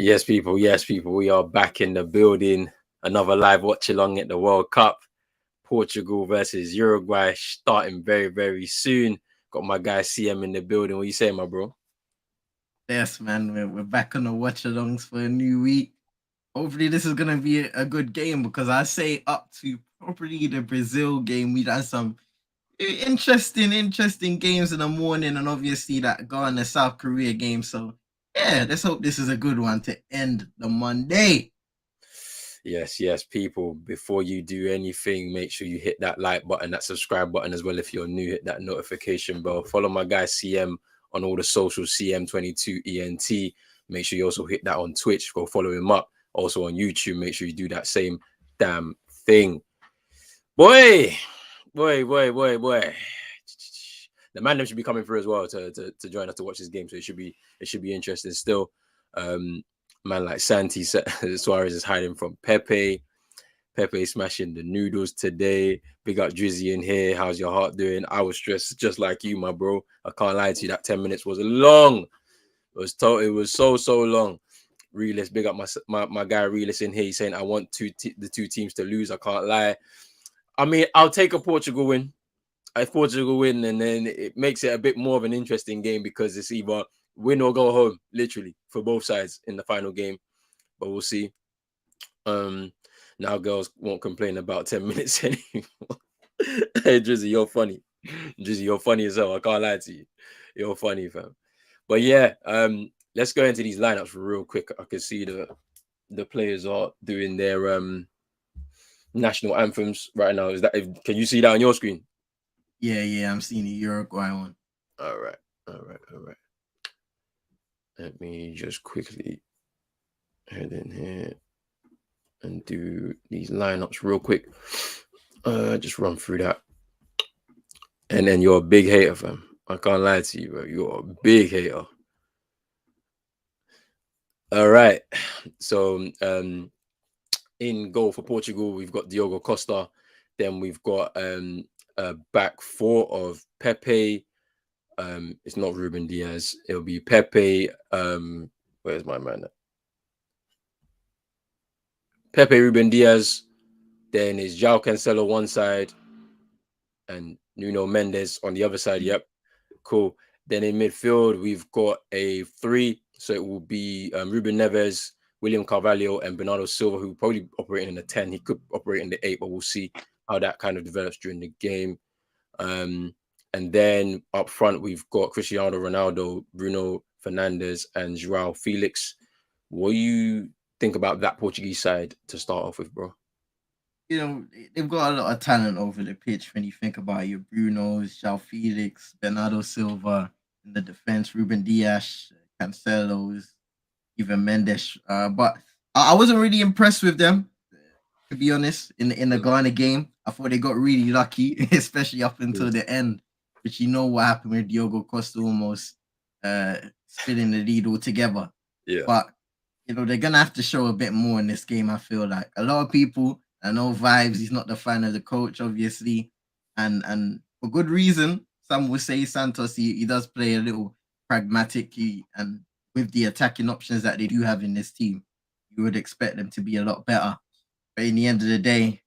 Yes, people. Yes, people. We are back in the building. Another live watch along at the World Cup. Portugal versus Uruguay starting very, very soon. Got my guy CM in the building. What you saying, my bro? Yes, man, we're back on the watch-alongs for a new week. Hopefully, this is gonna be a good game because I say up to probably the Brazil game. We had some interesting games in the morning, and obviously that Ghana South Korea game. So yeah, let's hope this is a good one to end the Monday. Yes, yes, people. Before you do anything, make sure you hit that like button, that subscribe button as well. If you're new, hit that notification bell. Follow my guy CM on all the social CM22ENT. Make sure you also hit that on Twitch. Go follow him up. Also on YouTube, make sure you do that same damn thing. Boy, boy. The man them should be coming through as well to join us to watch this game. So it should be interesting still. Man like Santi Suarez is hiding from Pepe. Pepe smashing the noodles today. Big up Drizzy in here. How's your heart doing? I was stressed just like you, my bro. I can't lie to you. That 10 minutes was long. It was so long. Realist, big up my guy Realist in here. He's saying I want the two teams to lose. I can't lie. I mean, I'll take a Portugal win. If Portugal win, and then it makes it a bit more of an interesting game because it's either win or go home, literally, for both sides in the final game. But we'll see. Now girls won't complain about 10 minutes anymore. Hey, Drizzy, you're funny. Drizzy, you're funny as hell. I can't lie to you. You're funny, fam. But yeah, let's go into these lineups real quick. I can see the players are doing their national anthems right now. Can you see that on your screen? Yeah, I'm seeing the Uruguay one. All right. Let me just quickly head in here and do these lineups real quick. Just run through that. And then you're a big hater, fam. I can't lie to you, bro. You're a big hater. All right. So in goal for Portugal, we've got Diogo Costa. Then we've got a back four of Pepe. It's not Ruben Diaz. It'll be Pepe. Where's my man? Pepe, Ruben Diaz. Then is João Cancelo one side, and Nuno Mendes on the other side. Yep, cool. Then in midfield, we've got a three. So it will be Ruben Neves, William Carvalho, and Bernardo Silva, who probably operating in the 10. He could operate in the 8, but we'll see how that kind of develops during the game. And then up front, we've got Cristiano Ronaldo, Bruno Fernandes, and Joao Felix. What do you think about that Portuguese side to start off with, bro? They've got a lot of talent over the pitch when you think about your Brunos, João Felix, Bernardo Silva in the defense, Ruben Dias, Cancelos, even Mendes. But I wasn't really impressed with them, to be honest, in the Ghana game. I thought they got really lucky, especially up until the end. But you know what happened with Diogo Costa almost spilling the lead altogether. Yeah. But they're gonna have to show a bit more in this game. I feel like a lot of people. I know Vibes. He's not the fan of the coach, obviously, and for good reason. Some will say Santos. He does play a little pragmatic, and with the attacking options that they do have in this team, you would expect them to be a lot better. But in the end of the day,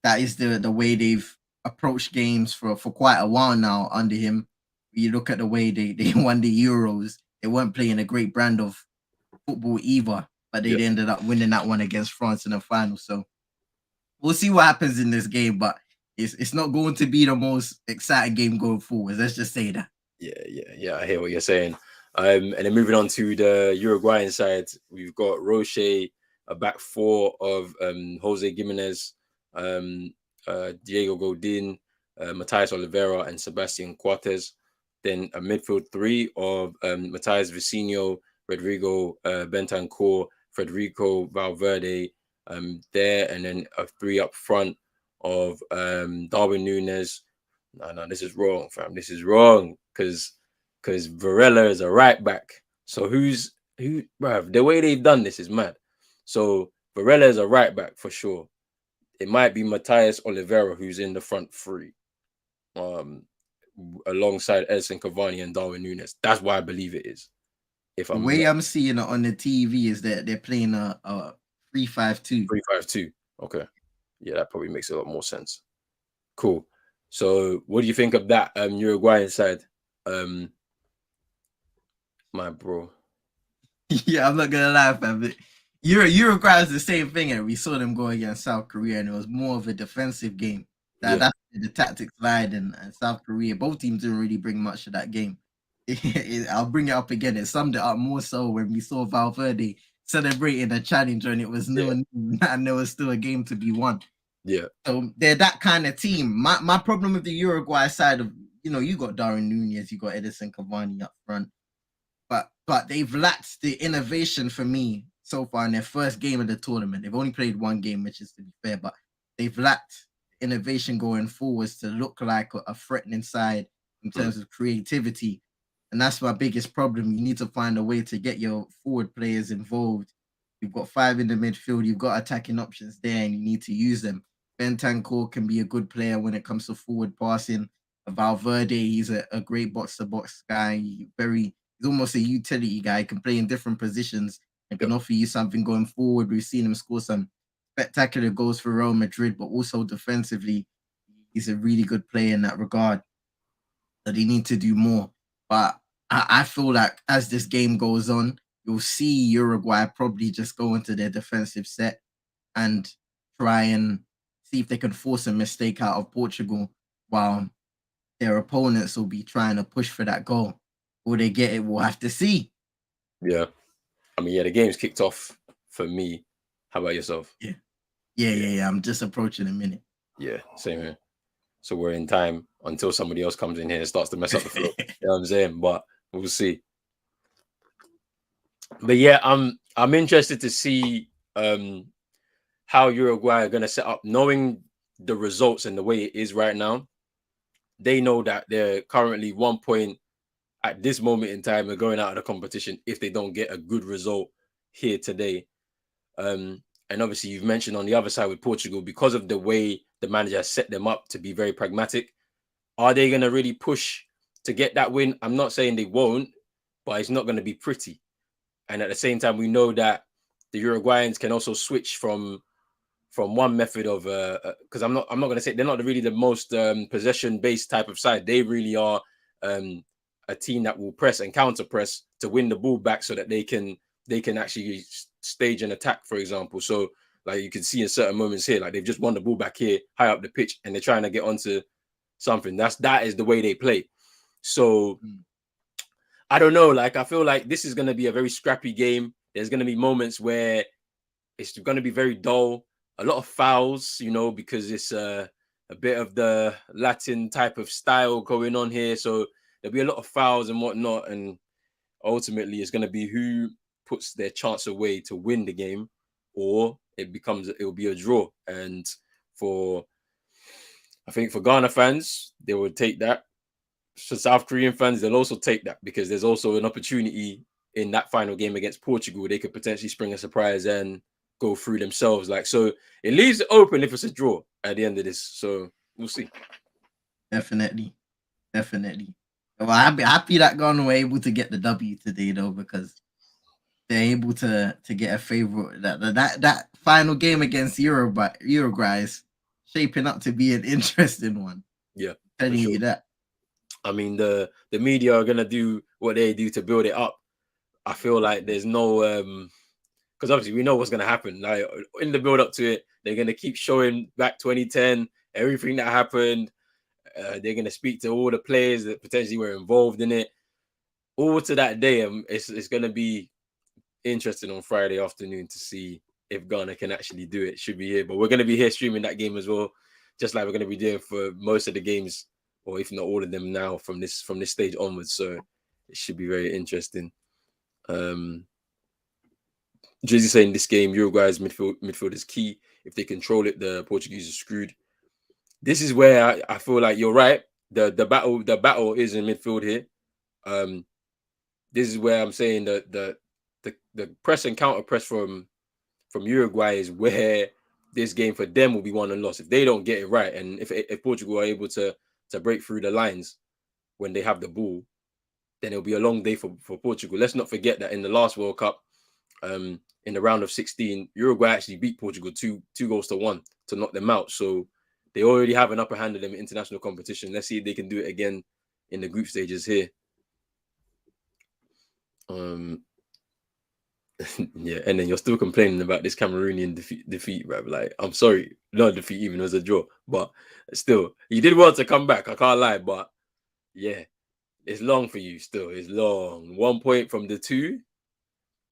that is the way they've approached games for quite a while now under him. You look at the way they won the Euros. They weren't playing a great brand of football either, but they ended up winning that one against France in the final. So we'll see what happens in this game, but it's not going to be the most exciting game going forward. Let's just say that. Yeah. I hear what you're saying. And then moving on to the Uruguayan side, we've got Roche, a back four of Jose Gimenez, Diego Godin, Matias Oliveira, and Sebastian Cortes. Then a midfield three of Matias Vecino, Rodrigo Bentancur, Federico Valverde there, and then a three up front of Darwin Núñez. No, this is wrong, fam. This is wrong because Varela is a right back. So who? Bruv, the way they've done this is mad. So Varela is a right back for sure. It might be Matias Oliveira who's in the front three, alongside Edson Cavani and Darwin Núñez. That's why I believe it is. If The I'm way not I'm seeing it on the TV is that they're playing a 3-5-2. 3-5-2. Okay. Yeah, that probably makes a lot more sense. Cool. So what do you think of that Uruguayan side? My bro. Yeah, I'm not gonna lie, fam. Uruguay is the same thing, and we saw them go against South Korea, and it was more of a defensive game. Yeah. That's where the tactics lied, and South Korea. Both teams didn't really bring much to that game. I'll bring it up again. It summed it up more so when we saw Valverde celebrating a challenge, and it was Yeah. and there was still a game to be won. Yeah. So they're that kind of team. My problem with the Uruguay side of, you got Darwin Nunez, you got Edison Cavani up front, but they've lacked the innovation for me so far in their first game of the tournament. They've only played one game, which is, to be fair, but they've lacked innovation going forwards to look like a threatening side in terms of creativity. And that's my biggest problem. You need to find a way to get your forward players involved. You've got 5 in the midfield, you've got attacking options there, and you need to use them. Bentancur can be a good player when it comes to forward passing. Valverde, he's a great box-to-box guy. He's almost a utility guy. He can play in different positions and can offer you something going forward. We've seen him score some spectacular goals for Real Madrid, but also defensively, he's a really good player in that regard. So they need to do more. But I feel like as this game goes on, you'll see Uruguay probably just go into their defensive set and try and see if they can force a mistake out of Portugal, while their opponents will be trying to push for that goal. Will they get it? We'll have to see. Yeah. I mean, yeah, the game's kicked off for me. How about yourself? Yeah. I'm just approaching a minute. Yeah, same here. So we're in time until somebody else comes in here and starts to mess up the flow. You know what I'm saying? But we'll see. But yeah, I'm interested to see how Uruguay are gonna set up, knowing the results and the way it is right now. They know that they're currently 1 point at this moment in time. They're going out of the competition if they don't get a good result here today. And obviously, you've mentioned on the other side with Portugal, because of the way the manager has set them up to be very pragmatic. Are they going to really push to get that win? I'm not saying they won't, but it's not going to be pretty. And at the same time, we know that the Uruguayans can also switch from one method of because I'm not going to say they're not really the most possession based type of side. They really are a team that will press and counter press to win the ball back so that they can actually stage an attack, for example. So like you can see in certain moments here, like they've just won the ball back here high up the pitch and they're trying to get onto something. That is the way they play. So I don't know. Like I feel like this is going to be a very scrappy game. There's going to be moments where it's going to be very dull. A lot of fouls, because it's a bit of the Latin type of style going on here. So there'll be a lot of fouls and whatnot. And ultimately, it's going to be who puts their chance away to win the game, or it'll be a draw. And I think for Ghana fans, they will take that. For South Korean fans, they'll also take that because there's also an opportunity in that final game against Portugal. They could potentially spring a surprise and go through themselves. So it leaves it open if it's a draw at the end of this. So we'll see. Definitely. Well, I'm happy that Ghana were able to get the W today, though, because they're able to get a favorite. That final game against Uruguay is shaping up to be an interesting one. Yeah, telling you that. I mean, the media are gonna do what they do to build it up. I feel like there's no because obviously we know what's gonna happen. Like in the build up to it, they're gonna keep showing back 2010, everything that happened. They're gonna speak to all the players that potentially were involved in it. All to that day, it's gonna be interesting on Friday afternoon to see if Ghana can actually do it. Should be here, but we're gonna be here streaming that game as well, just like we're gonna be doing for most of the games, or if not all of them now from this stage onwards. So it should be very interesting. Jay-Z saying this game, Uruguay's midfield is key. If they control it, the Portuguese are screwed. This is where I feel like you're right. The battle is in midfield here. This is where I'm saying that the press and counter press from Uruguay is where this game for them will be won and lost if they don't get it right. And if Portugal are able to break through the lines when they have the ball, then it'll be a long day for Portugal. Let's not forget that in the last World Cup, in the round of 16, Uruguay actually beat Portugal 2-1 to knock them out. So they already have an upper hand in them in international competition. Let's see if they can do it again in the group stages here. Yeah, and then you're still complaining about this Cameroonian defeat, bro. Like, I'm sorry, not defeat, even as a draw, but still, you did well to come back. I can't lie, but yeah, it's long for you. Still, it's long. 1 point from the 2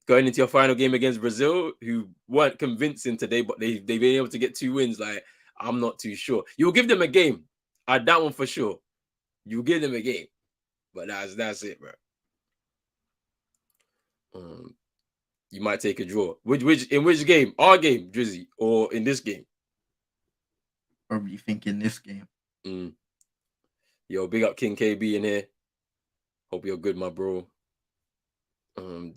going into your final game against Brazil, who weren't convincing today, but they've been able to get 2 wins. Like, I'm not too sure. You'll give them a game. That one for sure. You'll give them a game, but that's it, bro. You might take a draw. In which game? Our game, Drizzy, or in this game? Probably thinking this game. Yo, big up King KB in here. Hope you're good, my bro.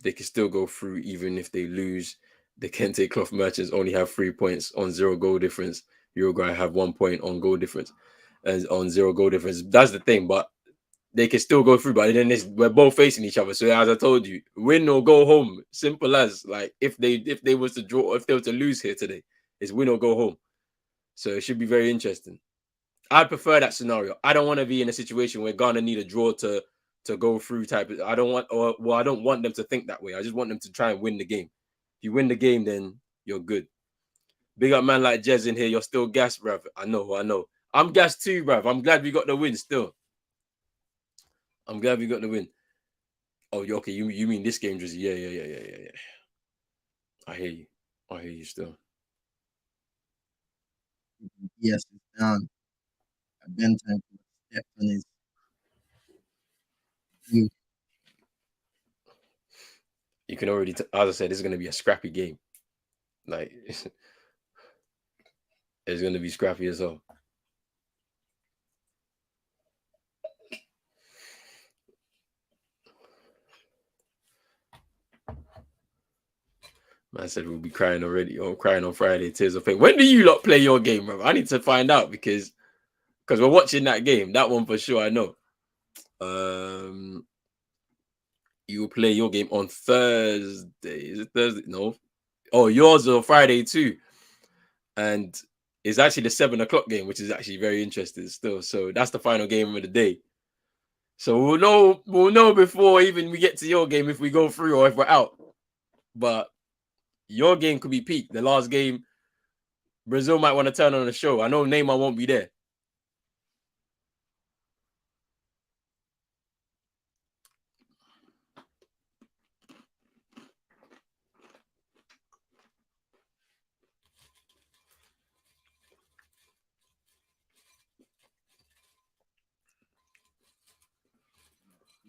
They can still go through even if they lose. The Kente Cloth Merchants only have 3 points on 0 goal difference. Uruguay have 1 point on goal difference, and on 0 goal difference. That's the thing, but they can still go through. But then we're both facing each other. So as I told you, win or go home. Simple as. Like if they was to draw, if they were to lose here today, it's win or go home. So it should be very interesting. I'd prefer that scenario. I don't want to be in a situation where Ghana need a draw to go through type. I don't want them to think that way. I just want them to try and win the game. If you win the game, then you're good. Big up man like Jez in here. You're still gassed, bruv. I know. I'm gassed too, bruv. I'm glad we got the win still. I'm glad we got the win. Oh, okay. You mean this game, Drizzy? Yeah. I hear you still. Yes, it's down. Benton stepped on his. You can already, as I said, this is going to be a scrappy game. Like, it's going to be scrappy as well. Man said we'll be crying already. Or crying on Friday, tears of pain. When do you lot play your game, bro? I need to find out because we're watching that game. That one for sure, I know. You will play your game on Thursday. Is it Thursday? No. Oh, yours on Friday too. And it's actually the 7:00 game, which is actually very interesting still. So that's the final game of the day. So we'll know before even we get to your game if we go through or if we're out. But your game could be peak. The last game, Brazil might want to turn on the show. I know Neymar won't be there.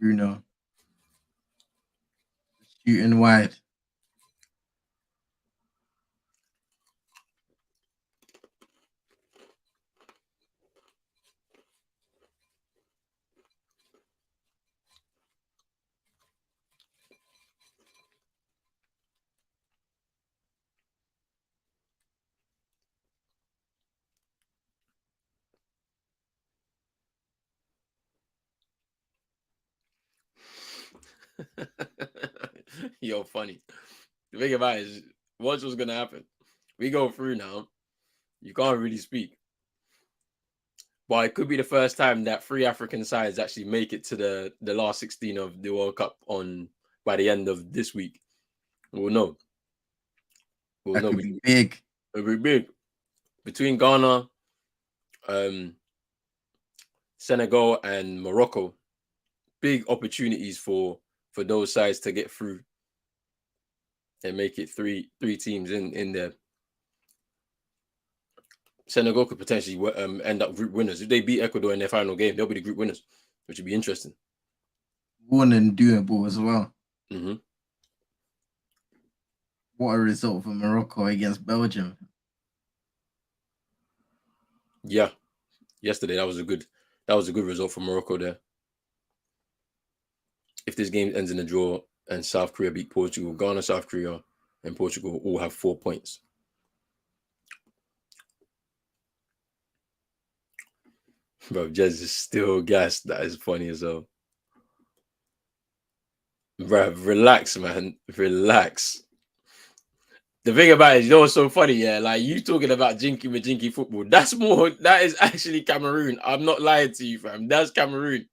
Bruno shooting wide. Yo, funny. The thing about it is, what's gonna happen? We go through now. You can't really speak. But it could be the first time that 3 African sides actually make it to the last 16 of the World Cup by the end of this week. We'll know. That could be big. It'll be big. Between Ghana, Senegal, and Morocco, big opportunities for those sides to get through and make it three teams in there. Senegal could potentially end up group winners. If they beat Ecuador in their final game, they'll be the group winners, which would be interesting. One and doable as well. Mm-hmm. What a result for Morocco against Belgium. Yeah, yesterday that was a good result for Morocco there. If this game ends in a draw and South Korea beat Portugal, Ghana, South Korea, and Portugal all have 4 points. Bro, Jez is still gassed. That is funny as hell. Bruv, relax, man. Relax. The thing about it, you know what's so funny, yeah? Like you talking about jinky majinky football. That is actually Cameroon. I'm not lying to you, fam. That's Cameroon.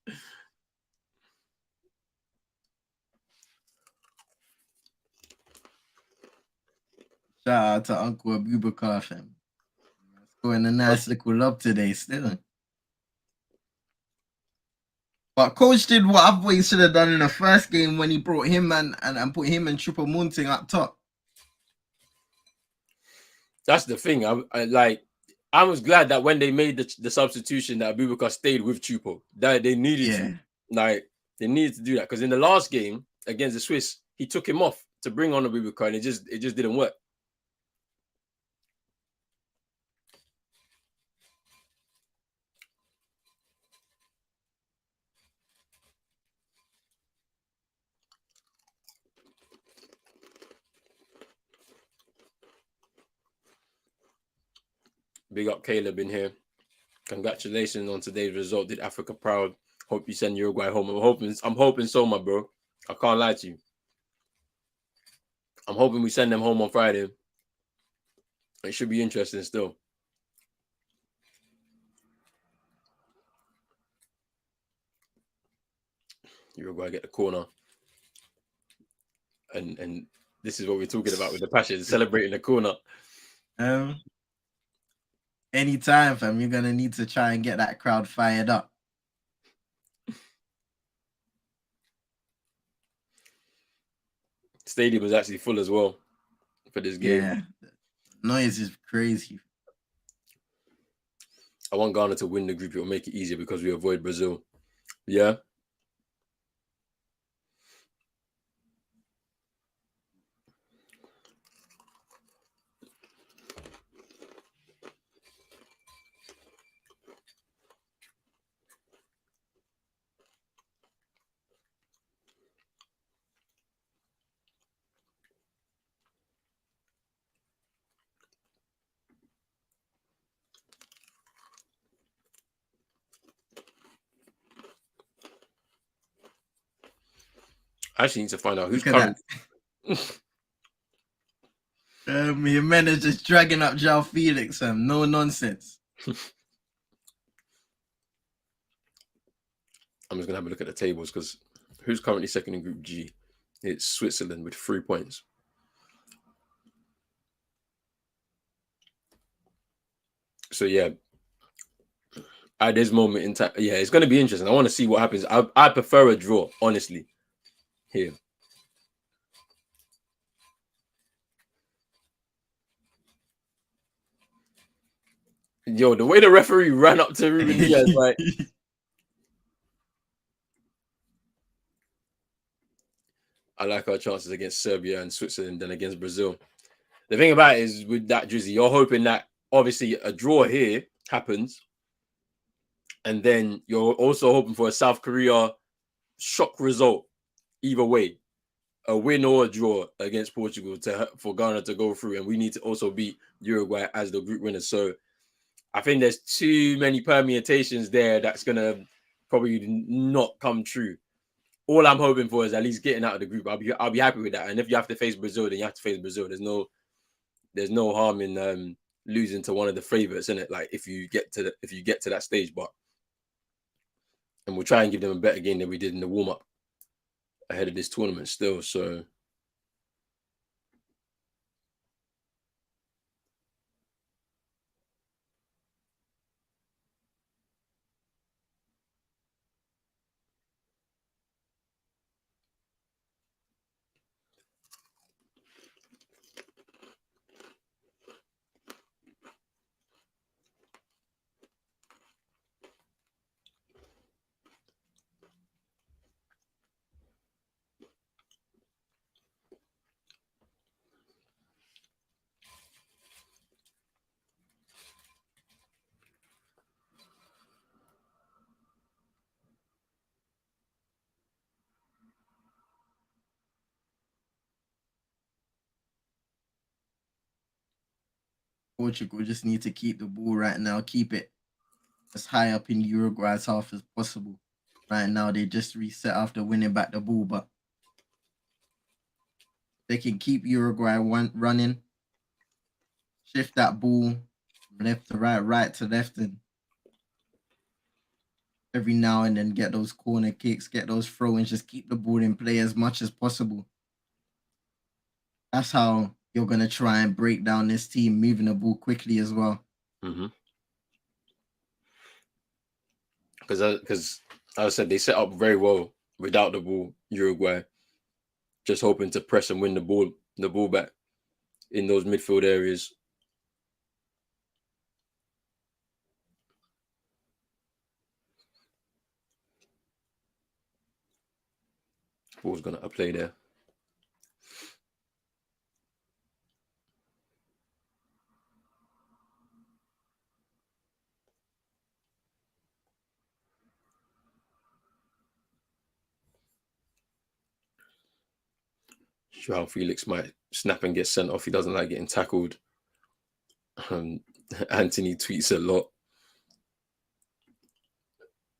Shout out to Uncle Abubakar, fam. Scoring a nice little lob today, still. But coach did what I thought he should have done in the first game when he brought him and put him and Triple Munting up top. That's the thing. I was glad that when they made the substitution that Abubakar stayed with Chupo. That they needed to. Like they needed to do that. Because in the last game against the Swiss, he took him off to bring on Abubakar and it just didn't work. Big up Caleb in here. Congratulations on today's result. Did Africa proud. Hope you send Uruguay home. I'm hoping so, my bro. I can't lie to you. I'm hoping we send them home on Friday. It should be interesting still. Uruguay get the corner. And this is what we're talking about with the passion, celebrating the corner. Anytime, fam, you're gonna need to try and get that crowd fired up. Stadium is actually full as well for this game. Yeah, noise is crazy. I want Ghana to win the group. It will make it easier because we avoid Brazil. Yeah. I actually need to find out who's current. Jimenez just dragging up João Felix, no nonsense. I'm just gonna have a look at the tables because who's currently second in Group G? It's Switzerland with 3 points. So yeah, at this moment in time, yeah, it's gonna be interesting. I want to see what happens. I prefer a draw, honestly. Here. Yo, the way the referee ran up to Ruben Diaz, like I like our chances against Serbia and Switzerland than against Brazil. The thing about it is with that, Drizzy, you're hoping that obviously a draw here happens. And then you're also hoping for a South Korea shock result either way. A win or a draw against Portugal for Ghana to go through. And we need to also beat Uruguay as the group winners. So I think there's too many permutations there that's going to probably not come true. All I'm hoping for is at least getting out of the group. I'll be happy with that. And if you have to face Brazil, then you have to face Brazil. There's no harm in losing to one of the favorites, isn't it? Like if you get to that stage, and we'll try and give them a better game than we did in the warm-up ahead of this tournament still. So Portugal just need to keep the ball right now, keep it as high up in Uruguay's half as possible. Right now, they just reset after winning back the ball, but they can keep Uruguay running, shift that ball from left to right, right to left, and every now and then get those corner kicks, get those throw-ins, just keep the ball in play as much as possible. That's how you're gonna try and break down this team, moving the ball quickly as well. Because as I said, they set up very well without the ball. Uruguay just hoping to press and win the ball back in those midfield areas. Ball's gonna play there. Joao Felix might snap and get sent off. He doesn't like getting tackled. Anthony tweets a lot.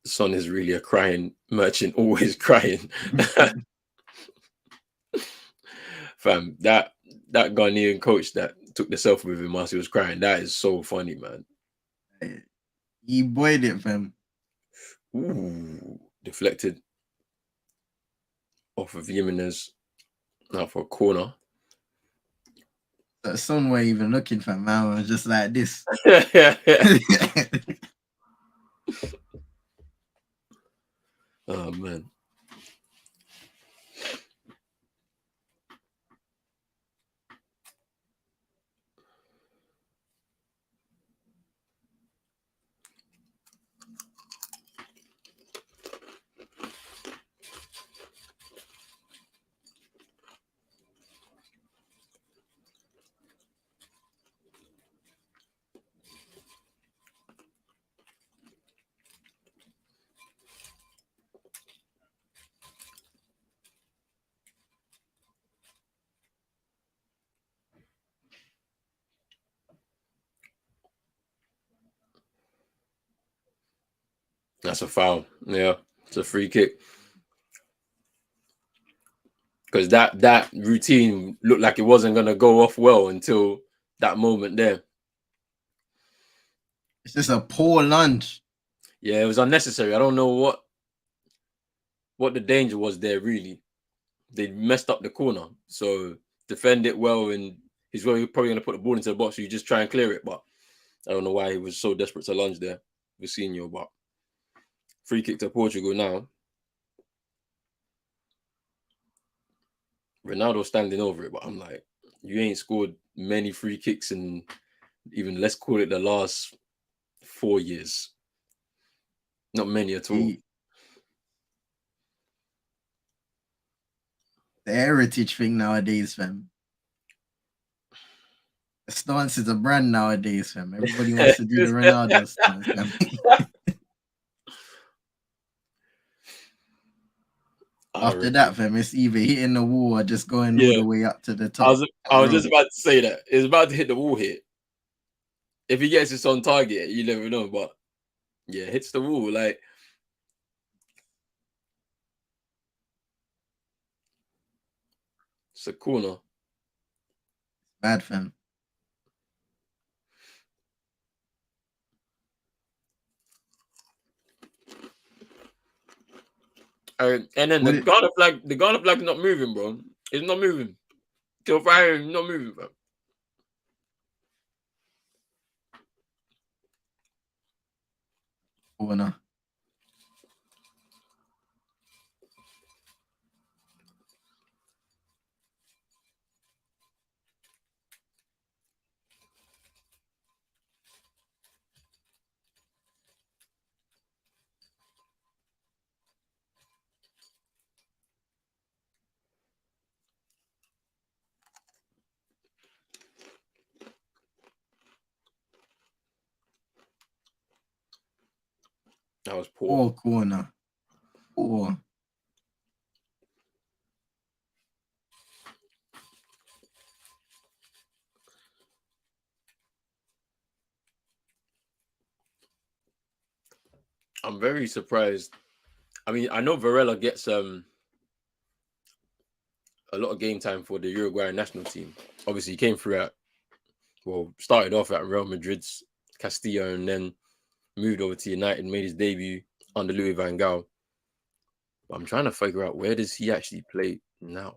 Son is really a crying merchant, always crying. Fam, that Ghanaian coach that took the selfie with him whilst he was crying, that is so funny, man. He boyed it, fam. Ooh, deflected off of Jimenez. Now for a corner. That Son weren't even looking, fam. Man was just like this. Oh man. That's a foul. Yeah, it's a free kick. Because that routine looked like it wasn't gonna go off well until that moment there. It's just a poor lunge. Yeah, it was unnecessary. I don't know what the danger was there. Really, they messed up the corner. So defend it well, and he's probably gonna put the ball into the box. So you just try and clear it. But I don't know why he was so desperate to lunge there. Vicinho, but free kick to Portugal now. Ronaldo standing over it, but I'm like, you ain't scored many free kicks in even, let's call it, the last 4 years. Not many at all. The heritage thing nowadays, fam. The stance is a brand nowadays, fam. Everybody wants to do the Ronaldo stance, fam. After that, fam, it's either hitting the wall or just going all the way up to the top. I was just about to say that. It's about to hit the wall here. If he gets this on target, you never know. But yeah, hits the wall. Like, it's a corner. Bad, fam. And then the Ghana flag is not moving, bro. It's not moving. Till Friday, not moving, bro. Corner. That was poor. Poor corner. Poor. I'm very surprised. I mean, I know Varela gets a lot of game time for the Uruguayan national team. Obviously, he came through started off at Real Madrid's Castilla and then moved over to United, made his debut under Louis van Gaal. But I'm trying to figure out, where does he actually play now?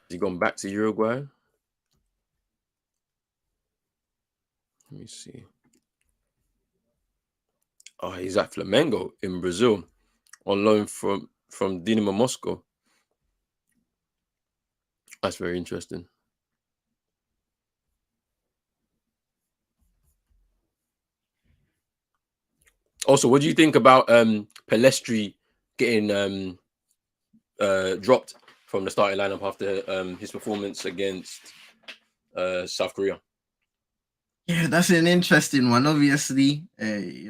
Has he gone back to Uruguay? Let me see. Oh, he's at Flamengo in Brazil on loan from Dinamo Moscow. That's very interesting. Also, what do you think about Pelestri getting dropped from the starting lineup after his performance against South Korea? Yeah, that's an interesting one. Obviously,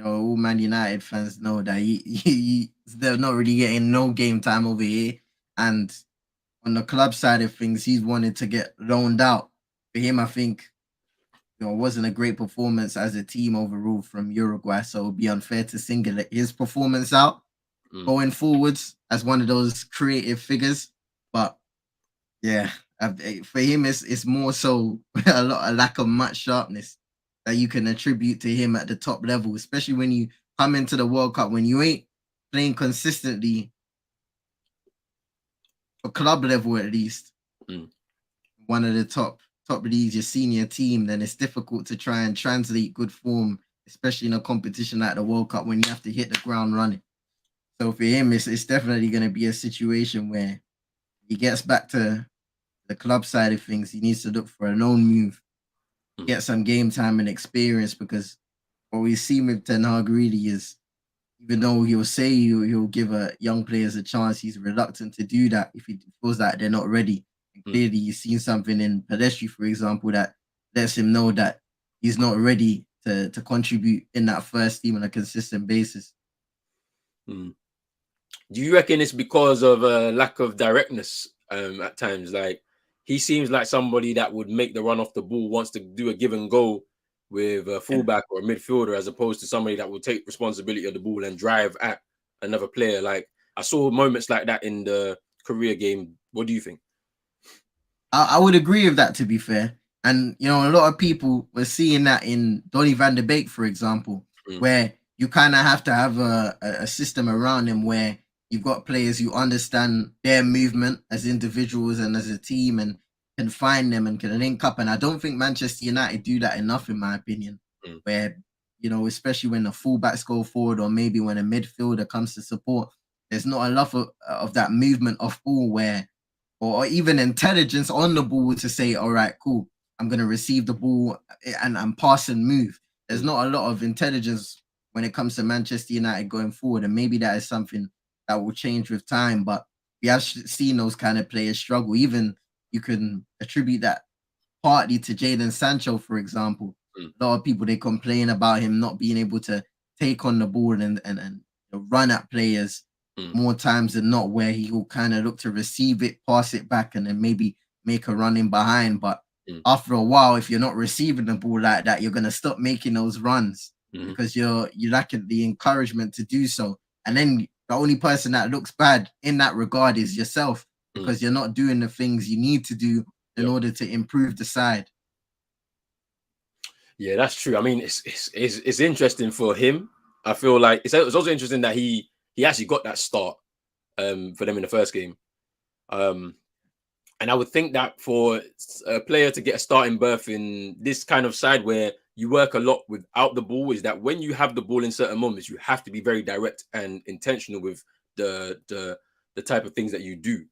all Man United fans know that they're not really getting no game time over here. And on the club side of things, he's wanted to get loaned out. For him, I think, it wasn't a great performance as a team overall from Uruguay. So it would be unfair to single his performance out going forwards as one of those creative figures. But yeah, for him, it's more so a lack of much sharpness that you can attribute to him at the top level, especially when you come into the World Cup, when you ain't playing consistently for club level at least, one of the top leagues, your senior team, then it's difficult to try and translate good form, especially in a competition like the World Cup when you have to hit the ground running. So for him, it's definitely going to be a situation where he gets back to the club side of things. He needs to look for a loan move, get some game time and experience, because what we've seen with Ten Hag really is, even though he'll say he'll give young players a chance, he's reluctant to do that if he feels like they're not ready. And clearly, you've seen something in Pelestri, for example, that lets him know that he's not ready to contribute in that first team on a consistent basis. Do you reckon it's because of a lack of directness at times? Like, he seems like somebody that would make the run off the ball, wants to do a give and go with a fullback or a midfielder, as opposed to somebody that will take responsibility of the ball and drive at another player. Like, I saw moments like that in the Korea game. What do you think? I would agree with that, to be fair. And, a lot of people were seeing that in Donny van de Beek, for example, where you kind of have to have a system around him where you've got players who understand their movement as individuals and as a team and can find them and can link up. And I don't think Manchester United do that enough, in my opinion, where, especially when the fullbacks go forward or maybe when a midfielder comes to support, there's not enough of that movement of ball where, or even intelligence on the ball to say, all right, cool, I'm going to receive the ball and pass and move. There's not a lot of intelligence when it comes to Manchester United going forward. And maybe that is something that will change with time. But we have seen those kind of players struggle. Even you can attribute that partly to Jadon Sancho, for example. A lot of people, they complain about him not being able to take on the ball and run at players more times than not, where he will kind of look to receive it, pass it back, and then maybe make a run in behind. But after a while, if you're not receiving the ball like that, you're going to stop making those runs because you're lacking the encouragement to do so. And then the only person that looks bad in that regard is yourself, because you're not doing the things you need to do in order to improve the side. Yeah, that's true. I mean, it's interesting for him. I feel like it's also interesting that he actually got that start for them in the first game. And I would think that for a player to get a starting berth in this kind of side where you work a lot without the ball, is that when you have the ball in certain moments, you have to be very direct and intentional with the type of things that you do.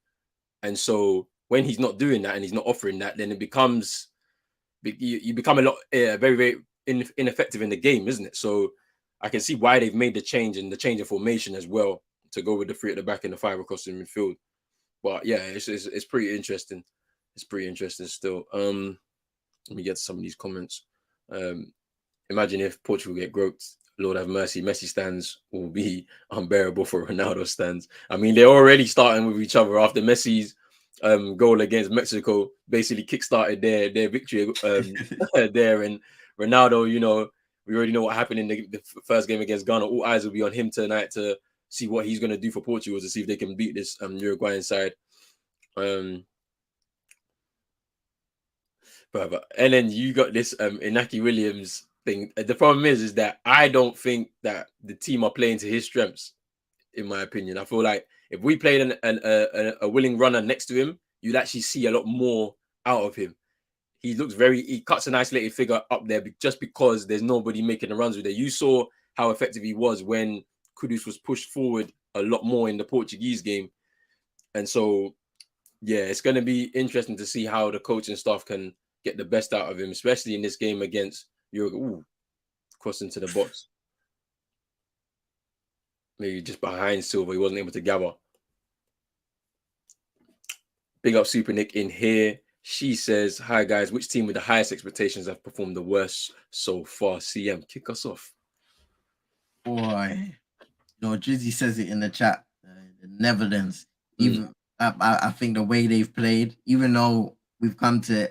And so when he's not doing that and he's not offering that, then it becomes, you become a lot very, very ineffective in the game, isn't it? So I can see why they've made the change and the change of formation as well, to go with the 3 at the back and the 5 across the midfield. But yeah, it's pretty interesting. It's pretty interesting still. Let me get to some of these comments. Imagine if Portugal get groped. Lord have mercy. Messi stands will be unbearable for Ronaldo stands. I mean, they're already starting with each other after Messi's goal against Mexico basically kickstarted their victory there. And Ronaldo, We already know what happened in the first game against Ghana. All eyes will be on him tonight to see what he's going to do for Portugal, to see if they can beat this Uruguayan side. But and then you got this Inaki Williams thing. The problem is that I don't think that the team are playing to his strengths. In my opinion, I feel like if we played a willing runner next to him, you'd actually see a lot more out of him. He cuts an isolated figure up there just because there's nobody making the runs with it. You saw how effective he was when Kudus was pushed forward a lot more in the Portuguese game. And so, yeah, it's going to be interesting to see how the coaching staff can get the best out of him, especially in this game against Uruguay. Ooh, cross into the box. Maybe just behind Silva, he wasn't able to gather. Big up Super Nick in here. She says, hi guys, which team with the highest expectations have performed the worst so far? CM, kick us off. Boy, Drizzy says it in the chat. The Netherlands, even I think the way they've played, even though we've come to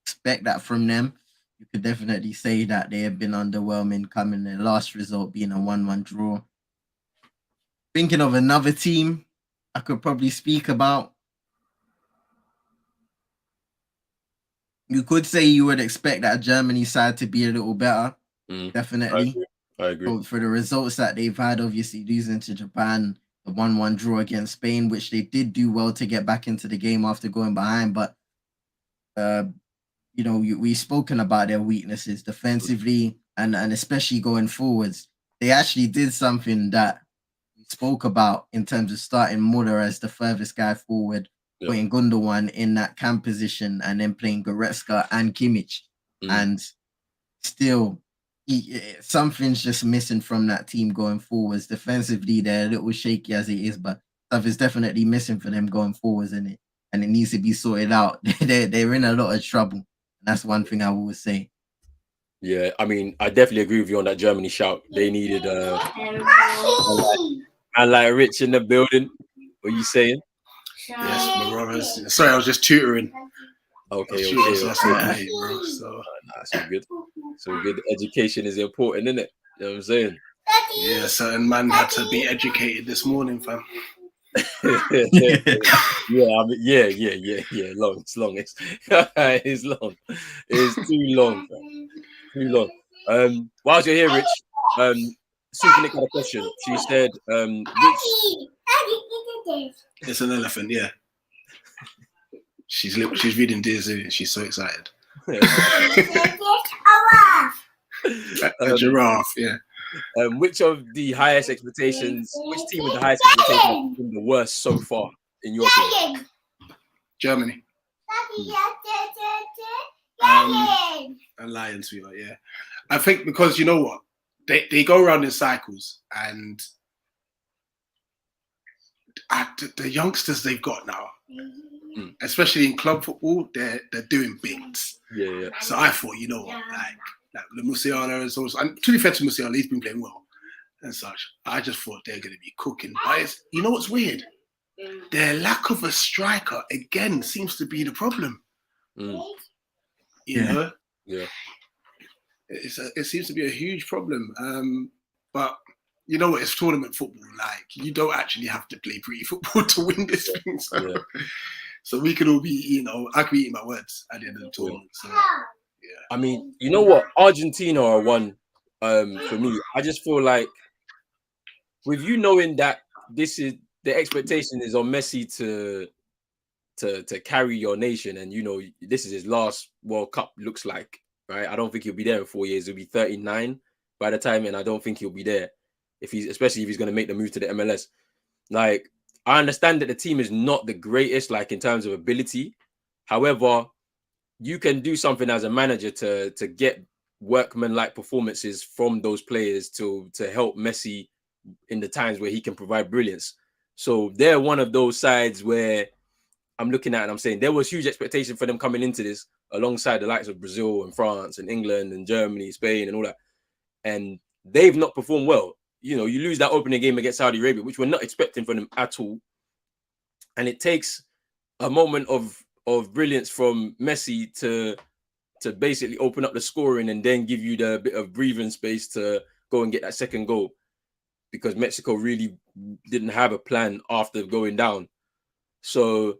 expect that from them, you could definitely say that they have been underwhelming, coming their last result being a 1-1 draw. Thinking of another team I could probably speak about. You could say you would expect that Germany side to be a little better. Definitely. I agree. So for the results that they've had, obviously losing to Japan, the 1-1 draw against Spain, which they did do well to get back into the game after going behind. But, we've spoken about their weaknesses defensively and especially going forwards. They actually did something that we spoke about in terms of starting Muller as the furthest guy forward, putting Gundogan in that cam position, and then playing Goretzka and Kimmich. And still, something's just missing from that team going forwards. Defensively, they're a little shaky as it is, but stuff is definitely missing for them going forwards in it, and it needs to be sorted out. They're in a lot of trouble. And that's one thing I will say. Yeah, I mean, I definitely agree with you on that Germany shout. They needed like Rich in the building. What are you saying? Yes, my brothers. Sorry, I was just tutoring. Okay. That's okay, bro. So that's all good. So good. Education is important, isn't it? You know what I'm saying? Yeah, certain man had to be educated this morning, fam. Yeah. Long. It's long. It's long. It's too long, fam. Too long. Whilst you're here, Rich, Super Nick had a question. She said, It's an elephant, yeah. She's reading Disney. She's so excited. A giraffe, yeah. Which of the highest expectations? Which team with the highest expectations has been the worst so far in your opinion? Germany. And Lions, sweetheart, yeah. I think because you know what, they go around in cycles, and the youngsters they've got now, especially in club football, they're doing bits. Yeah. So I thought, you know what, like the Musiala and so on. And to be fair to Musiala, he's been playing well and such. I just thought they're going to be cooking. But you know what's weird? Their lack of a striker again seems to be the problem. You know? Yeah. It seems to be a huge problem. But you know what? It's tournament football. Like, you don't actually have to play pretty football to win this thing. So we could all be, I could be eating my words at the end of the tournament. So, yeah. I mean, you know what? Argentina are one for me. I just feel like with you knowing that this is the expectation is on Messi to carry your nation, and this is his last World Cup, looks like, right? I don't think he'll be there in 4 years. He'll be 39 by the time, and I don't think he'll be there especially if he's going to make the move to the MLS. Like, I understand that the team is not the greatest, like in terms of ability. However, you can do something as a manager to get workman-like performances from those players to help Messi in the times where he can provide brilliance. So they're one of those sides where I'm looking at and I'm saying there was huge expectation for them coming into this alongside the likes of Brazil and France and England and Germany, Spain and all that. And they've not performed well. You lose that opening game against Saudi Arabia, which we're not expecting from them at all. And it takes a moment of brilliance from Messi to to basically open up the scoring and then give you the bit of breathing space to go and get that second goal, because Mexico really didn't have a plan after going down. So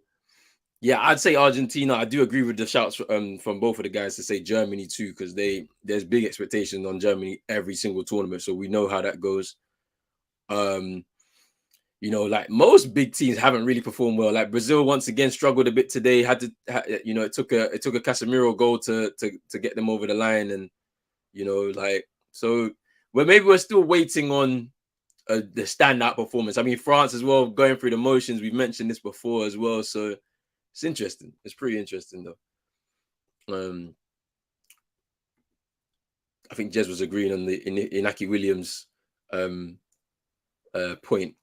yeah, I'd say Argentina. I do agree with the shouts from both of the guys to say Germany too, because there's big expectations on Germany every single tournament, so we know how that goes. You know, like most big teams haven't really performed well. Like Brazil once again struggled a bit today. It took a Casemiro goal to get them over the line, and you know, like so. Well, maybe we're still waiting on the standout performance. I mean, France as well, going through the motions. We've mentioned this before as well, so it's interesting. It's pretty interesting though. I think Jez was agreeing on the Inaki Williams point.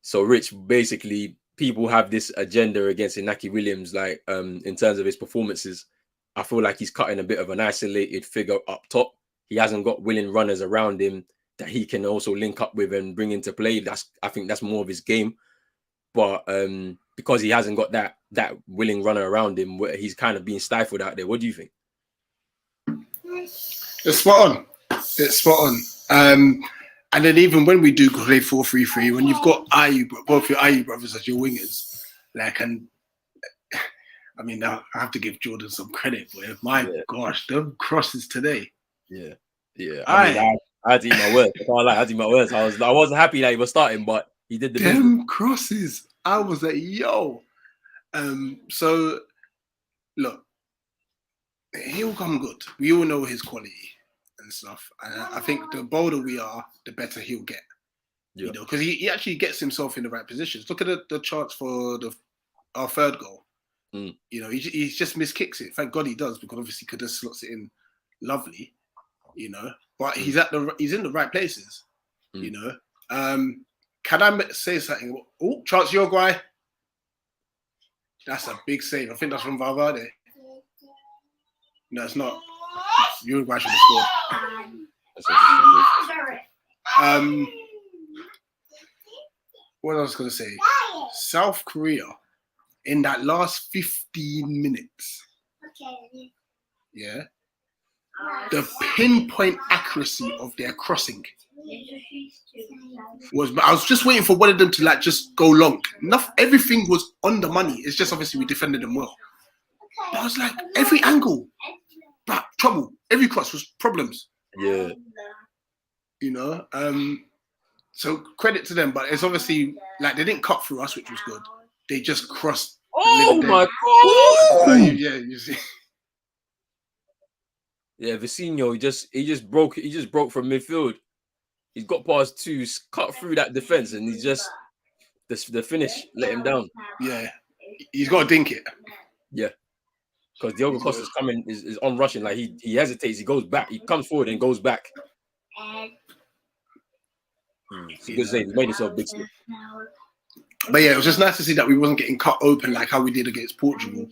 So, Rich, basically, people have this agenda against Inaki Williams, like in terms of his performances. I feel like he's cutting a bit of an isolated figure up top. He hasn't got willing runners around him that he can also link up with and bring into play. I think that's more of his game. But because he hasn't got that willing runner around him, he's kind of being stifled out there. What do you think? It's spot on. It's spot on. And then even when we do play 4-3-3, when you've got both your Ayew brothers as your wingers, like, and I mean, I have to give Jordan some credit, but my gosh, them crosses today. Yeah. I had to eat my words. I can't lie, I had to eat my words. I wasn't happy that he was starting, but he did the them crosses. I was like, yo. So look, he'll come good. We all know his quality and stuff. And I think the bolder we are, the better he'll get. You know, because he actually gets himself in the right positions. Look at the chance for our third goal. You know, he just miskicks it. Thank God he does, because obviously could just slots it in lovely. You know, but he's in the right places. You know, can I say something? Oh, chance Uruguay. That's a big save. I think that's from Valverde. No, it's not. Uruguay should have scored. What I was going to say, South Korea, in that last 15 minutes, the pinpoint accuracy of their crossing was, I was just waiting for one of them to like just go long. Everything was on the money. It's just obviously we defended them well. But I was like, every angle, but trouble. Every cross was problems. Yeah. You know, so credit to them, but it's obviously like they didn't cut through us, which was good. They just crossed. Oh my God! You see. Yeah, Vecino, he just broke from midfield. He's got past two, cut through that defense, and he just the finish let him down. Yeah, he's got to dink it. Yeah, because Diogo Costa's coming is on rushing, like he hesitates, he goes back, he comes forward and goes back. It's a good save. He made himself big slip. But yeah, it was just nice to see that we wasn't getting cut open like how we did against Portugal.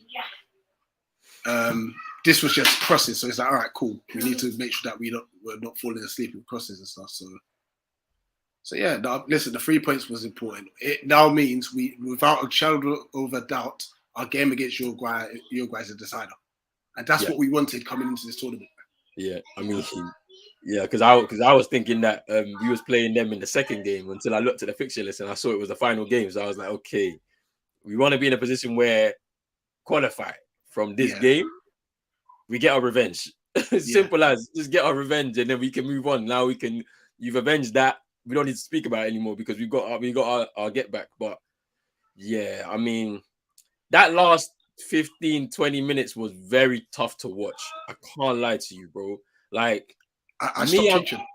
This was just crosses, so it's like, all right, cool. We need to make sure that we're not falling asleep with crosses and stuff. So yeah, listen, the 3 points was important. It now means we, without a shadow of a doubt, our game against Uruguay is a decider, and that's what we wanted coming into this tournament. Yeah, I mean, because I was thinking that we was playing them in the second game until I looked at the fixture list and I saw it was the final game. So I was like, okay, we want to be in a position where qualify from this game. We get our revenge. Simple as just get our revenge, and then we can move on. Now you've avenged that. We don't need to speak about it anymore because we got our get back. But yeah, I mean, that last 15-20 minutes was very tough to watch. I can't lie to you, bro. Like I stopped teaching.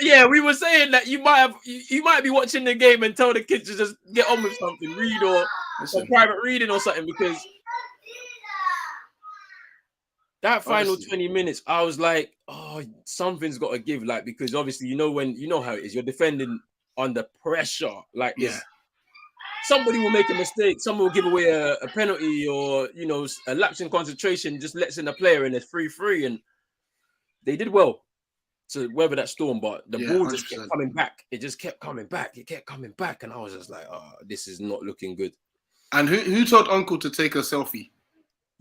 Yeah, we were saying that you might be watching the game and tell the kids to just get on with something, read or private reading or something, because that final 20 minutes, I was like, oh, something's got to give. Like, because obviously, you know how it is. You're defending under pressure like this. Somebody will make a mistake. Someone will give away a penalty or, a lapse in concentration, just lets in a player and it's 3-3. And they did well to weather that storm, but the ball just kept coming back. It just kept coming back. It kept coming back. And I was just like, oh, this is not looking good. And who told Uncle to take a selfie?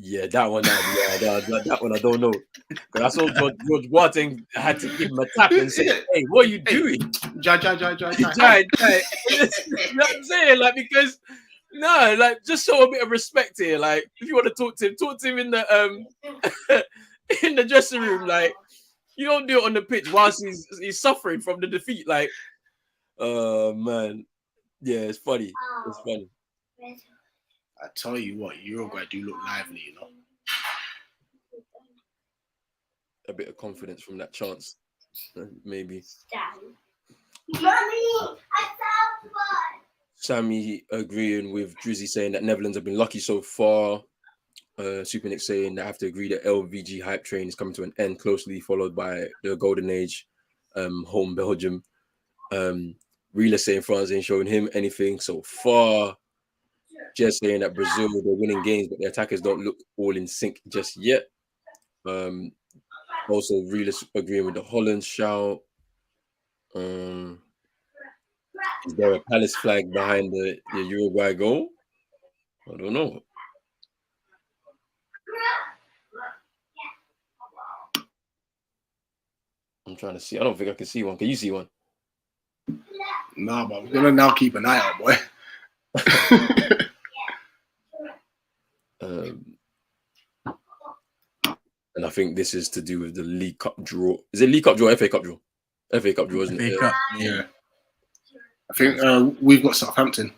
Yeah, that one. That one I don't know. Because I saw George Boateng had to give him a tap and say, "Hey, what are you doing?" Jai. You know what I'm saying? Like, because no, like, just show a bit of respect here. Like, if you want to talk to him in the in the dressing room. Like, you don't do it on the pitch whilst he's suffering from the defeat. Like, oh man, yeah, it's funny. It's funny. I tell you what, Uruguay do look lively, you know. A bit of confidence from that chance, maybe. Sammy agreeing with Drizzy saying that Netherlands have been lucky so far. Super Nick saying that I have to agree that LVG hype train is coming to an end, closely followed by the Golden Age, home Belgium. Reela saying France ain't showing him anything so far. Just saying that Brazil, they're winning games, but their attackers don't look all in sync just yet. Also, Reela agreeing with the Holland shout. Is there a Palace flag behind the Uruguay goal? I don't know. I'm trying to see. I don't think I can see one. Can you see one? Nah, but we're gonna now keep an eye out, boy. And I think this is to do with the League Cup draw. Is it League Cup draw or FA Cup draw? FA Cup draw, isn't it? Cup, yeah. I think we've got Southampton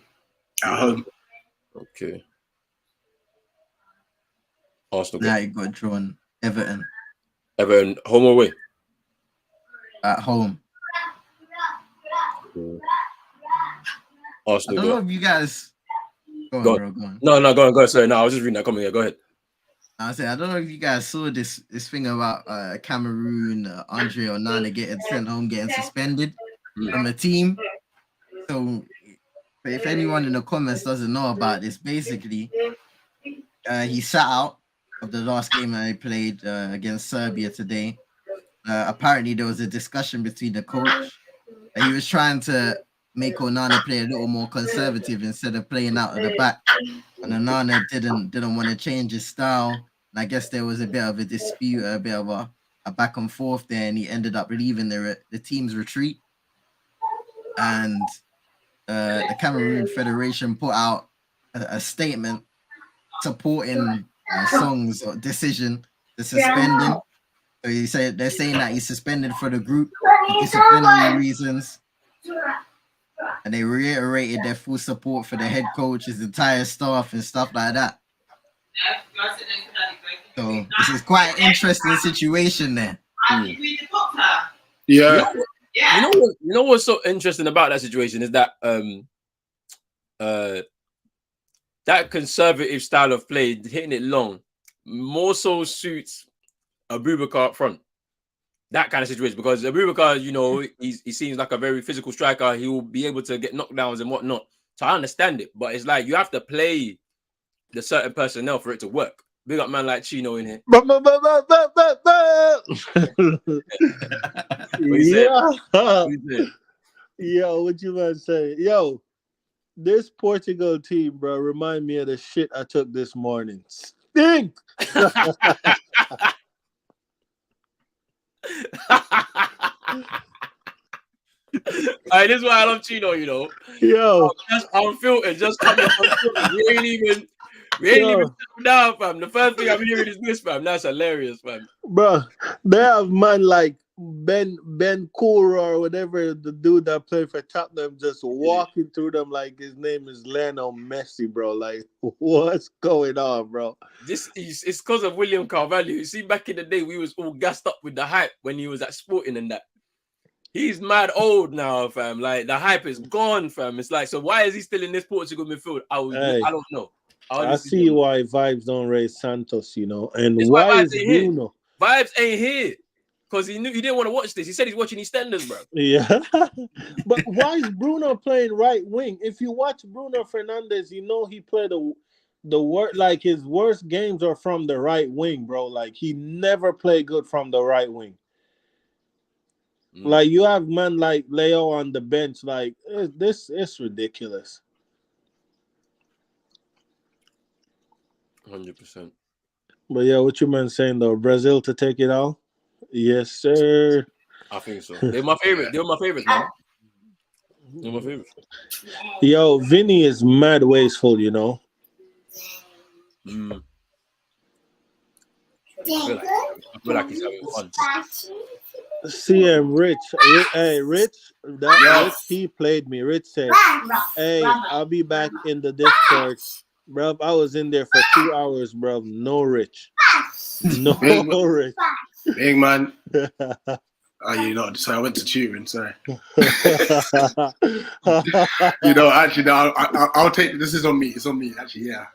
at home. Okay. Arsenal. Now you got drawn Everton. Everton, home or away? At home. Okay. Arsenal. I don't know if you guys. Go on, bro. Go on. No, go on. Sorry, no, I was just reading that comment. Yeah, go ahead. I don't know if you guys saw this thing about Cameroon, Andre Onana getting sent home, getting suspended from the team. So, if anyone in the comments doesn't know about this, basically, he sat out of the last game that he played against Serbia today. Apparently, there was a discussion between the coach. He was trying to make Onana play a little more conservative instead of playing out of the back. And Onana didn't want to change his style. And I guess there was a bit of a dispute, a bit of a back and forth there, and he ended up leaving the team's retreat. And the Cameroon Federation put out a statement supporting Song's decision to suspend him. So they're saying that he's suspended for the group for disciplinary reasons. And they reiterated their full support for the head coach, his entire staff, and stuff like that. So this is quite an interesting situation there. Yeah. You know what's so interesting about that situation is that that conservative style of play, hitting it long, more so suits Abubakar up front. That kind of situation, because Abubakar, you know, he seems like a very physical striker. He will be able to get knockdowns and whatnot. So I understand it, but it's like you have to play the certain personnel for it to work. Big up man like Chino in here. Yo, what you man say? Yo, this Portugal team, bro, remind me of the shit I took this morning. Stink. Alright, this is why I love Chino, you know. Yo, just unfiltered, just coming unfiltered. We ain't even settled down, fam. The first thing I'm hearing is this, fam. That's hilarious, fam. Bro, they have man like Ben Kura or whatever, the dude that played for Tottenham, just walking through them like his name is Lionel Messi, bro. Like, what's going on, bro? It's because of William Carvalho. You see, back in the day, we was all gassed up with the hype when he was at Sporting and that. He's mad old now, fam. Like, the hype is gone, fam. It's like, so why is he still in this Portugal midfield? I don't know. I see why Vibes don't raise Santos, you know. And it's why is Bruno? Vibes ain't here. Because he didn't want to watch this. He said he's watching EastEnders, bro. Yeah. But why is Bruno playing right wing? If you watch Bruno Fernandes, you know he played the worst, like his worst games are from the right wing, bro. Like he never played good from the right wing. Like you have man like Leo on the bench, like this is ridiculous. 100%. But yeah, what you man saying though? Brazil to take it all? Yes, sir. I think so. They're my favorite. They're my favorites, man. They're my favorites. Yo, Vinny is mad wasteful, you know. I feel like he's having fun. CM Rich, hey Rich, Rich, he played me. Rich said, "Hey, I'll be back in the Discord, bro." I was in there for 2 hours, bro. No Rich, no Rich. Big man. You know, sorry, I went to tutoring. Sorry. You know, actually, no, I'll take. This is on me. It's on me. Actually, yeah.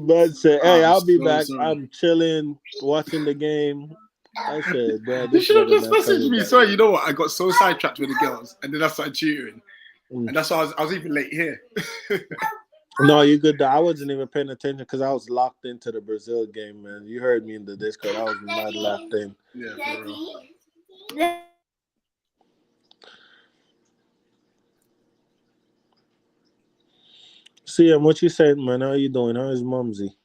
But say, hey, I'll be so back. sorry. I'm chilling, watching the game. I said, bro, You should have just messaged me. Sorry, you know what? I got so sidetracked with the girls, and then I started tutoring, and that's why I was even late here. No, you good. I wasn't even paying attention because I was locked into the Brazil game, man. You heard me in the Discord. I was mad locked in. Yeah, for real. CM, what you saying, man? How you doing? How is Mumsy?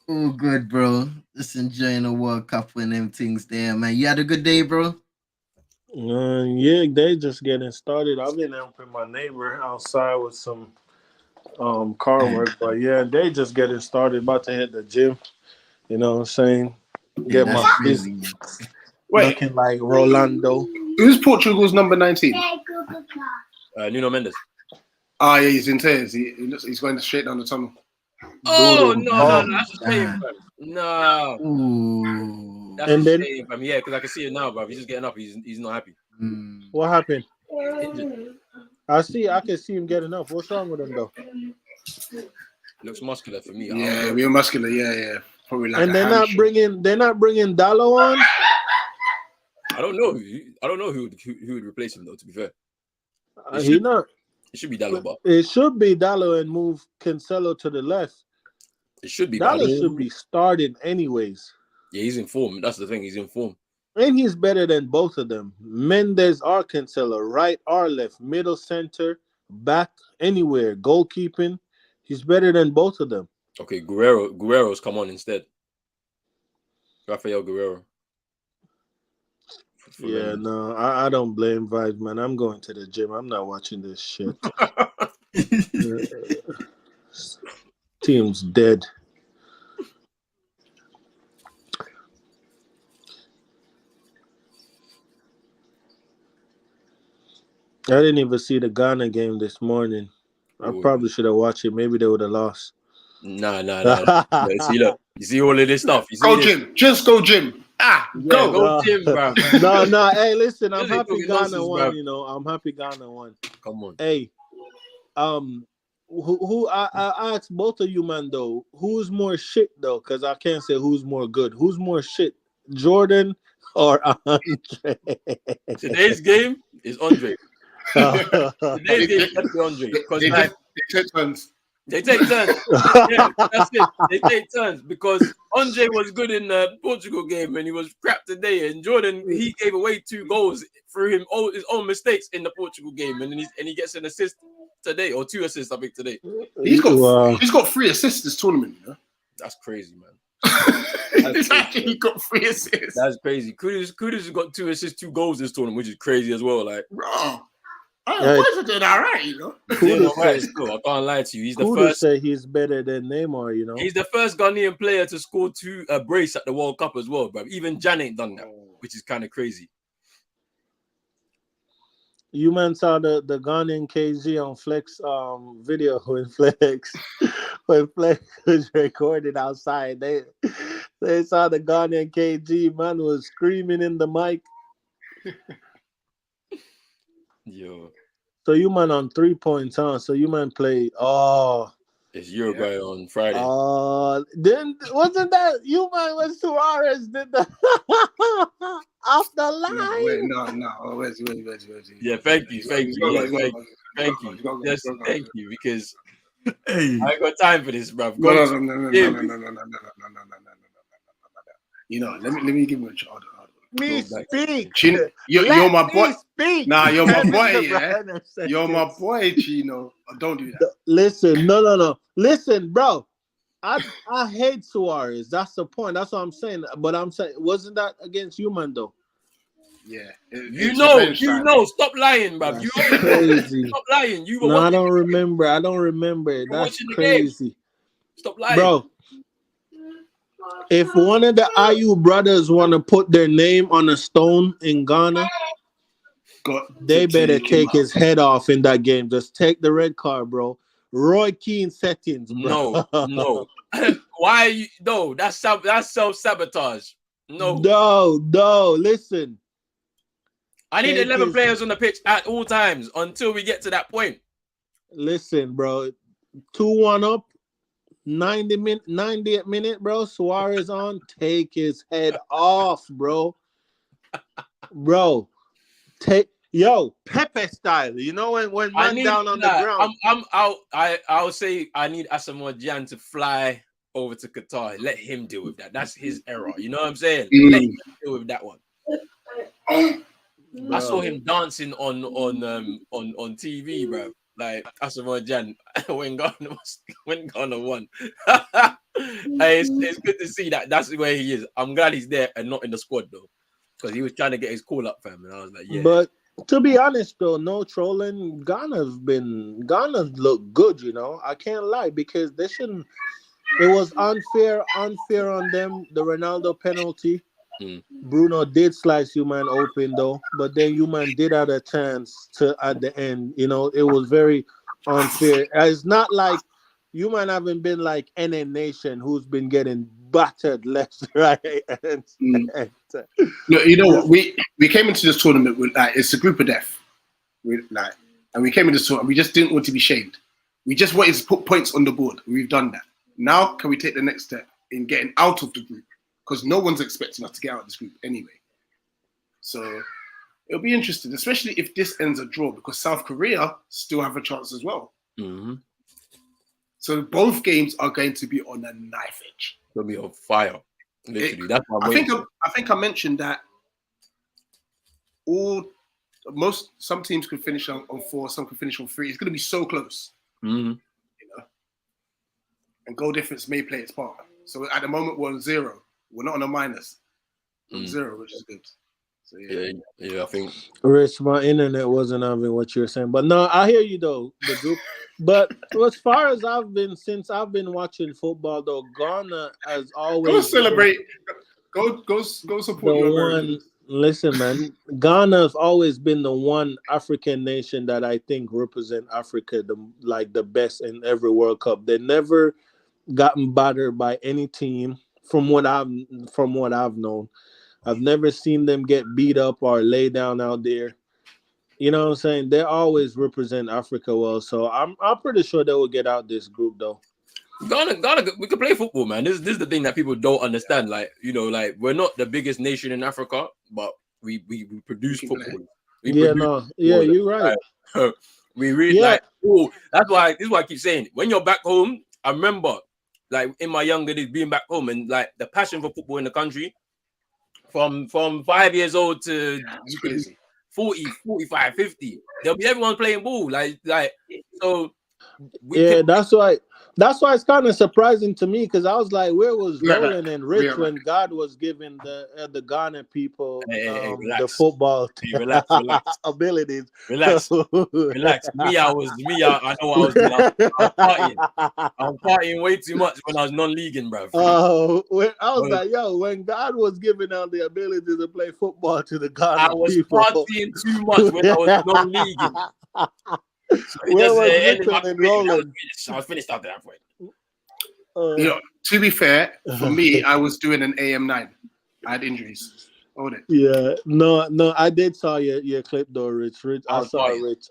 Oh, good, bro. Just enjoying the World Cup and them things there, man. You had a good day, bro? Yeah, they just getting started. I've been helping my neighbor outside with some car work, but yeah, they just getting started. About to hit the gym. You know what I'm saying? Get my fist looking like Rolando. Who's Portugal's number 19? Nuno Mendes. Ah, yeah, he's in tears. He's going straight down the tunnel. Oh no, that's a shame, fam. No. Ooh. That's a shame, fam. Yeah, because I can see it now, bro. He's just getting up. He's not happy. What happened? Injured. I can see him getting up. What's wrong with him though? Looks muscular for me. Yeah, real muscular. Yeah. Probably like. And they're not bringing Dallo on. I don't know who would replace him though. To be fair, it should be Dallo, but it should be Dallo and move Cancelo to the left. It should be Dallo should be starting anyways. Yeah, he's in form. That's the thing. He's in form. And he's better than both of them. Mendes or Cancelo, right or left, middle, center, back, anywhere, goalkeeping. He's better than both of them. Okay, Guerrero's come on instead. Rafael Guerrero. Yeah, no, I don't blame Vibes, man. I'm going to the gym. I'm not watching this shit. Team's dead. I didn't even see the Ghana game this morning. I probably should have watched it. Maybe they would have lost. Nah. See, look, you see all of this stuff. Go gym. Just go gym. Go gym, bro. No. Hey, listen, I'm happy Ghana won. Bro. You know, I'm happy Ghana won. Come on. Hey, who I asked both of you, man. Though, who's more shit though? Because I can't say who's more good. Who's more shit, Jordan or Andre? Today's game is Andre. Today's game is Andre. Because they take turns. They take turns. Yeah, that's it. They take turns because Andre was good in the Portugal game and he was crap today. And Jordan, he gave away 2 goals through his own mistakes in the Portugal game, and he gets an assist today or 2 assists, I think today. He's got 3 assists this tournament. You know? That's crazy, man. He got 3 assists. That's crazy. Kudus has got 2 assists, 2 goals this tournament, which is crazy as well. Like, bro. Boys are doing all right, you know. Right, I can't lie to you. He's the first. Say he's better than Neymar, you know. He's the first Ghanaian player to score 2 brace at the World Cup as well, bro. Even Jan ain't done that, which is kind of crazy. You man saw the Ghanaian KG on Flex video when Flex was recorded outside. They saw the Ghanaian KG man was screaming in the mic. Yo. So you man on 3 points, huh? So you man play. It's Uruguay on Friday. Then wasn't that you man when Suarez did the off the line? Wait, no. Where's Yeah, thank you. Thank you. Yes, thank you, because I ain't got time for this, bro. No. You know, let me give you a shot. Me speak. Chino, you're my boy. Speak. Nah, you're my boy, yeah. You're my boy, Chino. Don't do that. Listen, no. Listen, bro. I hate Suarez. That's the point. That's what I'm saying. But I'm saying, wasn't that against Human though? Yeah. You know. Stop lying, bruv. That's You always crazy. stop lying. You were No, I watching. don't remember. I don't remember. That's Watching the game. crazy, Stop lying, bro. If one of the IU brothers want to put their name on a stone in Ghana, they better take his head off in that game. Just take the red card, bro. Roy Keane settings, bro. No. Why? No, that's self-sabotage. No. Listen. I need 11 players on the pitch at all times until we get to that point. Listen, bro. 2-1 up. 90th minute, bro. Suarez on. Take his head off, bro. Bro. Pepe style. You know when man down on the ground. I'll say I need Asamoah Gyan to fly over to Qatar. Let him deal with that. That's his error. You know what I'm saying? Let him deal with that one. Bro. I saw him dancing on TV, bro. Like Asamoah Gyan when Ghana won. Hey, it's good to see that. That's where he is. I'm glad he's there and not in the squad though, because he was trying to get his call up, fam. And I was like, yeah. But to be honest though, no trolling. Ghana's look good, you know. I can't lie, because they shouldn't. It was unfair on them. The Ronaldo penalty. Bruno did slice Human open though, but then Human did have a chance to at the end. You know, it was very unfair. It's not like Human haven't been like NN Nation, who's been getting battered left, right, and center. No, you know what? We came into this tournament with it's a group of death. And we came into this tournament. We just didn't want to be shamed. We just wanted to put points on the board. We've done that. Now, can we take the next step in getting out of the group? Because no one's expecting us to get out of this group anyway. So it'll be interesting, especially if this ends a draw, because South Korea still have a chance as well. Mm-hmm. So both games are going to be on a knife edge. They'll be on fire. Literally, that's what I think I mentioned that some teams could finish on 4, some could finish on 3. It's going to be so close. Mm-hmm. You know, and goal difference may play its part. So at the moment we're on 0. We're not on a minus. We're on 0, which is good. So yeah, I think. Rich, my internet wasn't having what you were saying, but no, I hear you though. The group, but as far as since I've been watching football though, Ghana has always go celebrate. Go support your one. Listen, man, Ghana's always been the one African nation that I think represent Africa the best in every World Cup. They never gotten battered by any team from what I've known. I've never seen them get beat up or lay down out there. You know what I'm saying? They always represent Africa well. So I'm pretty sure they will get out this group though. Ghana, we can play football, man. This is the thing that people don't understand. Like, you know, like we're not the biggest nation in Africa, but we produce football. You're right. Like, we really like. Oh, this is why I keep saying. When you're back home, I remember, like in my younger days, being back home and like the passion for football in the country, from 5 years old to 40, 45, 50. There'll be everyone playing ball. Like so. That's why it's kind of surprising to me, because I was like, where was Roland and Rich when God was giving the Ghana people the football abilities? Relax. I know what I was doing. I was partying way too much when I was non-leaguing, bro. I was like, yo, when God was giving out the ability to play football to the Ghana people. I was partying too much when I was non-leaguing. So where was Richard and Roland? I was finished after that point. You know, to be fair, for me, I was doing an AM9. I had injuries. Hold it. Yeah, no, I did saw your clip though, Rich. I saw Rich.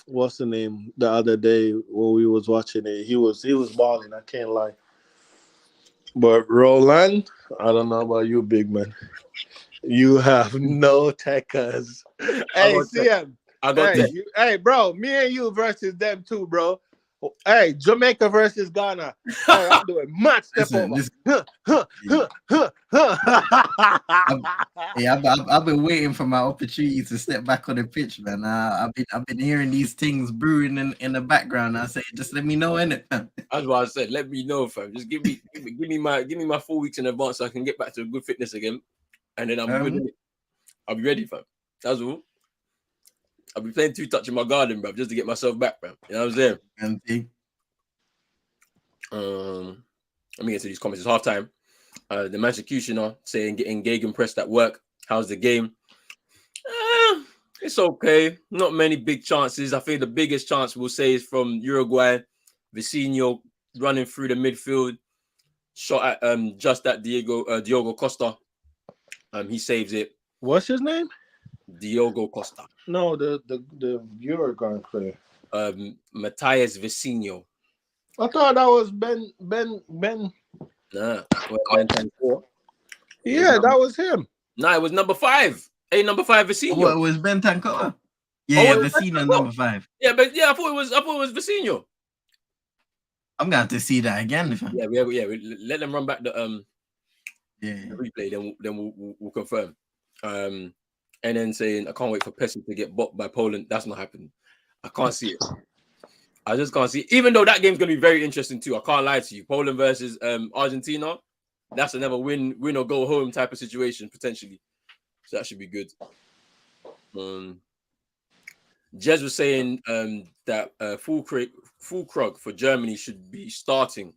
What's the name? The other day when we was watching it, he was balling. I can't lie. But Roland, I don't know about you, big man. You have no techers. Hey, CM. Hey, bro, me and you versus them too, bro. Hey, Jamaica versus Ghana. Hey, I'm doing mad step over. I've been waiting for my opportunity to step back on the pitch, man. I've been hearing these things brewing in the background. I say, just let me know, innit? That's what I said. Let me know, fam. Just give me my 4 weeks in advance so I can get back to good fitness again, and then I'm good. I'll be ready, fam. That's all. I'll be playing 2 touch in my garden, bro, just to get myself back, bro. You know what I'm saying? Let me get to these comments. It's halftime. The Mansecutioner saying getting Gagan pressed at work. How's the game? It's okay. Not many big chances. I think the biggest chance we'll say is from Uruguay. Vicinho running through the midfield. Shot at just at Diogo Costa. He saves it. What's his name? Diogo Costa. No, the Uruguay player. Matthias Vicinho. I thought that was Ben. Nah. Yeah, that was him. Nah, it was number 5. Number 5 Vicinho. What, it was Ben Tancota? Yeah, Vicinho number 5. Yeah, but I thought it was Vicinho. I'm gonna have to see that again. Yeah. Let them run back the the replay, then we'll confirm. And then saying I can't wait for Pessi to get bopped by Poland. That's not happening. I can't see it. I just can't see it. Even though that game's gonna be very interesting too. I can't lie to you. Poland versus Argentina. That's another win or go home type of situation potentially. So that should be good. Jez was saying that full Krug for Germany should be starting.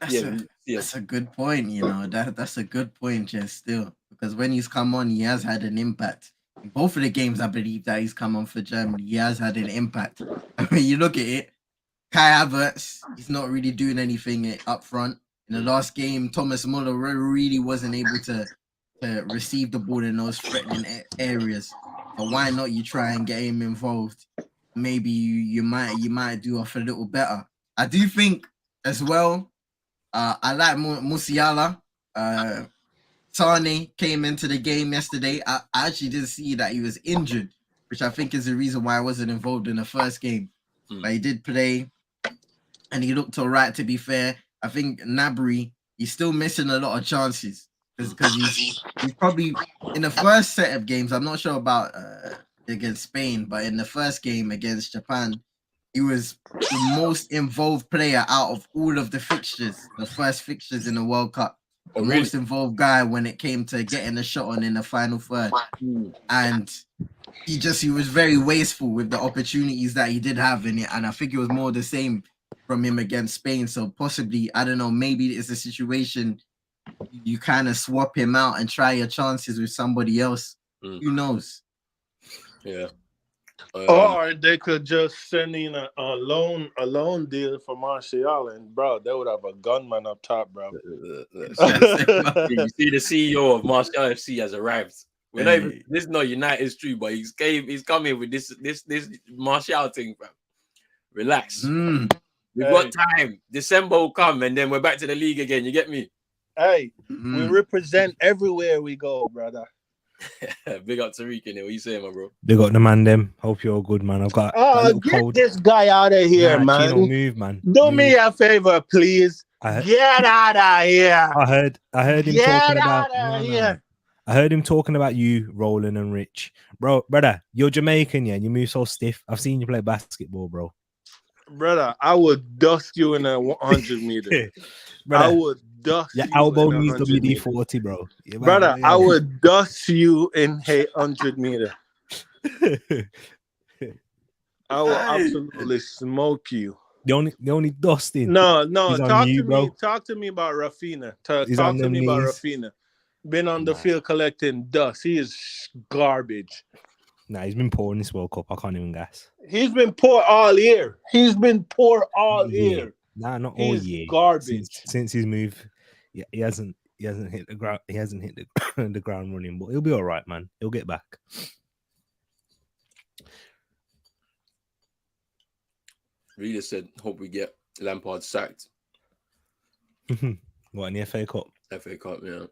That's a good point. You know, that's a good point, Jez, still. Because when he's come on, he has had an impact. In both of the games, I believe that he's come on for Germany. He has had an impact. I mean, you look at it, Kai Havertz, he's not really doing anything up front. In the last game, Thomas Muller really wasn't able to receive the ball in those threatening areas. So why not you try and get him involved? Maybe you might do off a little better. I do think as well. I like Musiala. Sane came into the game yesterday. I actually didn't see that he was injured, which I think is the reason why I wasn't involved in the first game. But he did play, and he looked all right, to be fair. I think Gnabry, he's still missing a lot of chances because he's probably in the first set of games. I'm not sure about against Spain, but in the first game against Japan, he was the most involved player out of all of the fixtures, the first fixtures in the World Cup. The most involved guy when it came to getting a shot on in the final third. And he was very wasteful with the opportunities that he did have in it. And I think it was more the same from him against Spain. So possibly, I don't know, maybe it's a situation you kind of swap him out and try your chances with somebody else. Who knows? Yeah. Or they could just send in a loan deal for Martial, and bro, they would have a gunman up top, bro. You see, the CEO of Martial FC has arrived. We're not even, this is not United's true, but he's coming with this Martial thing, bro. Relax. We've got time. December will come, and then we're back to the league again. You get me? Hey, we represent everywhere we go, brother. Big up Tariq in it. What you saying, my bro? Big up the man, them. Hope you're good, man. I've got get this guy out of here, man. Move, man. Do me a favor, please. Get out of here. I heard him talking about. I heard him talking about you, Roland and Rich, brother. You're Jamaican, yeah. And you move so stiff. I've seen you play basketball, bro. Brother, I would dust you in a 100 meter. Brother, I would dust your you elbow in needs 100 WD-40, bro. Yeah, brother, I would dust you in 100 meter. I will absolutely smoke you. The only dusting. No. Talk to me about Rafinha. Talk to me about Rafinha. Been on the field collecting dust. He is garbage. Nah, he's been poor in this World Cup. I can't even guess. He's been poor all year. Nah, not all year. Garbage. Since his move, yeah, he hasn't hit the ground. He hasn't hit the ground running, but he'll be all right, man. He'll get back. Reader said, "Hope we get Lampard sacked." What, in the FA Cup? FA Cup, yeah.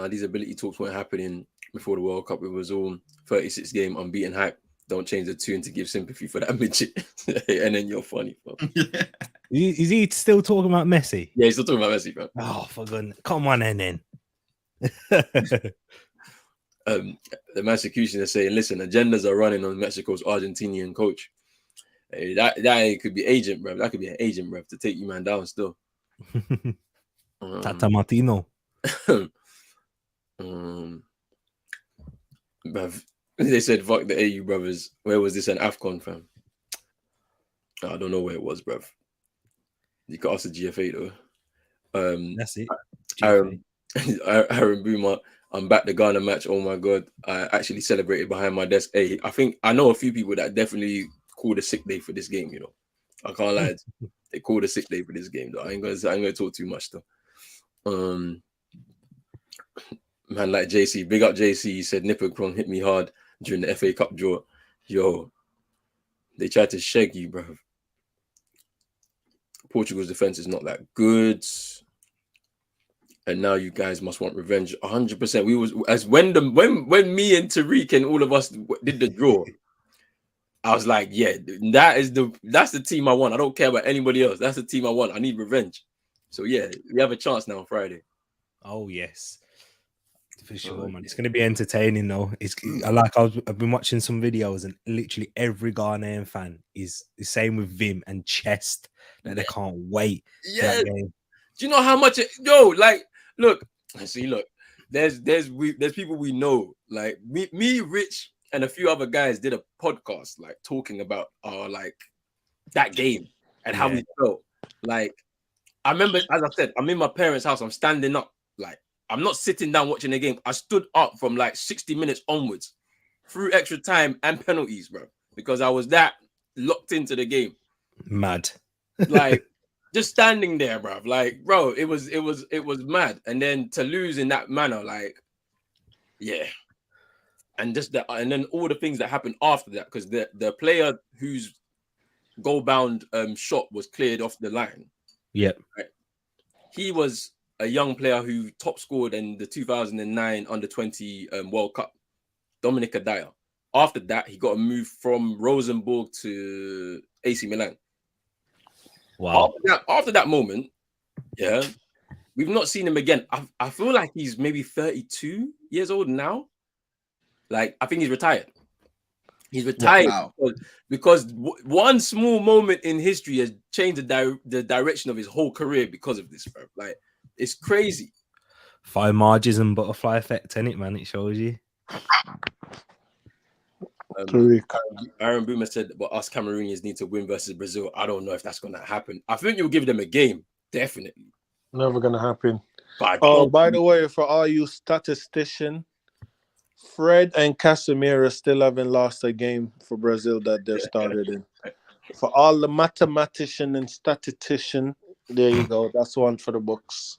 These ability talks weren't happening before the World Cup. It was all 36 game unbeaten hype. don't change the tune to give sympathy for that midget. And then you're funny, bro. Is he still talking about Messi? Yeah, he's still talking about Messi, bro. Oh, for goodness. Come on, then. The Massachusetts is saying, listen, agendas are running on Mexico's Argentinian coach. Hey, that could be agent, bro. That could be an agent, bro, to take you man down still. Tata Martino. Bruv, they said, fuck the AU brothers. Where was this an AFCON, fam? I don't know where it was, bruv. You could ask the GFA, though. That's it. Aaron Boomer, I'm back the Ghana match. Oh, my God. I actually celebrated behind my desk. Hey, I think I know a few people that definitely called a sick day for this game, you know. I can't lie. They called a sick day for this game, though. I ain't gonna talk too much, though. Man, like JC, big up JC. He said Nipper Krong hit me hard during the FA Cup draw. Yo, they tried to shag you, bro. Portugal's defense is not that good, and now you guys must want revenge. 100%. We was as when me and Tariq and all of us did the draw. I was like, yeah, that's the team I want. I don't care about anybody else. That's the team I want. I need revenge. So yeah, we have a chance now on Friday. Oh yes, for sure, man. It's going to be entertaining, though. I've been watching some videos, and literally every Ghanaian fan is the same with Vim and Chest that they can't wait for that game. Do you know how much look, there's people we know, like me, Rich, and a few other guys did a podcast like talking about that game and how we felt. Like, I remember, as I said, I'm in my parents' house, I'm standing up, like I'm not sitting down watching the game. I stood up from like 60 minutes onwards through extra time and penalties, bro, because I was that locked into the game. Mad. Like, just standing there, bro. Like, bro, it was mad. And then to lose in that manner, like, yeah. And just that, and then all the things that happened after that, because the player whose goal-bound shot was cleared off the line. Yeah. Right? He was a young player who top scored in the 2009 Under-20 World Cup, Dominic Adaya. After that, he got a move from Rosenborg to AC Milan. Wow. After that moment, yeah, we've not seen him again. I feel like he's maybe 32 years old now. Like, I think he's retired. He's retired. Wow. because one small moment in history has changed the direction of his whole career because of this, bro. Like, it's crazy. 5 margins and butterfly effect in it, man. It shows you. Aaron Boomer said, but us Cameroonians need to win versus Brazil. I don't know if that's going to happen. I think you'll give them a game. Definitely. Never going to happen. By the way, for all you statisticians, Fred and Casemiro still haven't lost a game for Brazil that they started in. For all the mathematician and statistician, there you go. That's one for the books.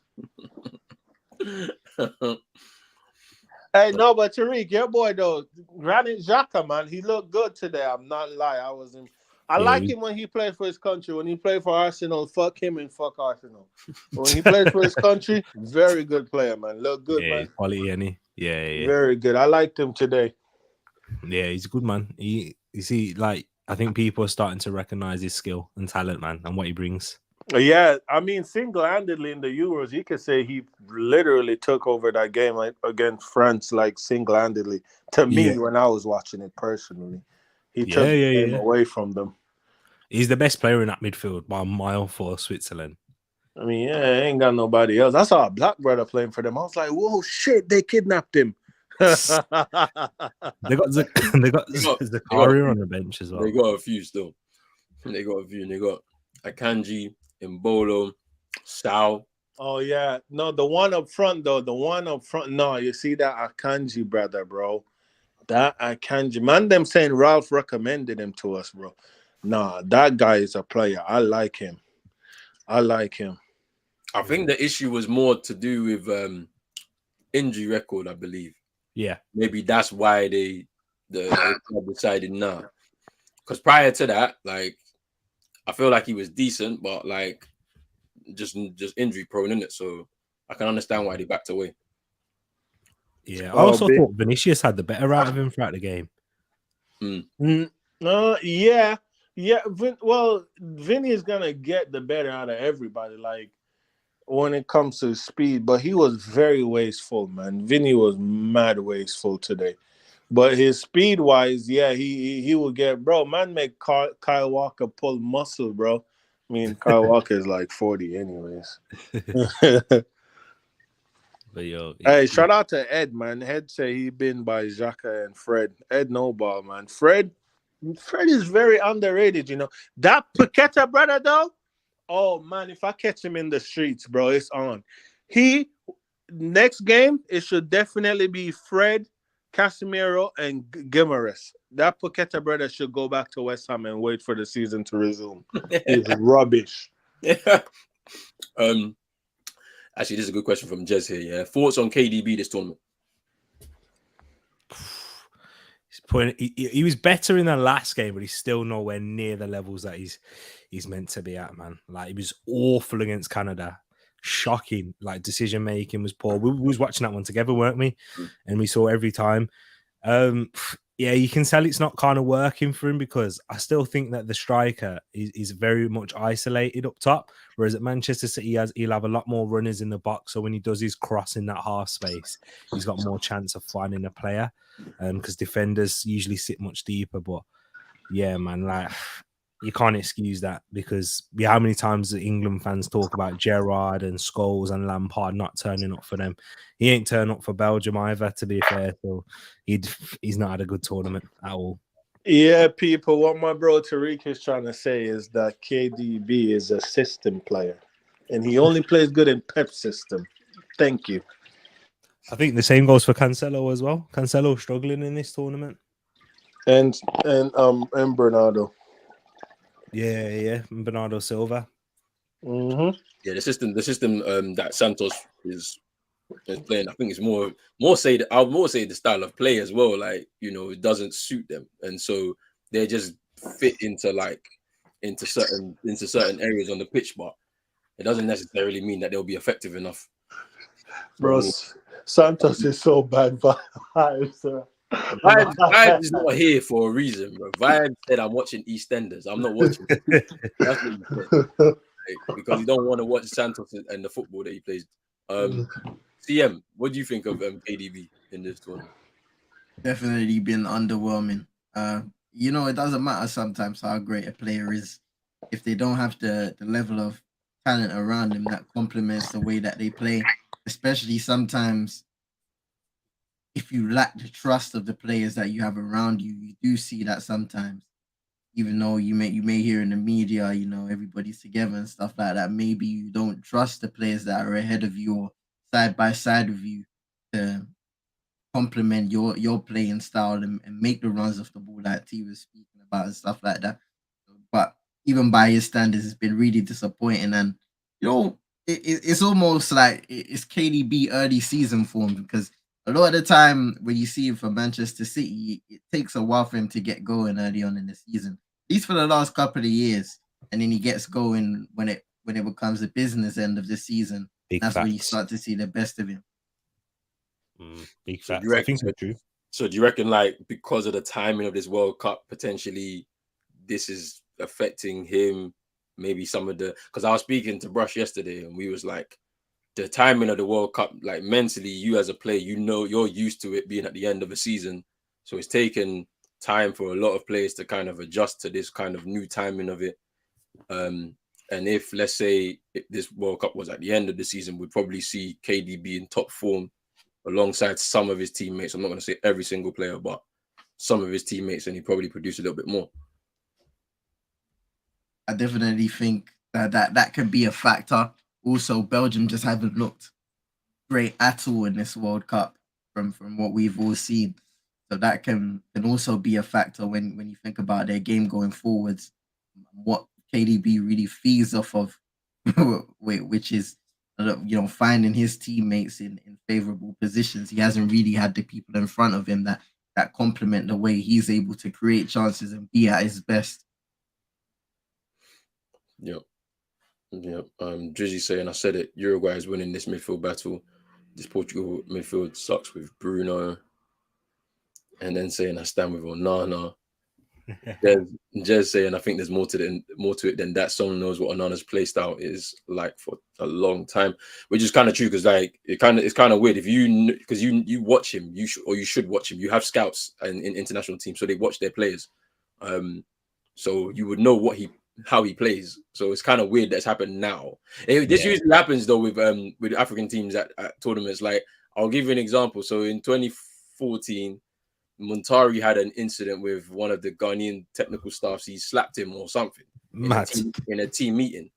Hey, no, but Tariq, your boy though, Granit Xhaka, man, he looked good today. I'm not lying. I like him when he played for his country. When he played for Arsenal, fuck him and fuck Arsenal. But when he played for his country, very good player, man. Look good, man. Quality, any. Yeah. Very good. I liked him today. Yeah, he's a good man. You see, like, I think people are starting to recognize his skill and talent, man, and what he brings. Yeah, I mean, single-handedly in the Euros, you could say he literally took over that game against France, like single-handedly. To me, when I was watching it personally, he took the game away from them. He's the best player in that midfield by a mile for Switzerland. I mean, ain't got nobody else. I saw a black brother playing for them. I was like, whoa, shit, they kidnapped him. They got Zakaria on the bench as well. They got a few still. They got Akanji, Mbolo, Sao. Oh, yeah. No, the one up front, though. No, you see that Akanji brother, bro. That Akanji. Man, them saying Ralph recommended him to us, bro. Nah, that guy is a player. I like him. I think the issue was more to do with injury record, I believe. Yeah. Maybe that's why the club decided nah. Because prior to that, like, I feel like he was decent, but like just injury prone, innit? So I can understand why they backed away. Yeah, I also thought Vinicius had the better out of him throughout the game. Yeah. Well, Vinny is gonna get the better out of everybody. Like when it comes to speed, but he was very wasteful, man. Vinny was mad wasteful today. But his speed wise, yeah, he will get, bro. Man, make Kyle Walker pull muscle, bro. I mean, Kyle Walker is like 40, anyways. But yo, Hey, shout out to Ed, man. Ed say he been by Xhaka and Fred. Ed no ball, man. Fred is very underrated, you know. That Paqueta brother, though. Oh man, if I catch him in the streets, bro, it's on. Next game, it should definitely be Fred, Casemiro, and Guimaraes. That Paqueta brother should go back to West Ham and wait for the season to resume. He's rubbish. Actually, this is a good question from Jez here. Yeah, thoughts on KDB this tournament? He was better in the last game, but he's still nowhere near the levels that he's meant to be at, man. Like, he was awful against Canada. Shocking. Like, decision making was poor. We was watching that one together, weren't we? And we saw every time. Yeah, you can tell it's not kind of working for him, because I still think that the striker is very much isolated up top, whereas at Manchester City he'll have a lot more runners in the box. So when he does his cross in that half space, he's got more chance of finding a player, because defenders usually sit much deeper. But yeah, man, like, you can't excuse that, because how many times the England fans talk about Gerrard and Scholes and Lampard not turning up for them. He ain't turned up for Belgium either, to be fair. So he's not had a good tournament at all. Yeah, people, what my bro Tariq is trying to say is that KDB is a system player, and he only plays good in Pep's system. Thank you. I think the same goes for Cancelo as well. Cancelo struggling in this tournament. And Bernardo. Yeah, Bernardo Silva. Mm-hmm. Yeah, the system that Santos is playing, I think it's more say I'll more say the style of play as well. Like, you know, it doesn't suit them, and so they just fit into certain areas on the pitch, but it doesn't necessarily mean that they'll be effective enough. Bro, Santos is so bad vibes. Vibes is not here for a reason, bro. Vibes said, I'm watching EastEnders. I'm not watching it. That's what he said. Like, because you don't want to watch Santos and the football that he plays. CM, what do you think of KDB in this tournament? Definitely been underwhelming. You know, it doesn't matter sometimes how great a player is if they don't have the level of talent around them that complements the way that they play. Especially sometimes, if you lack the trust of the players that you have around you, you do see that sometimes. Even though you may hear in the media, you know, everybody's together and stuff like that. Maybe you don't trust the players that are ahead of you or side by side with you to complement your playing style and make the runs off the ball that T was speaking about and stuff like that. But even by his standards, it's been really disappointing. And, you know, it's almost like it's KDB early season form, because a lot of the time when you see him for Manchester City, it takes a while for him to get going early on in the season, at least for the last couple of years. And then he gets going when it becomes the business end of the season. That's when you start to see the best of him. Big facts. I think so true. So do you reckon, like, because of the timing of this World Cup, potentially this is affecting him? Maybe some of because I was speaking to Brush yesterday, and we was like, the timing of the World Cup, like, mentally, you as a player, you know, you're used to it being at the end of a season. So it's taken time for a lot of players to kind of adjust to this kind of new timing of it. And if, let's say, this World Cup was at the end of the season, we'd probably see KDB in top form alongside some of his teammates. I'm not going to say every single player, but some of his teammates, and he probably produce a little bit more. I definitely think that could be a factor. Also, Belgium just haven't looked great at all in this World Cup from what we've all seen. So that can also be a factor when you think about their game going forwards. What KDB really feeds off of, which is, you know, finding his teammates in favorable positions. He hasn't really had the people in front of him that complement the way he's able to create chances and be at his best. Yep. Drizzy saying, I said it, Uruguay is winning this midfield battle. This Portugal midfield sucks with Bruno. And then saying, I stand with Onana. Just saying, I think there's more to it than that. Someone knows what Onana's play style is like for a long time, which is kind of true because like it's kind of weird if because you watch him, you should watch him. You have scouts in international teams, so they watch their players, so you would know how he plays. So it's kind of weird that's happened now. This usually happens though with African teams at tournaments. Like I'll give you an example. So in 2014. Montari had an incident with one of the Ghanaian technical staffs. He slapped him or something in a team meeting.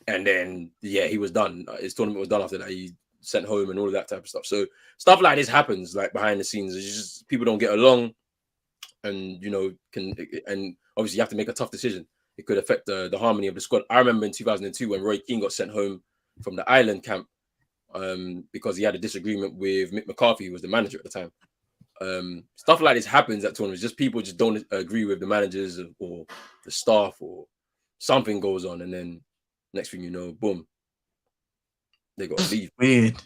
And then, he was done. His tournament was done after that. He sent home and all of that type of stuff. So stuff like this happens like behind the scenes. It's just people don't get along and, and obviously you have to make a tough decision. It could affect the harmony of the squad. I remember in 2002 when Roy Keane got sent home from the Ireland camp because he had a disagreement with Mick McCarthy, who was the manager at the time. Stuff like this happens at tournaments. Just people just don't agree with the managers or the staff, or something goes on, and then next thing you know, boom, they got to leave. Weird,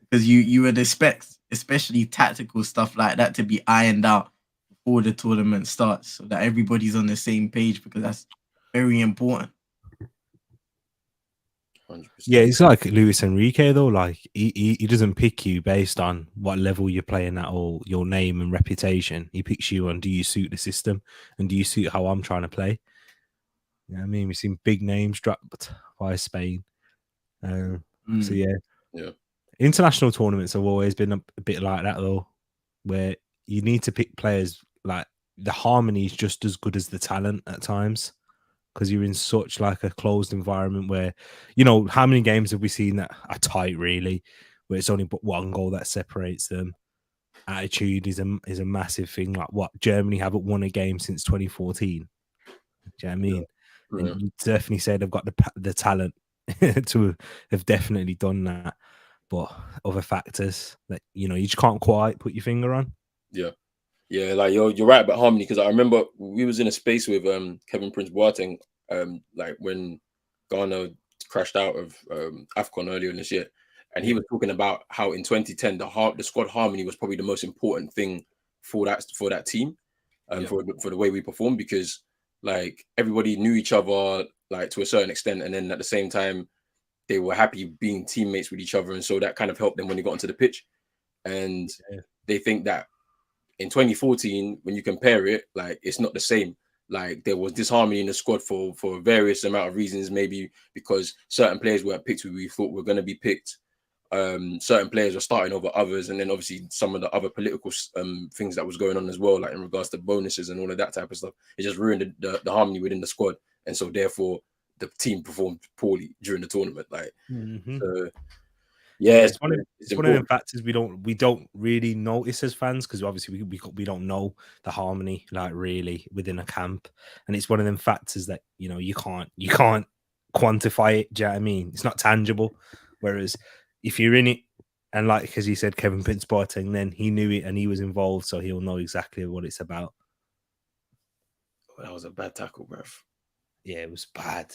because you would expect, especially tactical stuff like that, to be ironed out before the tournament starts, so that everybody's on the same page, because that's very important. 100%. Yeah, it's like Luis Enrique though. Like he doesn't pick you based on what level you're playing at or your name and reputation. He picks you on, do you suit the system and do you suit how I'm trying to play? You know what I mean? We've seen big names dropped by Spain. So yeah. International tournaments have always been a bit like that though, where you need to pick players. Like the harmony is just as good as the talent at times, because you're in such like a closed environment where, how many games have we seen that are tight really, where it's only but one goal that separates them. Attitude is a massive thing. Like what Germany haven't won a game since 2014. Do you know what I mean? Yeah. And you definitely say they've got the talent to have definitely done that, but other factors that you just can't quite put your finger on. Yeah, like you're right about harmony, because I remember we was in a space with Kevin Prince Boateng, like when Ghana crashed out of AFCON earlier this year, and he was talking about how in 2010 the squad harmony was probably the most important thing for that team, for the way we performed, because like everybody knew each other like to a certain extent, and then at the same time they were happy being teammates with each other, and so that kind of helped them when they got onto the pitch, and they think that. In 2014, when you compare it, like it's not the same. Like there was disharmony in the squad for various amount of reasons, maybe because certain players weren't picked who we thought were going to be picked. Certain players were starting over others, and then obviously some of the other political things that was going on as well, like in regards to bonuses and all of that type of stuff. It just ruined the harmony within the squad, and so therefore the team performed poorly during the tournament. Like, yeah, it's one of them factors we don't really notice as fans, because obviously we don't know the harmony like really within a camp, and it's one of them factors that you can't quantify it. Do you know what I mean? It's not tangible. Whereas if you're in it, and like as you said, Kevin Prince Boateng, then he knew it and he was involved, so he'll know exactly what it's about. Oh, that was a bad tackle, bruv. Yeah, it was bad.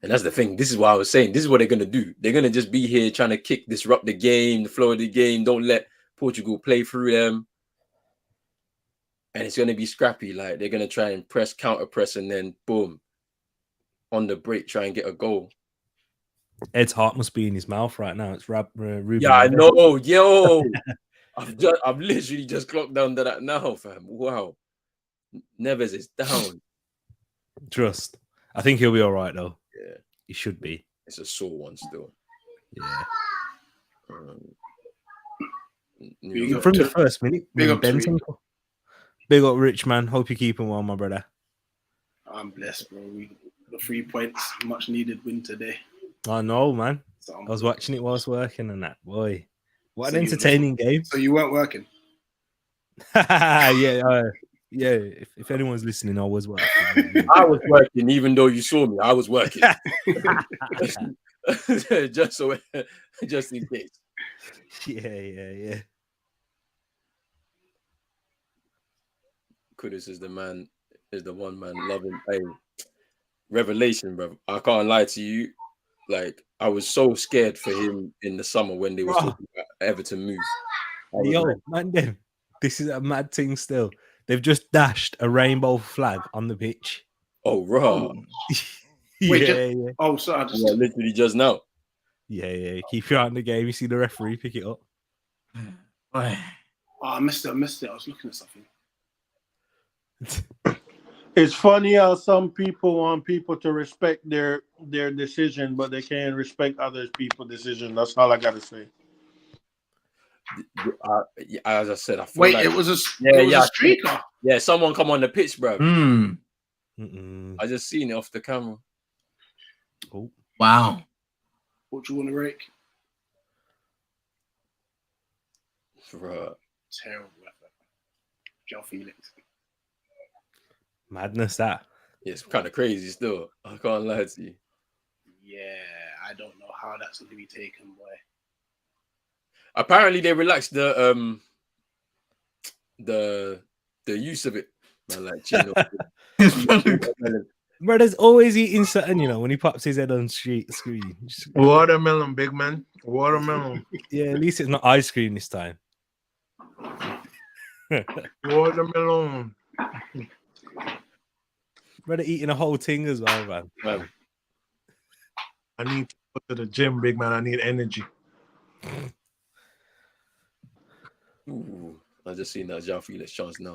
And that's the thing. This is what I was saying. This is what they're going to do. They're going to just be here trying to disrupt the game, the flow of the game. Don't let Portugal play through them. And it's going to be scrappy. Like they're going to try and counter press, and then boom, on the break, try and get a goal. Ed's heart must be in his mouth right now. It's Ruben. Yeah, I know. Yo, I've literally just clocked down to that now, fam. Wow. Neves is down. Trust. I think he'll be all right though. Yeah, he should be. It's a sore one still. Yeah. From the first minute, big up, big up, Rich man. Hope you're keeping well, my brother. I'm blessed, bro. The 3 points, much needed win today. I know, man. So I was watching it whilst working, and that boy, what an entertaining game. So you weren't working? Yeah. If anyone's listening, I was working. I was working, even though you saw me. I was working. just in case. Yeah. Kudus is the one man loving. Hey, revelation, bro. I can't lie to you. Like I was so scared for him in the summer when they were talking about Everton move. Man, this is a mad thing still. they've just dashed a rainbow flag on the pitch. Oh, raw. Wait, yeah. Oh, sorry. Yeah, literally just now. Yeah. Keep your eye on the game. You see the referee pick it up. Boy. Oh, I missed it. I was looking at something. It's funny how some people want people to respect their decision, but they can't respect other people's decision. That's all I gotta say. As I said, I feel Wait, like it was a a streaker. Yeah, someone come on the pitch, bro. Mm-mm. I just seen it off the camera. Oh, Wow. What do you want to rake? Bruh. Terrible effort. Joe Felix. madness that. It's kind of crazy still. I can't lie to you. Yeah, I don't know how that's going to be taken, boy. Apparently, they relaxed the use of it. Man, like Chino. Brother's always eating something, when he pops his head on screen. Watermelon, big man. Watermelon. Yeah, at least it's not ice cream this time. Watermelon. Brother eating a whole thing as well, man. I need to go to the gym, big man. I need energy. Ooh, I just seen that João Felix chance now.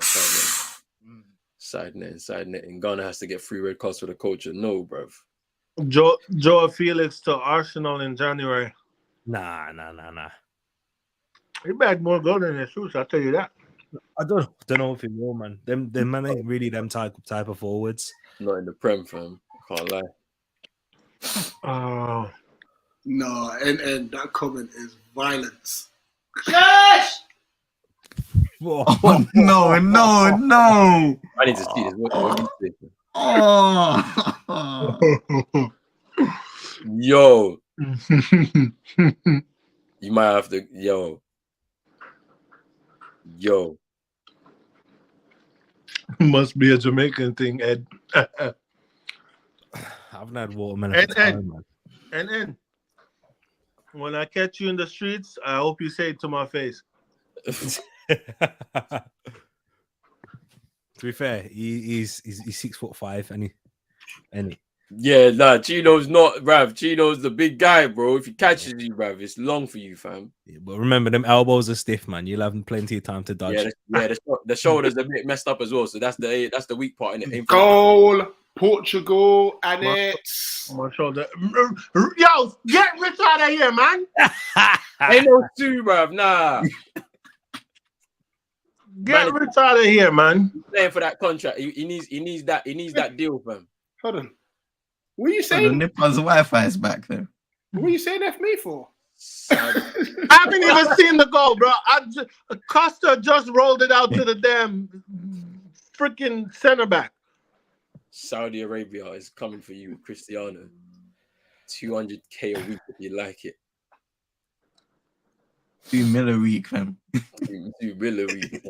Side net. And Ghana has to get 3 red cards for the culture. No, bruv. Joe Felix to Arsenal in January. Nah. He bagged more gold than Jesus, I'll tell you that. I don't know if he will, man. Them man ain't really them type of forwards. Not in the Prem, fam. I can't lie. Oh. No, and that comment is violence. Oh, no. I need to see this. What you thinking? Oh. Yo. You might have to. Yo. Must be a Jamaican thing, Ed. I haven't had watermelon for time, man. And when I catch you in the streets, I hope you say it to my face. To be fair, he's 6'5", and he. Yeah, nah, Chino's not, bruv. Chino's the big guy, bro. If he catches you, bruv, it's long for you, fam. Yeah, but remember, them elbows are stiff, man. You'll have plenty of time to dodge. The shoulders are a bit messed up as well. So that's the weak part in it. Goal, Portugal, and it's My shoulder. Yo, get Rich out of here, man. ain't no 2, bruv. Nah. Get Rich out of here, man. He's playing for that contract. He needs that deal, fam. Hold on. What are you The saying? Nipper's Wi-Fi is back there. What are you saying F me for? I haven't even seen the goal, bro. Costa just rolled it out to the damn freaking center back. Saudi Arabia is coming for you, Cristiano. 200K a week if you like it. $2 million a week, fam. 2 million a week.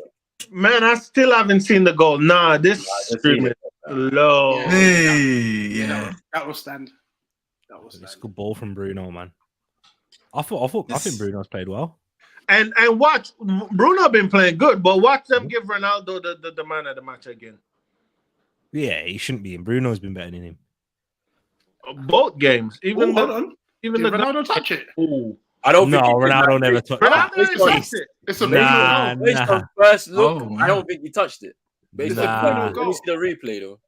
Man, I still haven't seen the goal. Nah, this stream is low. Hey, yeah. That will stand. It's a good ball from Bruno, man. I think Bruno's played well. And watch, Bruno been playing good, but watch them give Ronaldo the man of the match again. Yeah, he shouldn't be. And Bruno's been better than him. Both games, even hold on. Even Did the Ronaldo touch it? Ooh. I don't think Ronaldo never touched it. Ronaldo didn't touch it. It's a Based on first look, Oh, I don't think he touched it. Based on Nah. let me see the replay though.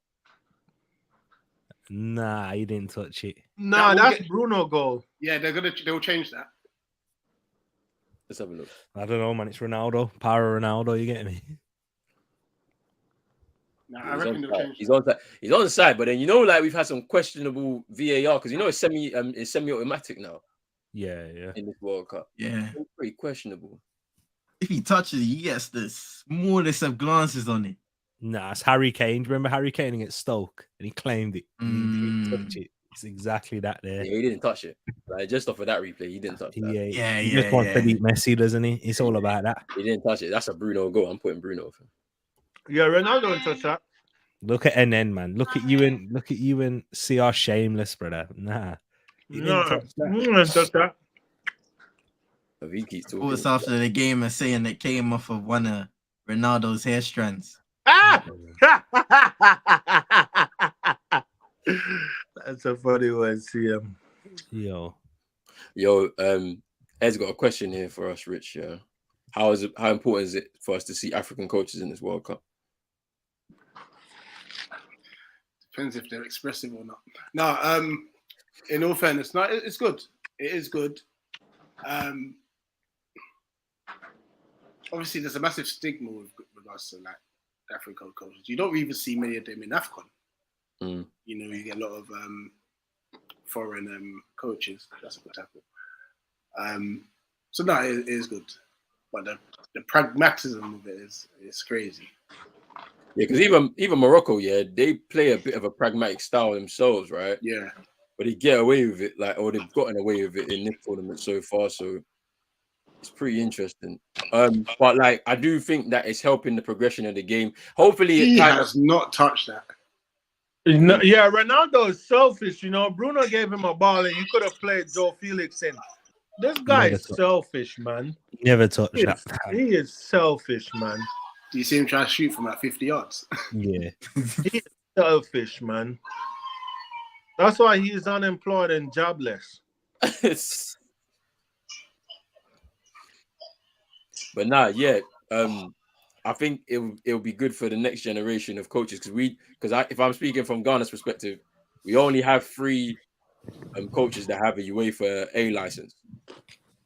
Nah, he didn't touch it. Nah, That will that's Bruno goal. Yeah, they'll change that. Let's have a look. I don't know, man. It's Ronaldo. Power Ronaldo, you get me? Nah, I reckon they'll change He's on the side, but then like we've had some questionable VAR because it's semi-automatic now Yeah. in this World Cup. Yeah. It's pretty questionable. If he touches it, he gets the smallest of glances on it. Nah, it's Harry Kane. Do you remember Harry Kane against Stoke? And he claimed it. He didn't touch it. It's exactly that there. Yeah, he didn't touch it. Like just off of that replay, he didn't touch that. He just wants to beat Messi, doesn't he? It's all about that. He didn't touch it. That's a Bruno goal. I'm putting Bruno for him. Yeah, Ronaldo didn't touch that. Look at NN, man. Look at you and CR shameless, brother. Nah. He didn't touch that. He didn't touch that. He keeps talking. Thoughts after the game and saying it came off of one of Ronaldo's hair strands. Ah! That's a funny one, CM. Yo, Ed's got a question here for us, Rich. Yeah, how important is it for us to see African coaches in this World Cup? Depends if they're expressive or not. No, in all fairness, no, it's good. It is good. Obviously, there's a massive stigma with regards to like African coaches. You don't even see many of them in AFCON. You know, you get a lot of foreign coaches. That's a good example. So no, it is good, but the pragmatism of it is crazy. Yeah, because even Morocco, yeah, they play a bit of a pragmatic style themselves, right? Yeah, but they get away with it, or they've gotten away with it in this tournament so far. So it's pretty interesting. But like, I do think that it's helping the progression of the game. Hopefully, he has not touched that. No, yeah, Ronaldo is selfish. You know, Bruno gave him a ball, and you could have played Joe Felix in. This guy is selfish, man. Never touch that. He is selfish, man. Do you see him try to shoot from like 50 yards? Yeah. He is selfish, man. That's why he's unemployed and jobless. But nah, yeah. I think it'll be good for the next generation of coaches because if I'm speaking from Ghana's perspective, we only have 3 coaches that have a UEFA A license,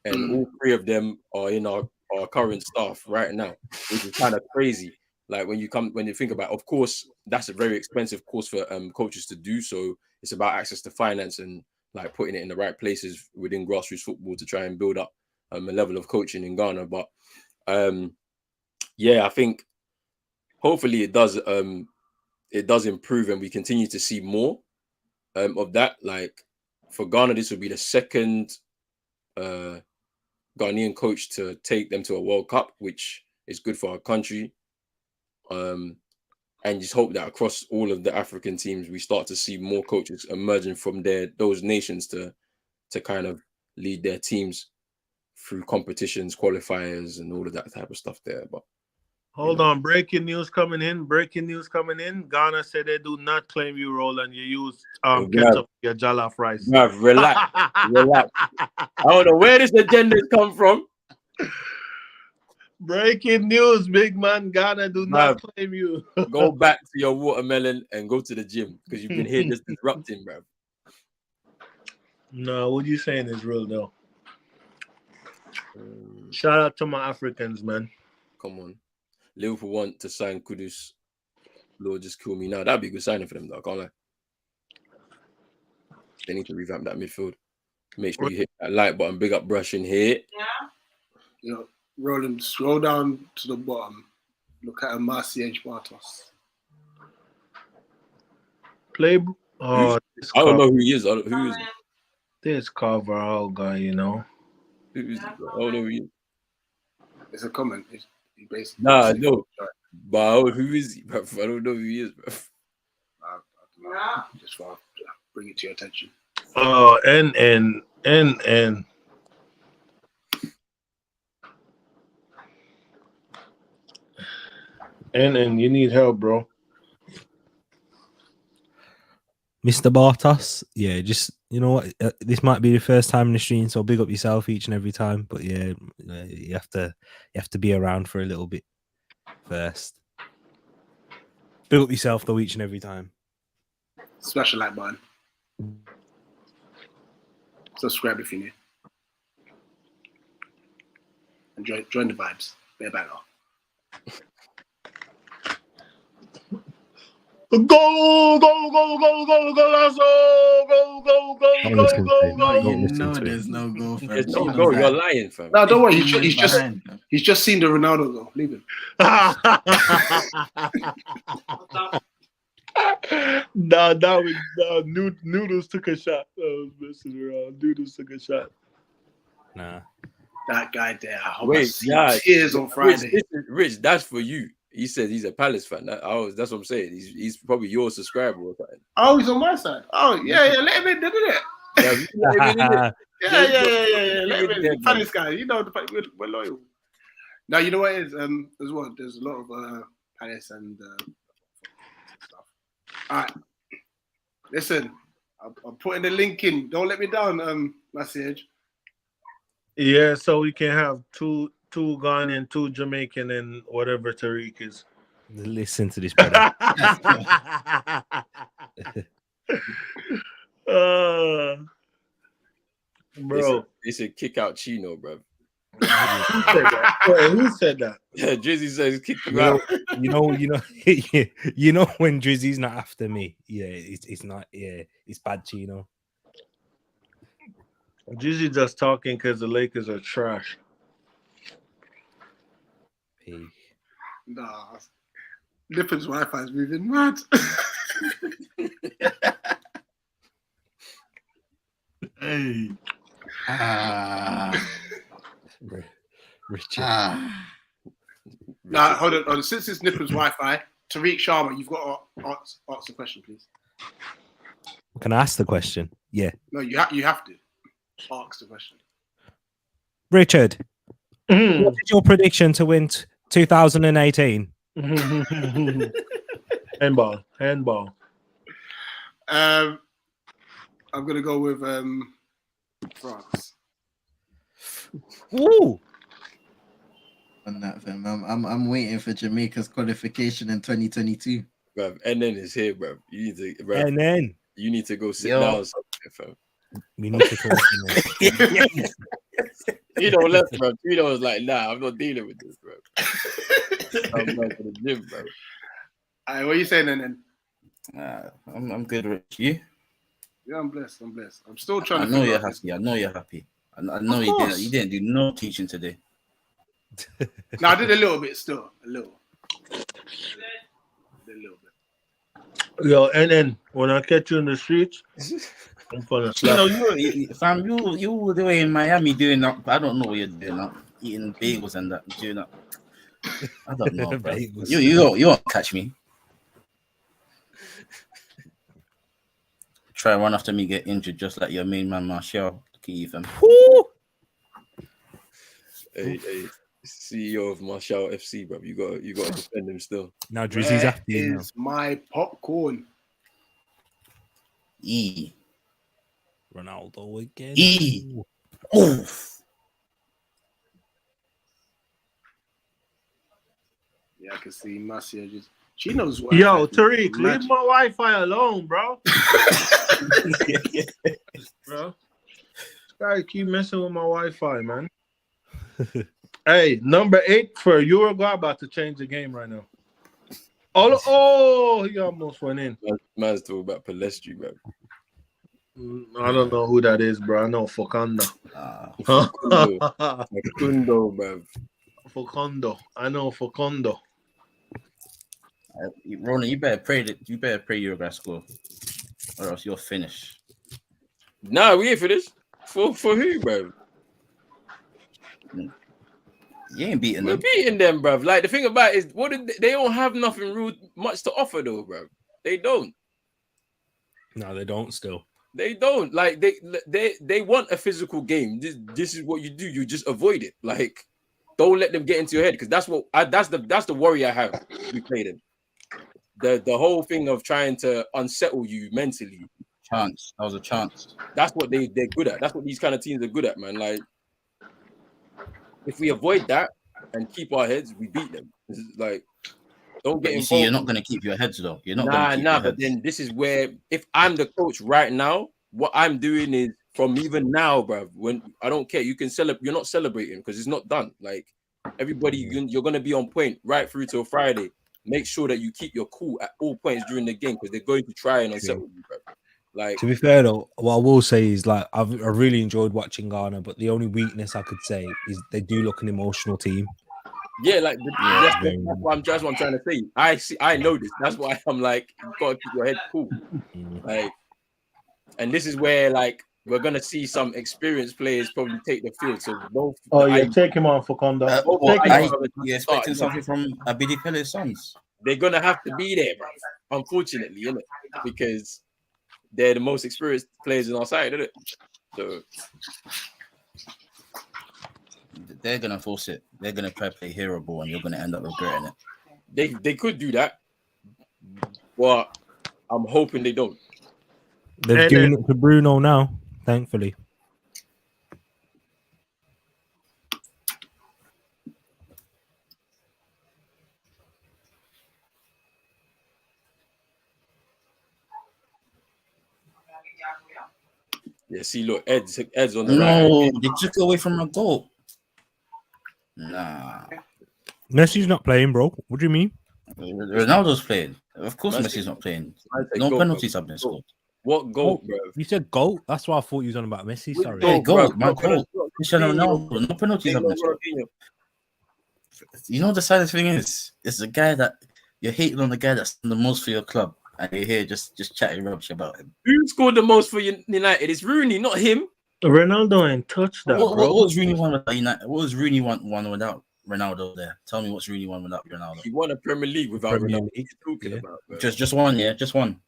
and all 3 of them are in our current staff right now, which is kind of crazy. Like when you think about it, of course, that's a very expensive course for coaches to do. So it's about access to finance and like putting it in the right places within grassroots football to try and build up a level of coaching in Ghana. But yeah, I think hopefully it does improve and we continue to see more of that. Like for Ghana, this will be the second Ghanaian coach to take them to a World Cup, which is good for our country. And just hope that across all of the African teams, we start to see more coaches emerging from those nations to kind of lead their teams through competitions, qualifiers, and all of that type of stuff there. But hold on, breaking news coming in. Ghana said they do not claim you, Roland. You use ketchup your jollof rice. Relax. I don't know where this agenda has come from. Breaking news, big man. Ghana do not claim you. Go back to your watermelon and go to the gym because you've been here just disrupting, bro. No, what you saying is real though. Shout out to my Africans, man. Come on. Liverpool want to sign Kudus. Lord, just kill me now. That'd be a good signing for them, though. I can't lie. They need to revamp that midfield. Make sure you hit that like button. Big up Brush in here. Yeah. You know, Roland, scroll down to the bottom. Look at Marcy H. Bartos. I don't know who he is. Who is it? This Carvajal guy, you know. Who is it, bro? I don't know who he is. It's a comment. He basically. No. But who is he, bro? I don't know who he is, bro. I don't know. Just want to bring it to your attention. Oh, and you need help, bro. Mr. Bartos, yeah, just you know what, this might be the first time in the stream, so big up yourself each and every time. But yeah, you have to be around for a little bit first. Big up yourself though each and every time. Smash the like button. Subscribe if you're new. And join the vibes. They're better. Go, Lasso! Go. You know there's no goal for There's no goal. You're lying, fam. No, don't worry. He's just seen the Ronaldo goal. Leave him. Noodles took a shot. I was messing around. Noodles took a shot. Nah. That guy there. Wait, yeah. Tears on Friday. Rich, that's for you. He said he's a Palace fan. That's what I'm saying. He's probably your subscriber or something. Oh, he's on my side. Oh, yeah. Let him in, didn't it? Yeah. Let him in. Palace guy. You know, we're loyal. Now, you know what it is? As well, there's a lot of Palace and stuff. All right, listen, I'm putting the link in. Don't let me down, message. Yeah, so we can have two Ghanaian, two Jamaican, and whatever Tariq is. Listen to this, brother. Bro, It's a kick out Chino, bro. who said that? Wait, who said that? Yeah, Drizzy says kick you You out. know, when Drizzy's not after me, yeah, it's not, yeah, it's bad, Chino. Gigi just talking because the Lakers are trash. Hey. Nah, Nippers Wi-Fi is moving mad. Hey. Richard. Nah, hold on. Since it's Nippers Wi-Fi, Tariq Sharma, you've got to ask the question, please. Can I ask the question? Yeah. No, you have to ask the question. Richard, what is your prediction to win 2018? Handball. I'm gonna go with France. Ooh. On that, fam. I'm waiting for Jamaica's qualification in 2022. Bruv, and then it's here, bruv. You need to go sit down somewhere, fam. We need to talk. Tino left, bro. Tino was like, nah, I'm not dealing with this, bro. I'm going to the gym, bro. All right, what are you saying then? I'm good, Rich. You? Yeah, I'm blessed. I'm still trying I to. know you're happy. I know you're happy. I know you didn't do no teaching today. No, I did a little bit still. A little bit. Yo, and then when I catch you in the streets, I'm gonna slap You were doing in Miami doing that. I don't know what you're doing now. Eating bagels and that. Doing that. I don't know, bro. You won't catch me. Try and run after me, get injured just like your main man Martial. Even. Hey, CEO of Marshall FC, bro. You got to defend him still. Now Drizzy's after you now. Is my popcorn? Ronaldo again. Oof. Yeah, I can see messages. She knows what. Yo, Tariq, leave my Wi-Fi alone, bro. Bro, this guy keep messing with my Wi-Fi, man. Hey, number 8 for Uruguay about to change the game right now. Oh, he almost went in. Man's talking about Palestri, bro. I don't know who that is, bro. I know Focondo. Facundo, bro. Focondo. I know Focondo. Ronan, you better pray Uruguay score, or else you'll finish. Nah, we ain't finished. For who, bro? You ain't beating We're them. beating them, bro. Like the thing about it is, they don't have nothing real much to offer though, bro. They don't. No, they don't. Still, they don't. Like they want a physical game. This is what you do. You just avoid it. Like, don't let them get into your head because that's the worry I have. We play them. The whole thing of trying to unsettle you mentally. Chance. That was a chance. That's what they're good at. That's what these kind of teams are good at, man. Like, if we avoid that and keep our heads, we beat them. This is like, don't get involved. See, you're not going to keep your heads though. You're not going to keep your heads. But then this is where, if I'm the coach right now, what I'm doing is from even now, bro. When I don't care, you can celebrate. You're not celebrating because it's not done. Like everybody, you're going to be on point right through till Friday. Make sure that you keep your cool at all points during the game because they're going to try and unsettle you, bro. Like, to be fair though, what I will say is like I really enjoyed watching Ghana, but the only weakness I could say is they do look an emotional team. Yeah, like that's what I'm trying to say. I know this. That's why I'm like, you gotta keep your head cool. Like, and this is where like we're gonna see some experienced players probably take the field. So both. Take him on for conduct. You're expecting something from Abidi Pele's sons. They're gonna have to be there, bro. Unfortunately, innit? Because they're the most experienced players in our side, isn't it? So they're gonna force it. They're gonna try to play hero ball, and you're gonna end up regretting it. They could do that, but I'm hoping they don't. They've given it to Bruno now, thankfully. Yeah, see, look, Ed's on the right. No, they took away from my goal. Nah. Messi's not playing, bro. What do you mean? Ronaldo's playing. Of course, Man, Messi's not playing. man said No goal, penalties bro. have been scored. What goal, bro? You said goal? That's why I thought you was on about Messi. What Sorry. goal? Yeah, goal, bro. my Not goal. Ronaldo, Cristiano Ronaldo. Ronaldo. No penalties have Ain't no been scored. Ronaldinho. You know the saddest thing is, it's the guy that you're hating on, the guy that's done the most for your club, and you're here just chatting rubbish about him. Who scored the most for United? It's Rooney, not him. Ronaldo ain't touched that, What bro. was Rooney won without United? What was Rooney won without Ronaldo there? Tell me what's Rooney won without Ronaldo? He won a Premier League without Premier Ronaldo. League, What are you talking yeah. about, bro? Just one, yeah, just one.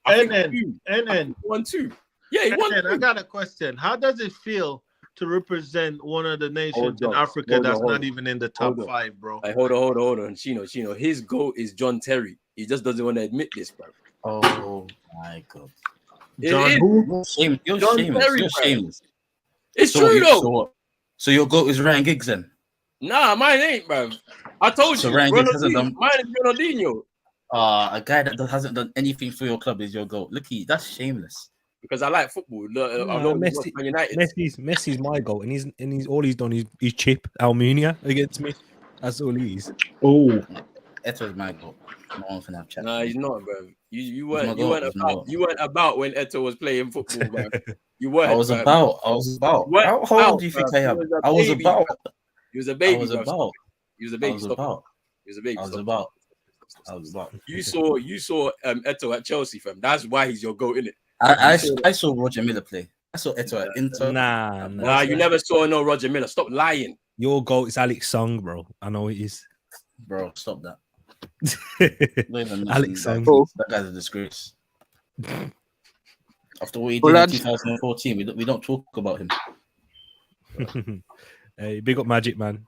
I think And two. then, 1-2. Yeah, he won. I two. got a question. How does it feel to represent one of the nations in on. Africa Hold on, that's hold not on. even in the top Hold on. 5, bro? Like, hold on. Chino. His goal is John Terry. He just doesn't want to admit this, bro. Oh my god! It John is. who? You're John shameless. Terry, You're bro. shameless. It's So true, you- though. So what? So your goal is Ryan Giggs then? Nah, mine ain't, bro. I told So you. Ryan Giggs hasn't Ronaldinho. done- Mine is Ronaldinho. A guy that hasn't done anything for your club is your goal. Looky, that's shameless. Because I like football. Look, I Nah, know Messi- Man United. Messi's my goal, and he's all he's done is chip Almunia against me. That's all he is. Oh, Eto's my goal. No one can have chat. Nah, he's not, bro. You my weren't goal, he's my goal. about when Eto was playing football, bro. You weren't. I was bro. about. What? How old do you think Out, I am? bro. He was a I was baby, about. He was a I baby, was bro. about. He was a I baby. was Stop. about. He was a baby. I was Stop. about. Stop. I was about. You saw Eto at Chelsea, fam. That's why he's your goal, innit? I saw Roger Miller play. I saw Eto at Inter. Nah. You never saw no Roger Miller. Stop lying. Your goal is Alex Song, bro. I know it is. Bro, stop that. Don't even Alex mention Song. that guy's a disgrace. After what he did Well, in lads- 2014, we don't talk about him. Hey, big up Magic, man.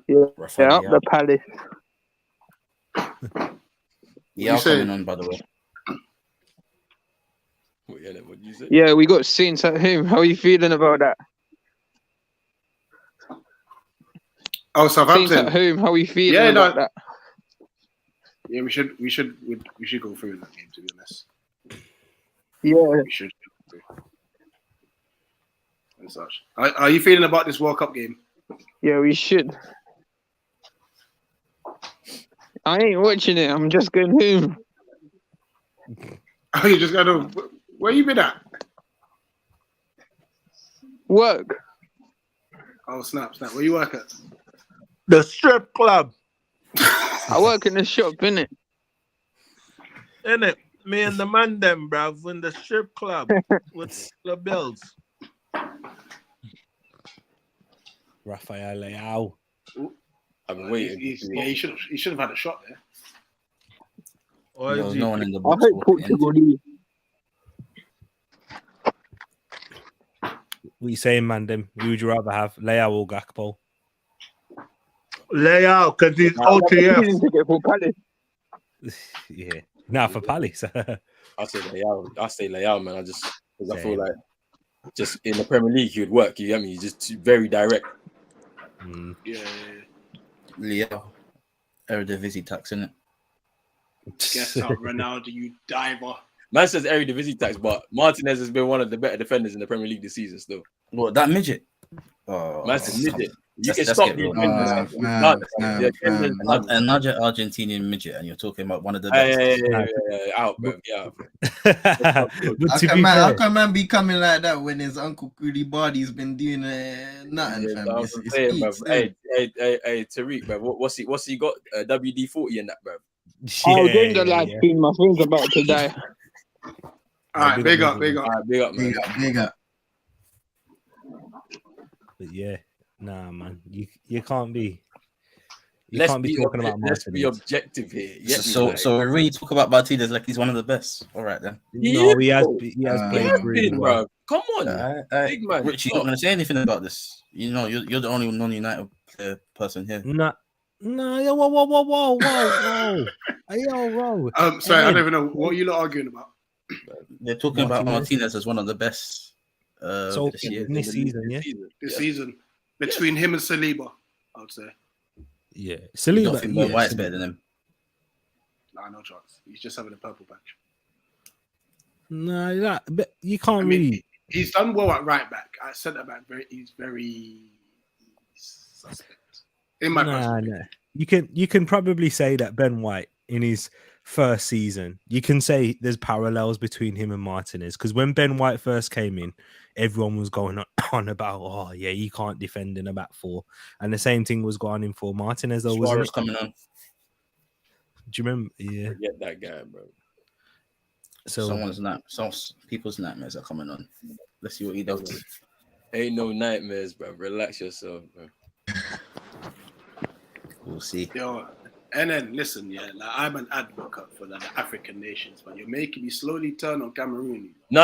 Yeah, Rafael, the Palace. yeah, You say- coming on, by the way. What did you say? Yeah, we got Saints at home. How are you feeling about that? Oh, Saints at Southampton. home. How are you feeling Yeah, no. about that? Yeah, we should go through that game, to be honest. Yeah, We should. And such. Are you feeling about this World Cup game? yeah, we should. I ain't watching it. I'm just going home. Oh, you just gotta. Where you been at? Work. Oh, snap. Where you work at? the strip club, I work in the shop, innit? innit? Me and the man them, bruv, in the strip club with the bills. Rafael Leao. I've been waiting. He should have had a shot there. Or There is was he- no one in the I box. hope Portugal lose. What you saying, Mandem? Who would you rather have, Leao or Gakpo? lay out because he's Season OTF. ticket for Palace. Yeah. Nah, for Palace. I say Leao, man. Because I feel Same. like just in the Premier League, he would work. You know what I mean? He's just very direct. Mm. Yeah. Leo. Eredivisie tax, innit? Guess out, Ronaldo, you diver. Man says Eredivisie tax, but Martinez has been one of the better defenders in the Premier League this season still. What, that midget? Oh, Man says midget. You Let's can get stop the real. defenders. Man. Another Argentinian midget, and you're talking about one of the best. Hey, out, bro. Yeah. But How to can be man, how fair, can man be coming like that when his uncle Koulibaly's been doing nothing, fam? I'm It's saying, bro. peaks, innit? Hey, Tariq, bro. What's he got? WD-40 in that, bro. I'll join the live stream. My phone's about to die. All right, big up. All right, big up, man. Big up. But yeah, nah, man, you can't be. Let's Can't be talking about let's be Martinez. objective here. So we really talk about Martinez like he's one of the best. All right then. No, he has He played has really been, well. bro. Come on, big man. Rich, you're not going to say anything about this. You know, you're the only non-United clear person here. No, yo, whoa. Hey, yo, whoa. Sorry, I don't even know what you lot arguing about. They're talking about Martinez as one of the best So this year. in this season, yeah. This season. Between him and Saliba, I would say. Yeah, You don't Saliba. think Ben White's better than him? Nah, no chance. He's just having a purple patch. No, but you can't I mean, really. he's done well at right back. At centre back, he's very suspect. In my personal opinion. You can probably say that Ben White in his first season, you can say there's parallels between him and Martinez, because when Ben White first came in, everyone was going on about, oh yeah, you can't defend in a back four, and the same thing was going in for Martinez. Though, wasn't it? Coming on. Do you remember? Yeah, Forget that guy, bro. So some people's nightmares are coming on. Let's see what he does. Ain't no nightmares, bro. Relax yourself, bro. We'll see. Yo, and then listen, yeah, like I'm an advocate for the African nations, but you're making me slowly turn on Cameroon. No.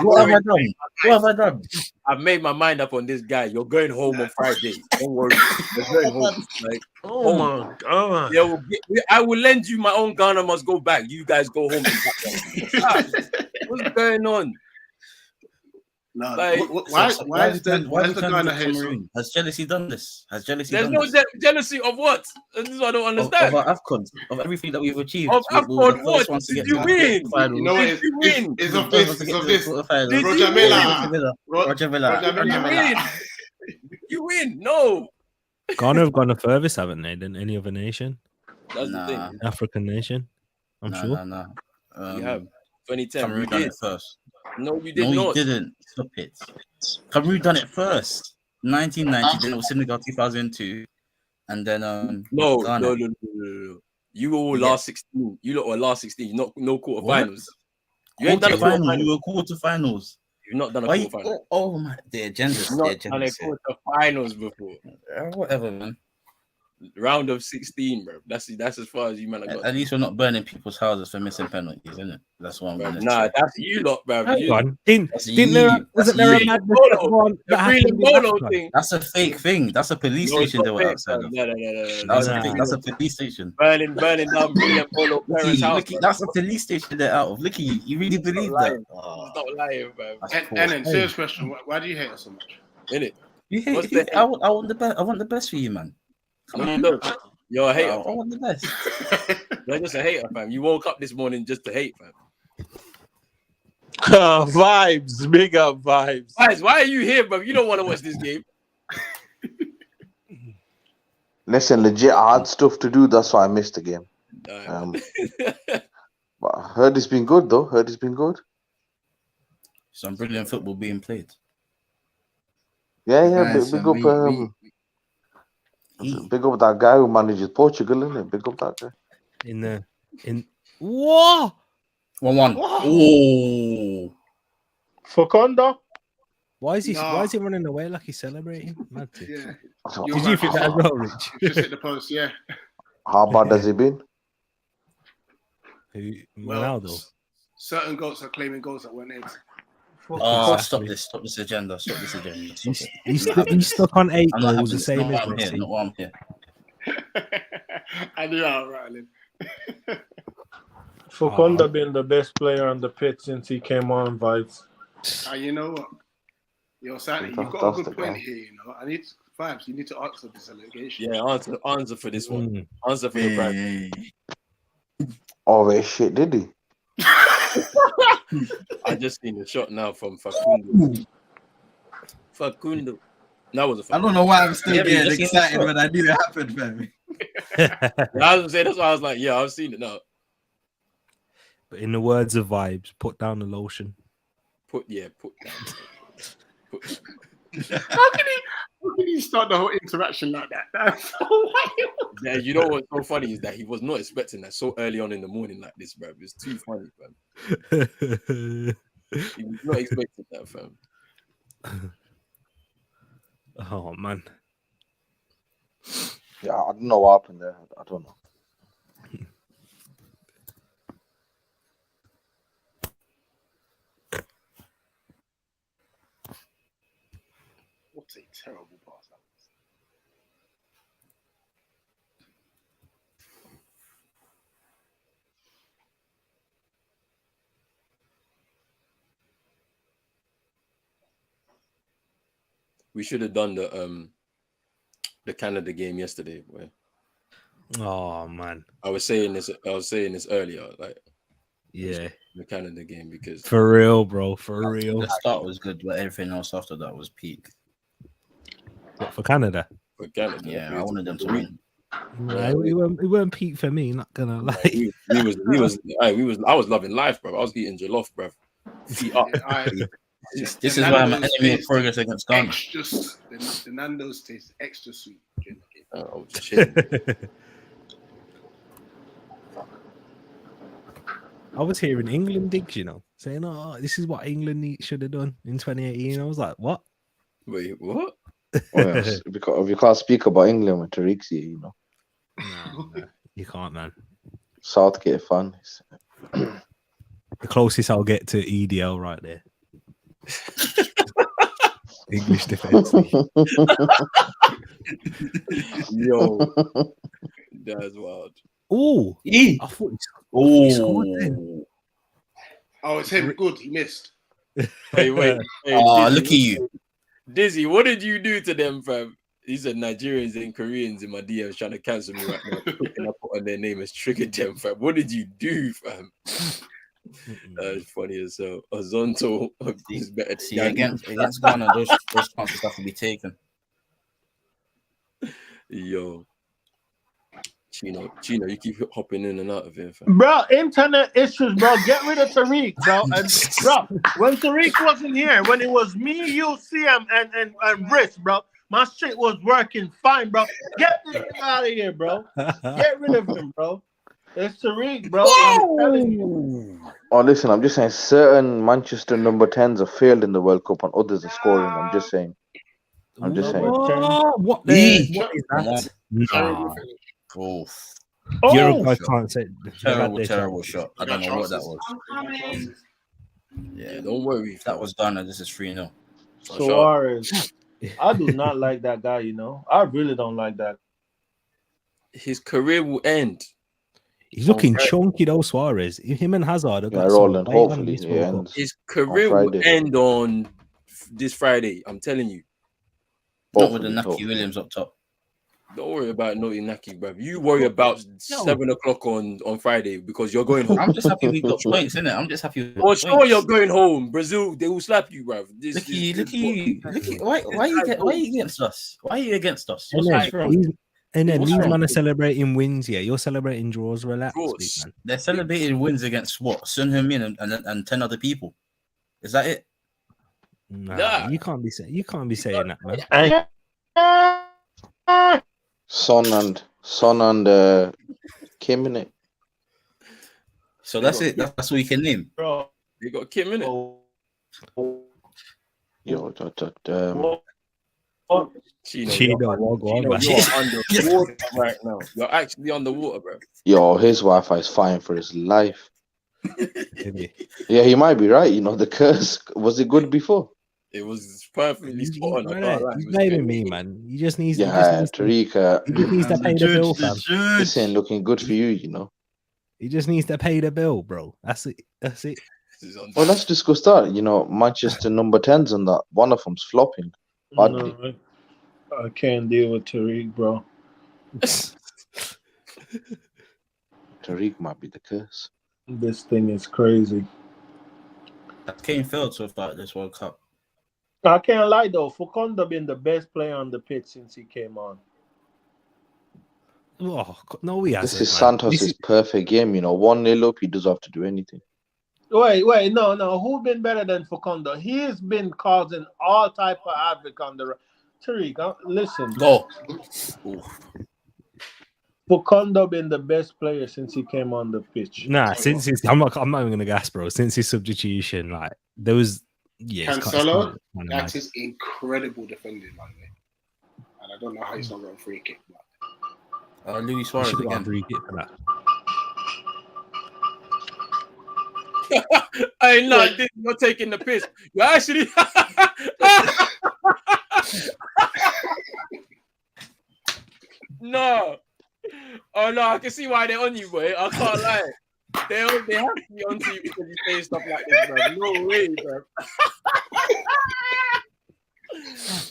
What have I done? What have I done? I've made my mind up on this guy. You're going home on Friday. Don't worry. You're going home. Like, Oh my god. I will lend you my own Ghana must go back. You guys go home. What's going on? No, Like, why is the Ghana hate? Has jealousy done this? Has jealousy There's done no this? jealousy of what? This is what I don't Of understand. our AFCON, of everything that we've achieved. Of We're AFCON, the what? first ones to Did get you to win? the finals. You know what? Did you win? It's We're of the first this. ones to It's get of to the this. quarterfinals. Did Roger you Miller. Roger Miller. Did you win? You win? No. Ghana have gone the furthest, haven't they, than any other nation, That's the thing. African nation? I'm sure. No. You have 2010. Cameroon You done did. it first. No, you did No, not. you didn't. Stop it. Cameroon done it first. 1990. Then it was Senegal 2002, and then No. Ghana. You were all last 16. You lot were last 16. Not no quarterfinals. You ain't done a Quarterfinals. quarterfinals. You were quarterfinals. You've not done a Why? quarterfinals. Oh my! The agendas. You've The not done a agendas. quarterfinals before. Whatever, man. Round of 16, bro. That's as far as you man have got. At least we're not burning people's houses for missing penalties, isn't it? That's what I'm Bro, gonna nah, say. that's you lot, bro. Hang You, on. Wasn't you. there That's a you. madness the that happened in Bolo AFCON? thing. That's a fake thing. That's a police No, it's station not they were fake, outside bro. of. No. That was a fake. That's a police station. Burning down brilliant Bolo parents' house. Look, that's a police station they're out of. Look at you. You really believe that? Stop lying, bro. And then, serious question: why do you hate us so much? Innit? You hate What's who? the I want the best. I want the best for you, man. No, you don't. You're a hater. I want the best. You're just a hater, fam. You woke up this morning just to hate, fam. Vibes, big up vibes. Guys, why are you here, bro? You don't want to watch this game. Listen, legit, I had stuff to do. That's why I missed the game. But I heard it's been good, though. Heard it's been good. Some brilliant football being played. Yeah, Guys, big we- up. Big up that guy who manages Portugal, isn't it? Big up that guy. In what? 1-1. Oh, Facundo? Why is he No. running away like he's celebrating? Mad too. Yeah. Did you think that as well, Rich? Just hit the post, yeah. How bad has he been? Who? Well, Ronaldo. certain goats are claiming goals that weren't in. stop this agenda. Stop this agenda. Stop it. He's stuck on 8 I'm not goals, the having same this. as Not why I'm here. Messi. Not why I'm here. I knew I was rattling. Facundo been the best player on the pitch since he came on, vibes. You know what? Yo, Sandy, you've got a good point here, you know. I need vibes. You need to answer this allegation. Yeah, answer for this one. Answer for the prize. Oh, wait, shit, did he? I just seen the shot now from Facundo. Facundo. That was a I don't know why I'm still Yeah, but you getting just seen the excited shot. when I knew it happened, fam. I was saying that's why I was like, yeah, I've seen it now. But in the words of Vibes, put down the lotion. Put down. How can he start the whole interaction like that? That's so wild. Yeah, you know what's so funny is that he was not expecting that so early on in the morning like this, bro. It's too funny, fam. He was not expecting that, fam. Oh man. Yeah, I don't know what happened there. I don't know. What a terrible pass that was. We should have done the Canada game yesterday, boy. Oh man, I was saying this earlier, like yeah, the Canada game because for real, bro, for real. The start was good, but everything else after that was peak. What for Canada? for Canada, Yeah, I wanted them to win. No, it weren't peak for me. Not gonna lie. I was loving life, bro. I was eating jollof, bro. Feet up. This is why I'm an enemy of progress against Ghana. The Nando's taste extra sweet. Oh shit. I was hearing England digs, saying, "Oh, this is what England should have done in 2018." I was like, "What? Wait, what?" Well, because you can't speak about England with Tariq's here, No, you can't, man. Southgate fan. The closest I'll get to EDL right there. English defense. Yo, that's wild. Oh, I thought he scored then. Oh, it's him. Good. He missed. Hey, wait. Hey, Oh, Dizzy, look at you. Dizzy, what did you do to them, fam? These are Nigerians and Koreans in my DMs trying to cancel me right now. And I put on their name as triggered them, fam. What did you do, fam? It's funny as hell. Azonto is better. See, against Ghana, those chances have to be taken. Yo. Chino, you keep hopping in and out of here, fam. Bro, internet issues, bro. Get rid of Tariq, bro. And bro, when Tariq wasn't here, when it was me, you, CM, and Briss, bro, my shit was working fine, bro. Get this thing out of here, bro. Get rid of him, bro. It's Tariq, bro. I'm telling you. Oh, listen, I'm just saying certain Manchester number 10s have failed in the World Cup and others are scoring. I'm just saying. Oh, what is that? Nah. Uruguay can't say Terrible shot. I don't know what that was. Yeah, don't worry. That was Ghana. This is 3-0. Suarez. I do not like that guy, I really don't like that. His career will end. He's looking chunky though, Suarez. Him and Hazard have got rolling. Hopefully, his career will end on this Friday. I'm telling you. Not with the Naki Williams up top. Don't worry about Naughty Naki, bruv. You worry about 7 o'clock on Friday because you're going home. I'm just happy we got points, innit? I'm just happy. Well, sure, you're going home. Brazil, they will slap you, bruv. Look at you. Why are you against us? Why are you against us? And then these men are celebrating wins. Yeah, you're celebrating draws. Relax, man. They're celebrating wins against what? Sun Heung-min and 10 other people. Is that it? Nah, you can't be saying that, man. Son and Kim in it. So that's it. That's all you can name. Bro, you got Kim in it. Chino, you're underwater right now. You're actually underwater, bro. Yo, his Wi-Fi is fine for his life. Yeah, he might be right. The curse, was it good before? It was perfectly spot on. He's blaming me, man. He just needs Tariq. He just needs to pay the bill, fam. This ain't looking good for you, He just needs to pay the bill, bro. That's it. Well, let's discuss that. Manchester number 10s and that one of them's flopping badly. No, I can't deal with Tariq, bro. Tariq might be the curse. This thing is crazy. Kane failed so far at this World Cup. I can't lie though. Facundo been the best player on the pitch since he came on. Oh no, he hasn't. This is Santos' perfect game. 1-0 up, he doesn't have to do anything. Wait, no. Who's been better than Facundo? He's been causing all type of havoc on the. Tariq, listen. Go. Facundo been the best player since he came on the pitch. Nah, since his, I'm not even gonna guess, bro. Since his substitution, like there was. Yeah, Cancelo, that is incredible defending, by the way. And I don't know how he's not got a free kick. Luis Suarez again. Free kick for that. Hey, no, you're taking the piss. You're actually. No. Oh no, I can see why they're on you, boy. I can't lie. They have to be on to you because you say stuff like this, bro. No way, bro.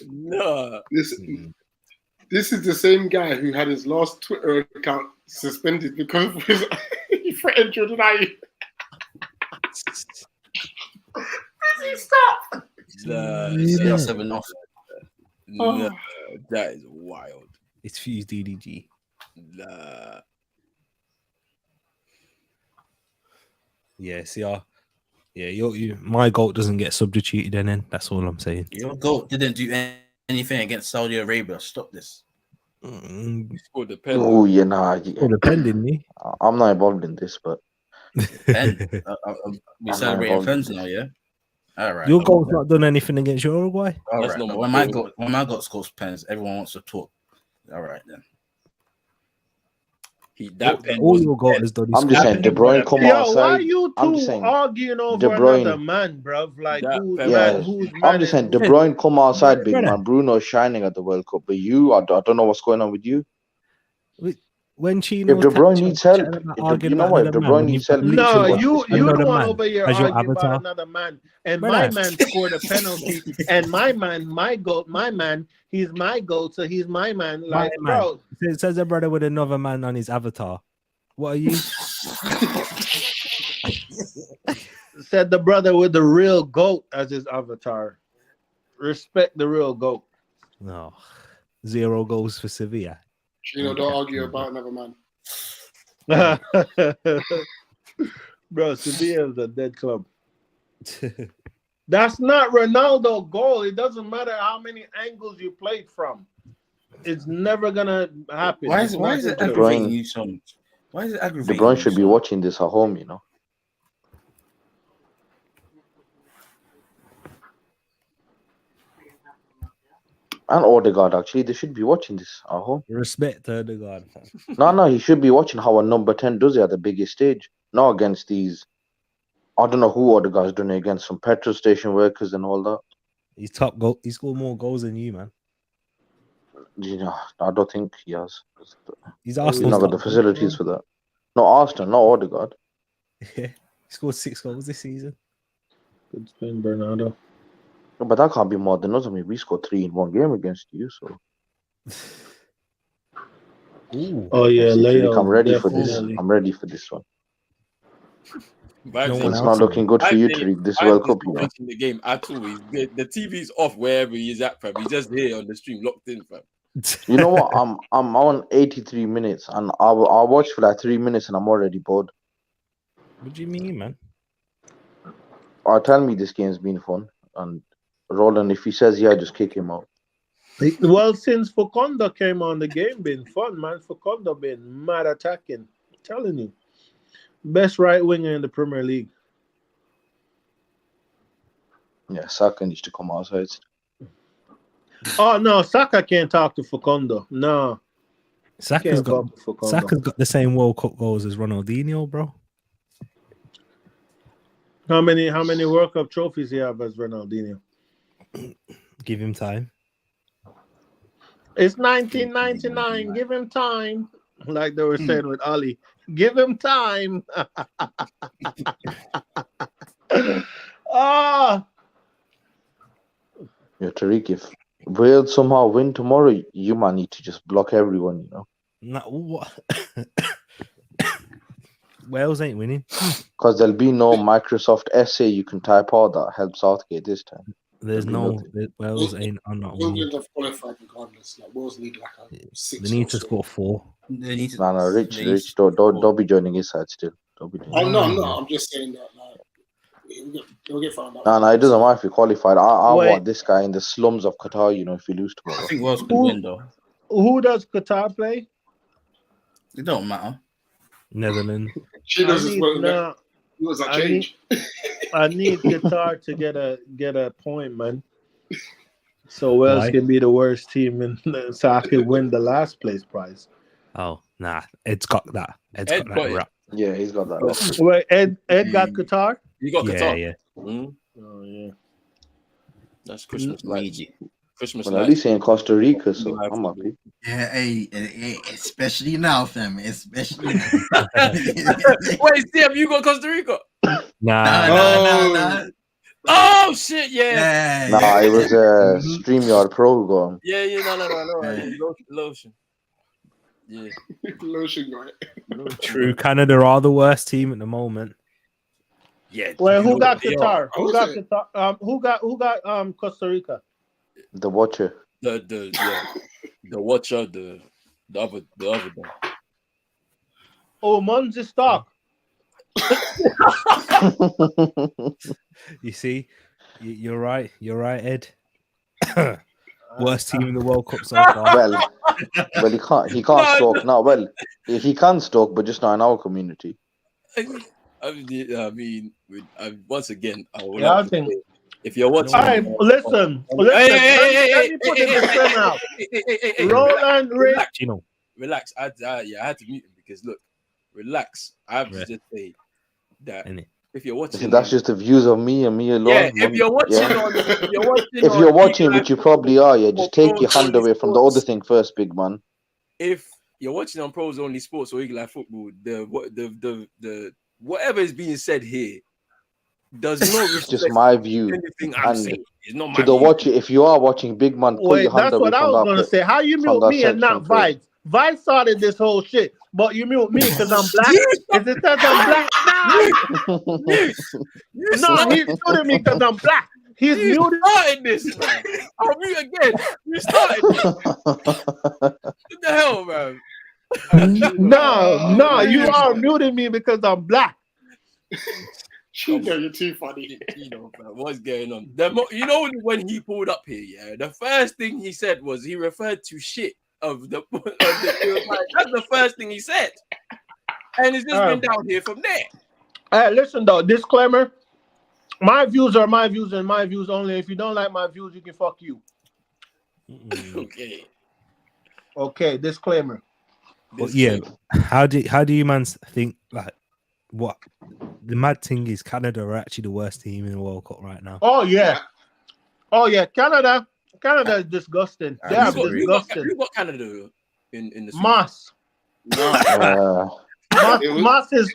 No. This is the same guy who had his last Twitter account suspended because he threatened Jordan Ayew. Stop. No, 7 off. no, that is wild. It's Fuse DDG. Nah. Yeah, my goat doesn't get substituted in. That's all I'm saying. Your goat didn't do anything against Saudi Arabia. Stop this. He scored the pen. Oh, yeah, nah. Depending me. I'm not involved in this, but And we celebrating friends now, yeah. All right. Your goal's not done anything against Uruguay. All That's right. not But my when my goat scores pens, everyone wants to talk. All right then. That pen All was your goal has done. I'm just saying, De Bruyne come Yo, outside. why you I'm two just saying, arguing over De Bruyne- another man, bruv? Like, That who's pen- Yeah, man, who's man? I'm just saying, De Bruyne come outside, big man. Bruno's shining at the World Cup, but you, I don't know what's going on with you. When Chino If De Bruyne needs help, if De Bruyne needs help, No, you the one over here as your arguing about avatar. another man, and Brother. my man scored a penalty, and my man, he's my goat, so he's my man. Like, My man. bro, It says a brother with another man on his avatar. What are you? said the brother with the real goat as his avatar. Respect the real goat. No. 0 goals for Sevilla. Don't argue about another man. Bro, Sevilla is a dead club. That's not Ronaldo goal. It doesn't matter how many angles you played from. It's never gonna happen. Why is it aggravating you so much? Why is it De aggravating? Bruyne should be watching this at home, you know. And Odegaard, actually, they should be watching this at home. Respect to Odegaard. No, he should be watching how a number 10 does it at the biggest stage. Not against these. I don't know who Odegaard's doing it against, some petrol station workers and all that. He's top goal. He scored more goals than you, man. You know, I don't think he has. He's He's Arsenal's not got top the facilities for that. No, Arsenal, not Odegaard. Yeah. He scored 6 goals this season. Good spin, Bernardo. But that can't be more than us. I mean, we scored 3 in one game against you, so. Ooh. Oh yeah, Leo. I'm ready for this. definitely. I'm ready for this one. Vibes one It's else not looking good for you, Vibes Tariq, this Vibes World is Cup, not you know. watching the game at all. The TV's off wherever he's at, fam. He's just here on the stream, locked in, fam. You know what? I'm on 83 minutes, and I'll watch for like 3 minutes, and I'm already bored. What do you mean, man? Tell me this game's been fun, and Roland, if he says yeah, just kick him out. Well, since Facundo came on, the game been fun, man. Facundo been mad attacking. I'm telling you, best right winger in the Premier League. Yeah, Saka needs to come outside. Oh no, Saka can't talk to Facundo. No, Saka's can't got talk to Facundo. the same World Cup goals as Ronaldinho, bro. How many World Cup trophies he have as Ronaldinho? Give him time. It's 1999. Give him time, like they were saying with Ali. Give him time. Ah. Yeah, Tariq, if Wales somehow win tomorrow, you might need to just block everyone, you know. No, what? Wales ain't winning. Because there'll be no Microsoft essay you can type out that helps Southgate this time. There's There'll be no nothing. Wales ain't. I'm not winning. England have qualified regardless. Like Wales need like a 6. They need to score 4. They need to. No, Rich, don't be joining his side still. Don't be doing I'm not. I'm just saying that like we'll get found out. No, it doesn't matter if you qualified. I Wait. want this guy in the slums of Qatar, you know, if you lose I tomorrow. think Wales could win though. Who does Qatar play? It don't matter. Netherlands. She does as well. Nah, Who was that I change? I need Qatar to get a point, man. So Wales Why? can be the worst team, and so I can win the last place prize. Oh, nah. Ed's got that. Ed's Ed got got that it. wrap. Yeah, he's got that. Wait, Ed got Qatar. You got Yeah, Qatar. yeah. Mm, Oh yeah. that's Christmas light. Magic. Christmas Well, at light. least in Costa Rica, so I'm happy. Yeah, hey, especially now, fam. Especially now. Wait, Steve, you got Costa Rica? Nah. Nah. Oh shit! Yeah. Nah, it was a StreamYard Pro going. Yeah. No. Lotion. Yeah. Lotion, right? True, Canada are the worst team at the moment. Yeah. Well, who got they Qatar? are. Who got Qatar? Who got Costa Rica? The Watcher. The Watcher, the other guy. Oh, Munzi Stock. You see, you're right. You're right, Ed. Worst team in the World Cup so far. Well, he can't stalk now. Well, he can stalk, but just not in our community. I mean, once again, I think if you're watching, all right, listen. Let me put the disclaimer out. Roland, relax. I had to mute him because look, relax. I have to just say that if you're watching, that's just the views of me and me alone. Yeah, if you're watching, if you're watching, which you probably are, just take your hand away from the other thing first, big man. If you're watching on Pros Only Sports or Eagle Eye Football, the whatever is being said here does not reflect just my view. Anything I'm saying. It's not my to the view. watcher, if you are watching, big man, put your hand away from that. That's what I was gonna say. How you mute me and not Vibes? Vibes started this whole shit, but you mute me because I'm black. Is it because I'm black? No, he's muting me because I'm black. He's muted. Started this. I'll mute again. You started this. What the hell, man? No, you are muting me because I'm black. You're too funny. What's going on? When he pulled up here, the first thing he said was he referred to shit of the that's the first thing he said. And it's just been down here from there. Hey, listen though, disclaimer. My views are my views and my views only. If you don't like my views, you can fuck you. Okay, disclaimer. But yeah, how do you man think like what the mad thing is? Canada are actually the worst team in the World Cup right now. Oh yeah, Canada is disgusting. They are disgusting. Who got Canada in the Moss?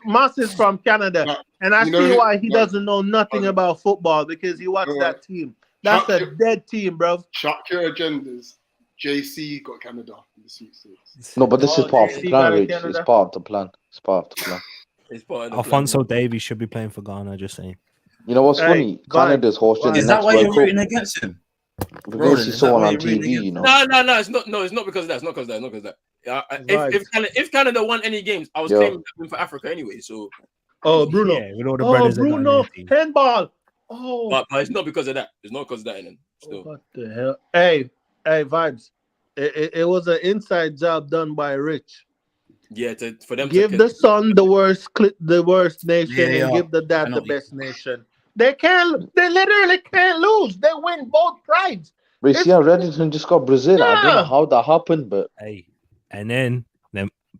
Moss is from Canada, and I see why he doesn't know nothing about football because he watched that team. That's a dead team, bro. Shut your agendas. JC got Canada in the Sweet Six. No, but this is part of the plan, Rich. It's part of the plan. It's part of the plan. Alfonso Davies should be playing for Ghana, just saying. You know what's funny? Canada's hosting the next World Cup. Is that why you're rooting against him? Because he's someone on TV, you know. No, it's not. No, it's not because of that. It's not because of that. If Canada won any games, I was claiming that for Africa anyway. So. Oh, Bruno. Yeah, with all the brothers Bruno, handball. Oh. But it's not because of that. It's not because of that. Still. What the hell? Hey, Vibes. It was an inside job done by Rich. Yeah, for them. Give the son the worst nation, and give the dad the best nation. They literally can't lose. They win both prides. But you see how Reddington just got Brazil. I don't know how that happened, but and then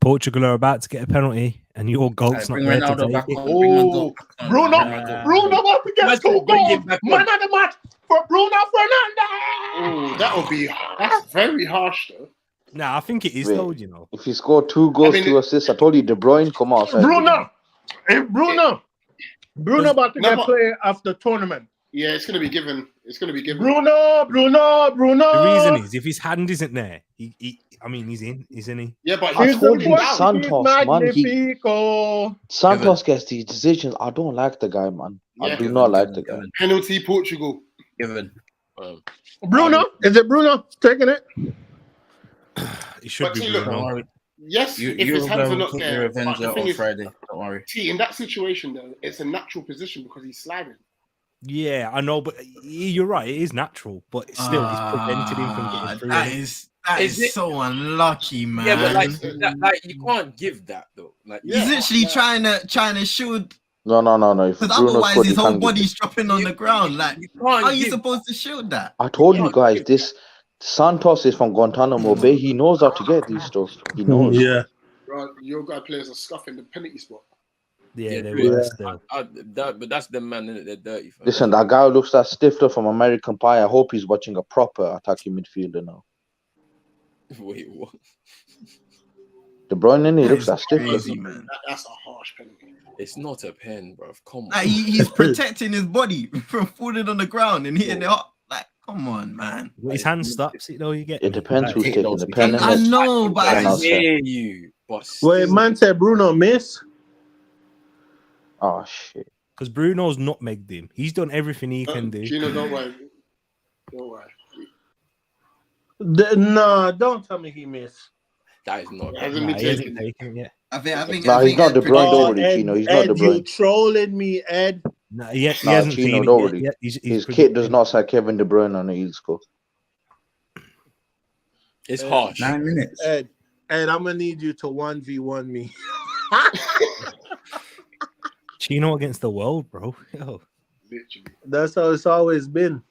Portugal are about to get a penalty, and your goal's not there to take it. Oh, Bruno about to get 2 goals. Man of the match for Bruno Fernandes. Oh, that's very harsh though. Nah, I think it is though, you know. If he scored 2 goals, 2 assists, I told you De Bruyne come out. Bruno about to get player after tournament. Yeah, it's gonna be given. Bruno. The reason is if his hand isn't there, he's in, isn't he? Yeah, but I told you Santos, man. Santos gets these decisions. I don't like the guy, man. I do not like the guy. Penalty Portugal. Given. Bruno? Is it Bruno taking it? It should be Bruno. Yes, if his hands are not there. Revenge on Friday. Don't worry. See, in that situation, though, it's a natural position because he's sliding. Yeah, I know, but you're right. It is natural, but still, he's prevented him from getting through. That is so unlucky, man. Yeah, but like you can't give that though. Like he's literally trying to shield. No. Because otherwise, his whole body's dropping on the ground. Like, how are you supposed to shield that? I told you guys this. Santos is from Guantanamo Bay. He knows how to get these stuff. He knows. Yeah. Right, your guy players are scuffing the penalty spot. Yeah, they were still. But that's the man in it. They're dirty. Listen, that guy who looks that Stifler from American Pie. I hope he's watching a proper attacking midfielder now. Wait, what? De Bruyne, he That looks is that stiff. crazy, man. That's a harsh penalty. It's not a pen, bro. Come on. Like he's protecting his body from falling on the ground and hitting it up. Like, come on, man. Well, his hand stops it though. You get It me? depends Like, who's take taking those the with pen. you. I innit? know, but And I I'll just, say, hear you, but Wait, still. man said Bruno miss. oh shit. because Bruno's nutmegged him. He's done everything he can do. Gino, don't worry. Don't worry. No, don't tell me he missed. That is not. It hasn't Nah, been he hasn't taken. taken it yet. Nah, he's not Ed De Bruyne, predicted- don't worry, Gino. He's not De Ed, you Bruyne. trolling me, Ed. Nah, he Nah, hasn't Gino, seen it don't yet. worry. He's His kit does predicting. not say Kevin De Bruyne on it. He'll score. It's harsh. 9 minutes. Ed, I'm gonna need you to 1v1 me. Chino against the world, bro. Yo. Literally. That's how it's always been.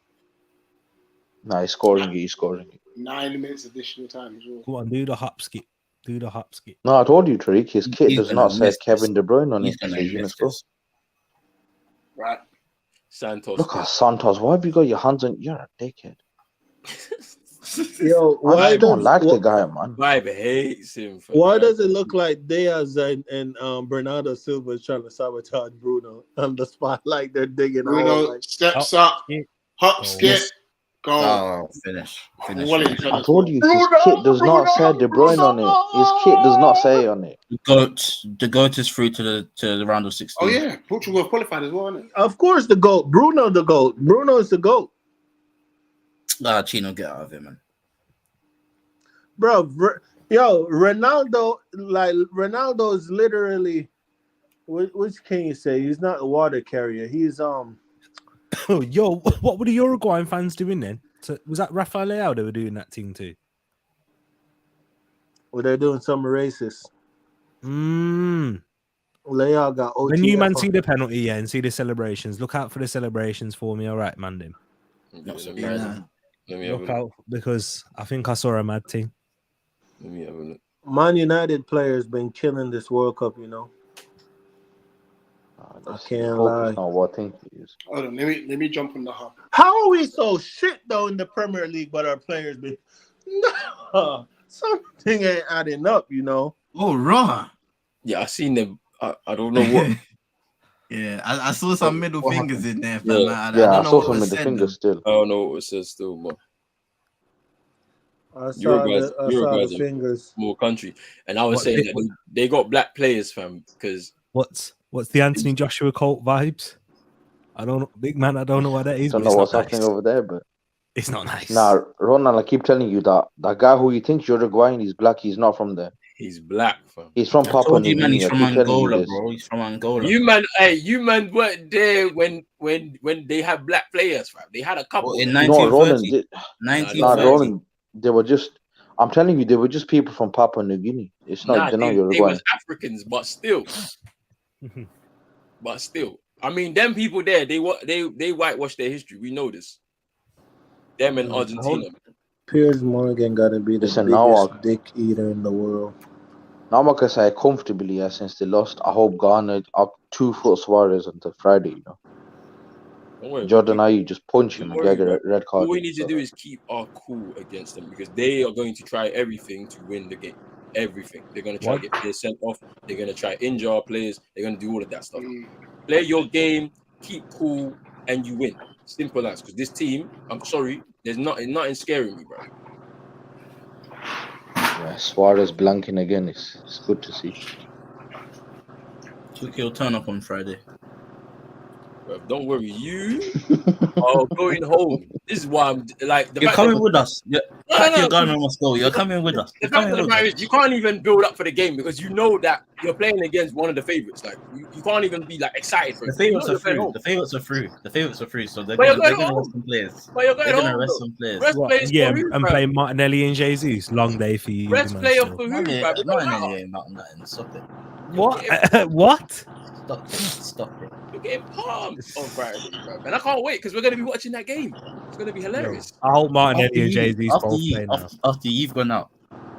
Nah, he's scoring it. He's scoring it. 9 minutes additional time as well. Go on, do the hop skip. Do the hop skip. No, I told you, Tariq. His kit He's does gonna not say miss Kevin this. De Bruyne on He's it. gonna So he's gonna miss score. this. Right. Santos. Look at Santos. Why have you got your hands on? You're a dickhead. Yo, I why don't does like the guy, man. Vibe hates him. fam. why does it look like Diaz and Bernardo Silva is trying to sabotage Bruno on the spot like they're digging a hole? Bruno Like, steps Oh, up, skip. hop, Oh. skip, go. Oh, finish. Quality I told you, his kit does not say De Bruyne on it. His kit does not say on it. The goat is through to the round of 16. Oh yeah, Portugal have qualified as well, isn't it? of course, the GOAT. Bruno, the GOAT. Bruno is the GOAT. Chino, get out of here, man. Bro, yo, Ronaldo, like Ronaldo is literally, which can you say? He's not a water carrier. He's Oh, yo, what were the Uruguayan fans doing then? So, was that Rafael Leao they were doing that thing too? well, they're doing something racist. Leao got OTF. When you man see the penalty, yeah, and see the celebrations, look out for the celebrations for me, all right, man. Not Let me surprising. have a- let me have a Look look. out because I think I saw a mad thing. Let me have a look. Man United players been killing this World Cup, you know. That's can't focus lie. on what I think he is. Hold on, let me jump on the hub. How are we so shit though in the Premier League, but our players been no, something ain't adding up, you know. Oh, raw. Yeah, I seen them. I don't know what. Yeah, I saw some middle What fingers in there, fam. Yeah. I Yeah, don't I know saw what some was of the said, fingers still. I don't know what it says still, but I saw Uruguay's the fingers. more country. And I was What, saying they- that they got black players, fam, because What's the Anthony Joshua Colt vibes? I don't know, big man. I don't know what that is. Don't But know it's what's not happening nice. over there, but It's not nice. nah, Ronald, I keep telling you that guy who you think Uruguayan, he's black. He's not from there. he's black, fam. He's from I Papua told New you, man, Guinea. he's I from keep telling you Angola, this. bro. He's from Angola. You man weren't there when they had black players, fam. They had a couple. Well, in No, 1930. Roland, 1930. Roland, they were just. I'm telling you, they were just people from Papua New Guinea. It's not, they're not they Uruguayan. was Africans, but still. I mean, them people there, they whitewashed their history. We know this. Them in Argentina. Piers Morgan gotta be the Listen, now biggest dick eater in the world. Now I'm gonna say comfortably, since they lost. I hope Ghana up 2 foot Suarez until Friday. You know, Don't worry. Jordan Ayew just punch him Don't and get worry, a red card. All we need to do is keep our cool against them because they are going to try everything to win the game. Everything. They're going to try to get players sent off. They're going to try injure our players. They're going to do all of that stuff. Play your game, keep cool, and you win. Simple as. Because this team, I'm sorry, there's nothing scaring me, bro. Yeah, Suarez blanking again. It's good to see. Took your turn up on Friday. Bro, don't worry, you are going home. This is why I'm like. You're coming with us. Pack your gun and must go. You're coming with us. The You're fact coming of the with matter us. is, you can't even build up for the game because you know that you're playing against one of the favorites. Like you can't even be like excited for The it. favorites You know are through. home. The favorites are through. The favorites are through. So they're But you're going going to home. rest some players. But you're going They're going to home, rest though. some players. Rest players Yeah, for who, and bruv? play Martinelli and Jesus. Long day for you. Rest man, player still. for who, Man, bruv? It don't Martinelli matter. ain't nothing. Stop it. What? What? Stop it. You're getting pumped on Friday, bro. And I can't wait because we're going to be watching that game. It's going to be hilarious. I hope Martinelli and Jesus both play now. After you've gone out.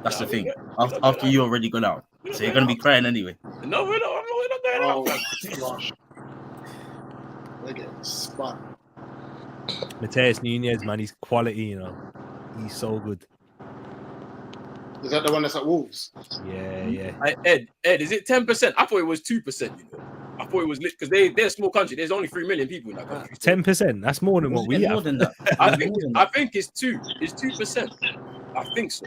That's Nah, the thing. we're not After going you out. already gone out. We're not So you're going going to be out. crying anyway. No, we're not going Oh, out, fam. gosh. They're getting spun. Mateus Nunez, man, he's quality, you know. He's so good. Is that the one that's at Wolves? Yeah. Ed, is it 10%? I thought it was 2%. You know, I thought it was because they're a small country. There's only 3 million people in that country. 10%. That's more than what we have. More than that. I think it's 2%. I think so.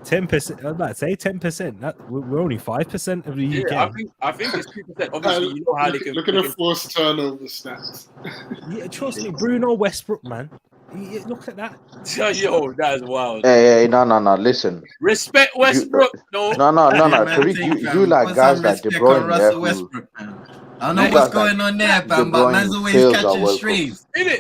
10%. I was about to say 10%. We're only 5% of the UK. Yeah, I think it's 2%. Obviously, you know how they can look at the forced turnover stats. Yeah, trust me, Bruno Westbrook, man. Look at that. Yo, that is wild. Hey, no. Listen. Respect Westbrook. No. Tariq, you like guys like De Bruyne, yeah? Westbrook, man. I don't know what's going on there, fam, but man's always catching strays. He's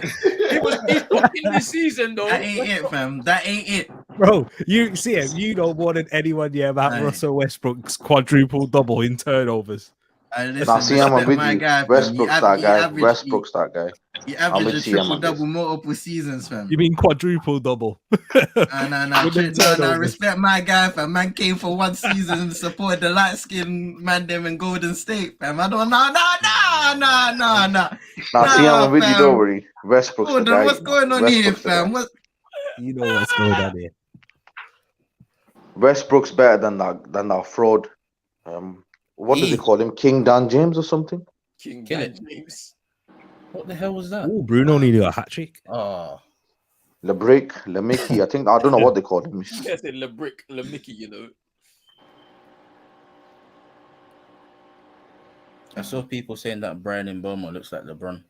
fucking this season, though. That ain't it, fam. That ain't it. Bro, you see him. You know more than anyone about Russell Westbrook's quadruple double in turnovers. Now, see, I'm with you. Westbrook's that guy. Westbrook's that guy. He averaged a triple-double multiple seasons, fam. You mean quadruple-double? No, respect my guy, fam. Man came for one season and supported the light-skinned man them in Golden State, fam. I don't know. No. Now, see, I'm with you, don't worry. Westbrook's the guy. What's going on here, fam? You know what's going on here. Westbrook's better than that fraud. What did they call him? King Dan James or something? King Dan James. What the hell was that? Oh, Bruno needed a hat trick. Oh. Lemicky. I don't know what they call him. Yes, Lemicky, you know. I saw people saying that Brian Mbeumo looks like LeBron.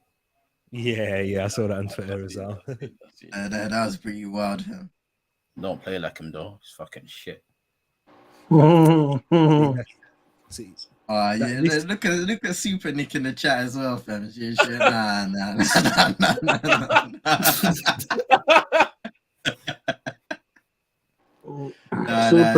Yeah, I saw that on Twitter as well. That was pretty wild. Him. Don't play like him though. It's fucking shit. See. Look at Super Nick in the chat as well, fam. Super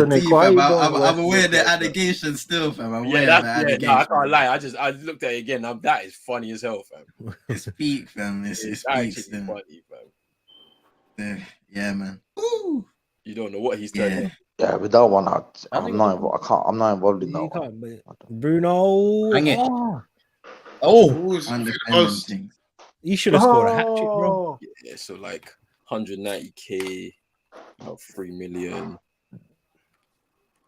Nick, I'm aware of the allegations still, fam. I'm aware of the allegations. I can't lie. I looked at it again. That is funny as hell, fam. It's peak, fam. It's actually funny, fam. Yeah, man. Ooh. You don't know what he's telling you. Yeah, with that one, I'm not involved in that one. Bruno. Hang it. You should have scored a hat trick, bro. Yeah, so like 190k, about 3 million.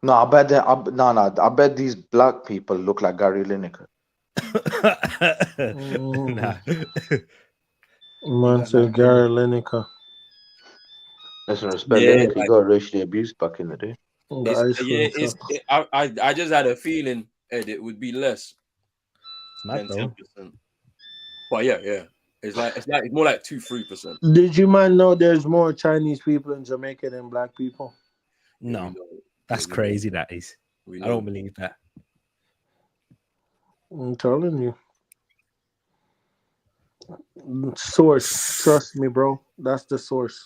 No, I bet these black people look like Gary Lineker. Man said Gary Lineker. Listen, respect Lineker. He got racially abused back in the day. I just had a feeling, Ed, it would be less than 10%. But yeah. It's more like 2-3%. Did you man know there's more Chinese people in Jamaica than black people? No, that's crazy. That is. I don't believe that. I'm telling you. Source, trust me, bro. That's the source.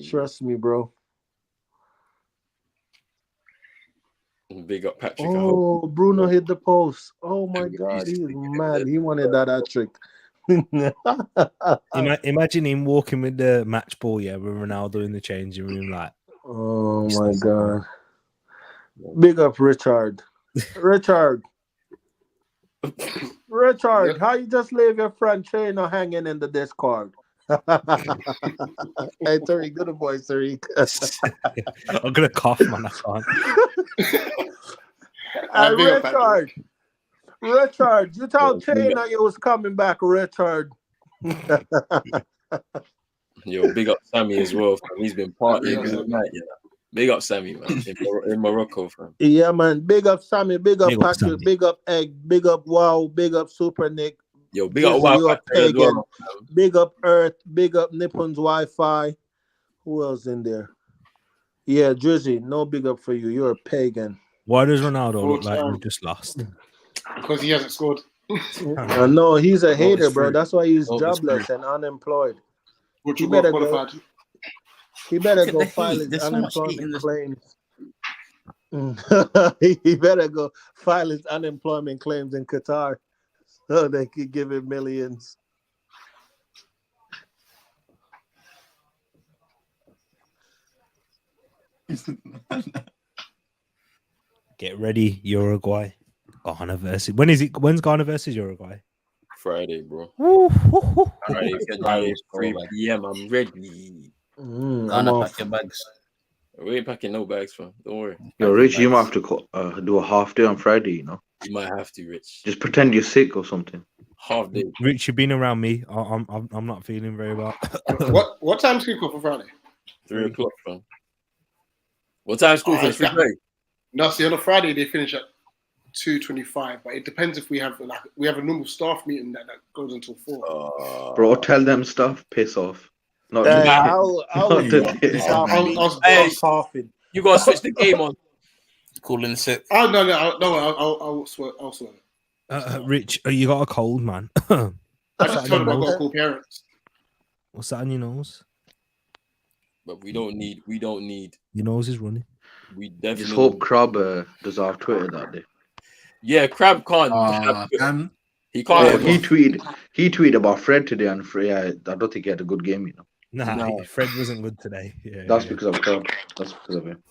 Trust me, bro. Big up Patrick. Oh, Bruno hit the post. Oh my God, he's mad. He wanted that hat trick. Imagine him walking with the match ball, with Ronaldo in the changing room, like. Oh my God. Big up Richard. Richard, how you just leave your friend trainer hanging in the Discord? Hey, Tariq, good boy, Tariq. I'm gonna cough, man. I can't. Richard, you told Trainer you was coming back, Richard. Yo, big up Sammy as well. Fam. He's been partying all night. Yeah. Big up Sammy, man, in Morocco, fam. Yeah, man. Big up Sammy. Big up Patrick. Big up Egg. Big up Wow. Big up Super Nick. Yo, big up Wow. Well, big up Earth. Big up Nippon's Wi-Fi. Who else in there? Yeah, Drizzy. No big up for you. You're a pagan. Why does Ronaldo look like we just lost? Because he hasn't scored. No, he's a hater, bro. That's why he's jobless and unemployed. Portugal qualified. He better go file his unemployment claims. He better go file his unemployment claims in Qatar so they could give him millions. Get ready, Uruguay. Ghana versus. When is it? When's Ghana versus Uruguay? Friday, bro. Friday, 3 p.m. I'm ready. Ghana, off. pack your bags. We ain't packing no bags, fam. Don't worry. Yo, Rich, you might have to do a half day on Friday, you know? You might have to, Rich. Just pretend you're sick or something. Half day. Rich, you've been around me. I'm not feeling very well. What time's kick off on Friday? 3 o'clock, fam. What time school finish? No, see, on a Friday they finish at 2:25, but it depends if we have a normal staff meeting that goes until 4. Bro, tell them stuff. Piss off. Not Hey, today. I'll coughing. You gotta switch the game on. Cooling sick. Oh no, I'll swear. Rich, you got a cold, man. I just told him I've got to call parents. What's that on your nose? But we don't need. Your nose is running. We definitely Just hope Crab does our Twitter that day. Yeah, Crab can't. He can't. He tweeted about Fred today, and Fred, I don't think he had a good game, you know. Nah, Fred wasn't good today. Yeah, That's because of Crab. That's because of him.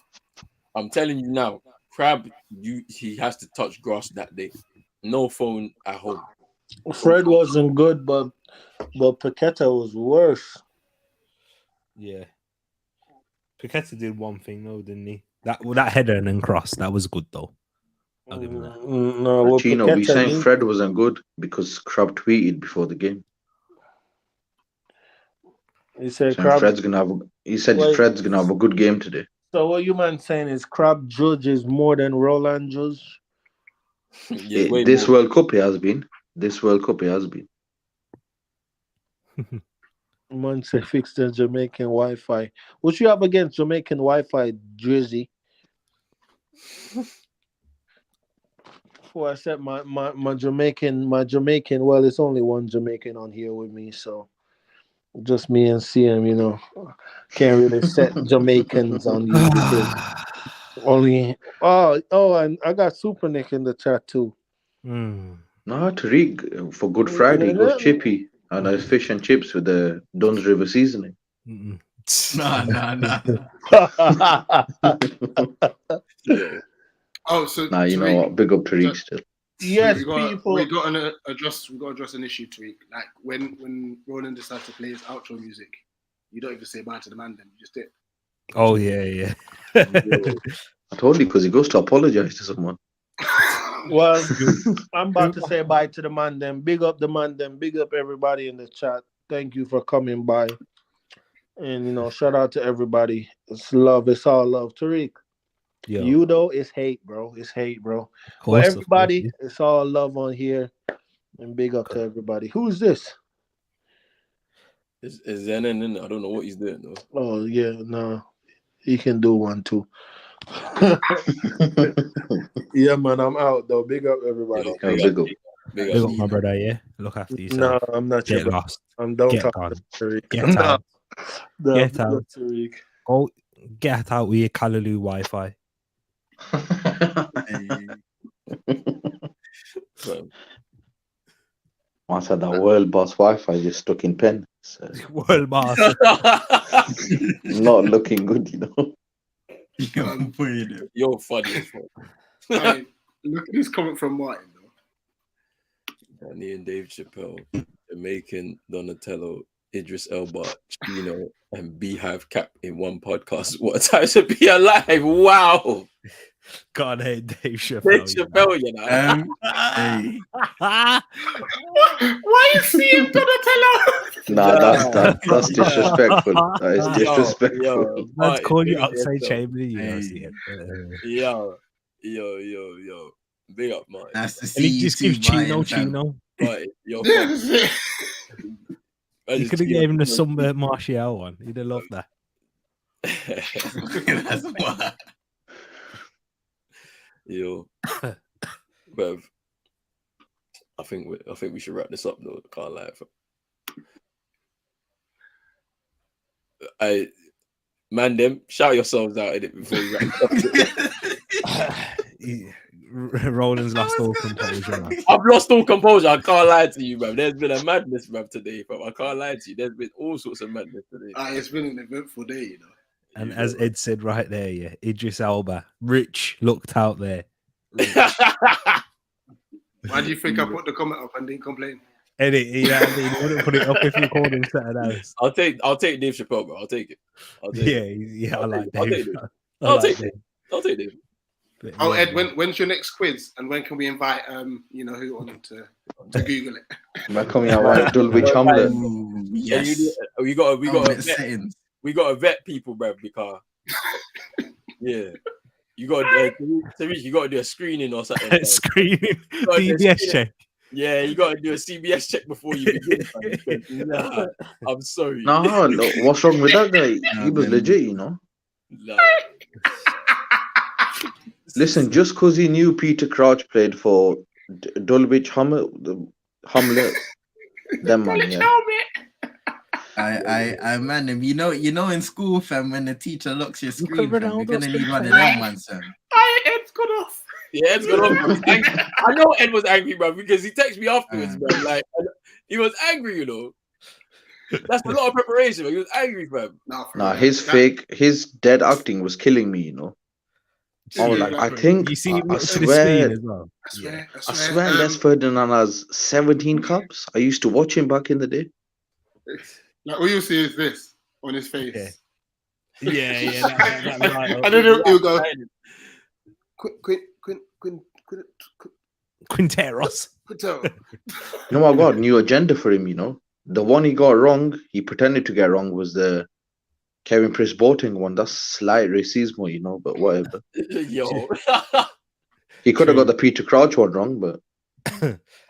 I'm telling you now, Crab, he has to touch grass that day. No phone at home. Fred wasn't good, but Paqueta was worse. Yeah. Paqueta did one thing though, didn't he? That header and then cross, that was good though. I'll give him that. No, Chino, we're saying Fred wasn't good because Crab tweeted before the game. He said Fred's gonna have. Fred's gonna have a good game today. So what you man saying is Crab judges more than Roland judge? Yeah, this World Cup he has been. Man say fix the Jamaican Wi-Fi. What you have against Jamaican Wi-Fi, Drizzy? Before I said my Jamaican. Well, it's only one Jamaican on here with me, so just me and CM, you know. Can't really set Jamaicans on you because only. Oh, and I got Super Nick in the chat too. No, Tariq for Good Friday he goes chippy and a fish and chips with the Duns River seasoning. Nah. Oh, so nah, you know what? Big up Tariq still. Yes, we got people. We got to address an issue, Tariq. Like when Roland decides to play his outro music, you don't even say bye to the man. Then you just dip. Oh yeah. I told you because he goes to apologize to someone. Well, I'm about to say bye to the man. Then big up the man. Then big up everybody in the chat. Thank you for coming by, and shout out to everybody. It's love. It's all love, Tariq. Yo. You though, it's hate, bro. It's hate, bro. But everybody, it's all love on here, and big up to everybody. Who's this? Is Zen in? I don't know what he's doing though. Oh yeah, no, he can do one too. Yeah, man, I'm out though. Big up everybody. Big up my brother. Yeah, look after yourself. No, I'm not. Get lost. I'm don't talk to Tariq. Get out. No, Get out. Tariq. Go get out with your Callaloo Wi-Fi. I said that world boss Wi-Fi just stuck in pen. So. World boss. Not looking good, you know. You're funny as fuck. I mean, look at this comment from Martin though. Danny and Dave Chappelle, Jamaican Donatello, Idris Elba, Chino, and Beehive Cap in one podcast. What a time to be alive! Wow. God, I hate Dave Chappelle. Dave Chappelle, you know. Hey. Why you seeing Donatello? Nah, that's disrespectful. That is disrespectful. Let's call you outside Chamberlain. Yo. Big up, man. That's the And he just gives Chino. Right, yo. You could have gave him the Sunbird Martial one. He'd have loved that. That's what. Yo, Bev, I think we should wrap this up though. Can't lie. Them shout yourselves out in it before you wrap it up. Roland's lost all composure. Man. I've lost all composure. I can't lie to you, man. There's been a madness, man, today. But I can't lie to you. There's been all sorts of madness today. It's been an eventful day, you know. And as Ed said right there, yeah, Idris Elba, Rich looked out there. Why do you think I put the comment up and didn't complain? Edit, you know what I mean? He wouldn't put it up if you called him Saturdays. I'll take Dave Chappelle, bro. I'll take it. Yeah, I like Dave. I'll take Dave. But, Oh, yeah, Ed, man. when's your next quiz? And when can we invite you know who on to Google it? When coming out right, Dulwich Hamlet. Ooh, Yeah, yes. we got Helmet to settings. vet people, bro, because yeah. You got Tariq, you got to do a screening or something. Man. Screening DBS check. Yeah, you got to do a CBS check before you begin. Nah, I'm sorry. No, look, what's wrong with that guy? He was legit, you know. Nah. Listen, just because he knew Peter Crouch played for Dulwich Hamlet, them man, yeah. I man him. You know, in school, fam, when the teacher locks your screen, fam, you're gonna need one of them ones, fam. Ed's gone off. Yeah, Ed's gone off. Bro. I know Ed was angry, bro, because he texted me afterwards, bro. Like he was angry, you know. That's a lot of preparation, but he was angry, bro. Nah, his dead acting was killing me, you know. I was like, I think, You see, I to the screen swear, as well. I swear, Les Ferdinand has 17 cups. I used to watch him back in the day. Like all you see is this on his face. Yeah. That I don't know. He'll go. Quinteros. Quintero. You know, I got a new agenda for him, you know. The one he got wrong, he pretended to get wrong, was the Kevin Prince Boateng one. That's slight racism, you know, but whatever. Yo. He could have got the Peter Crouch one wrong, but.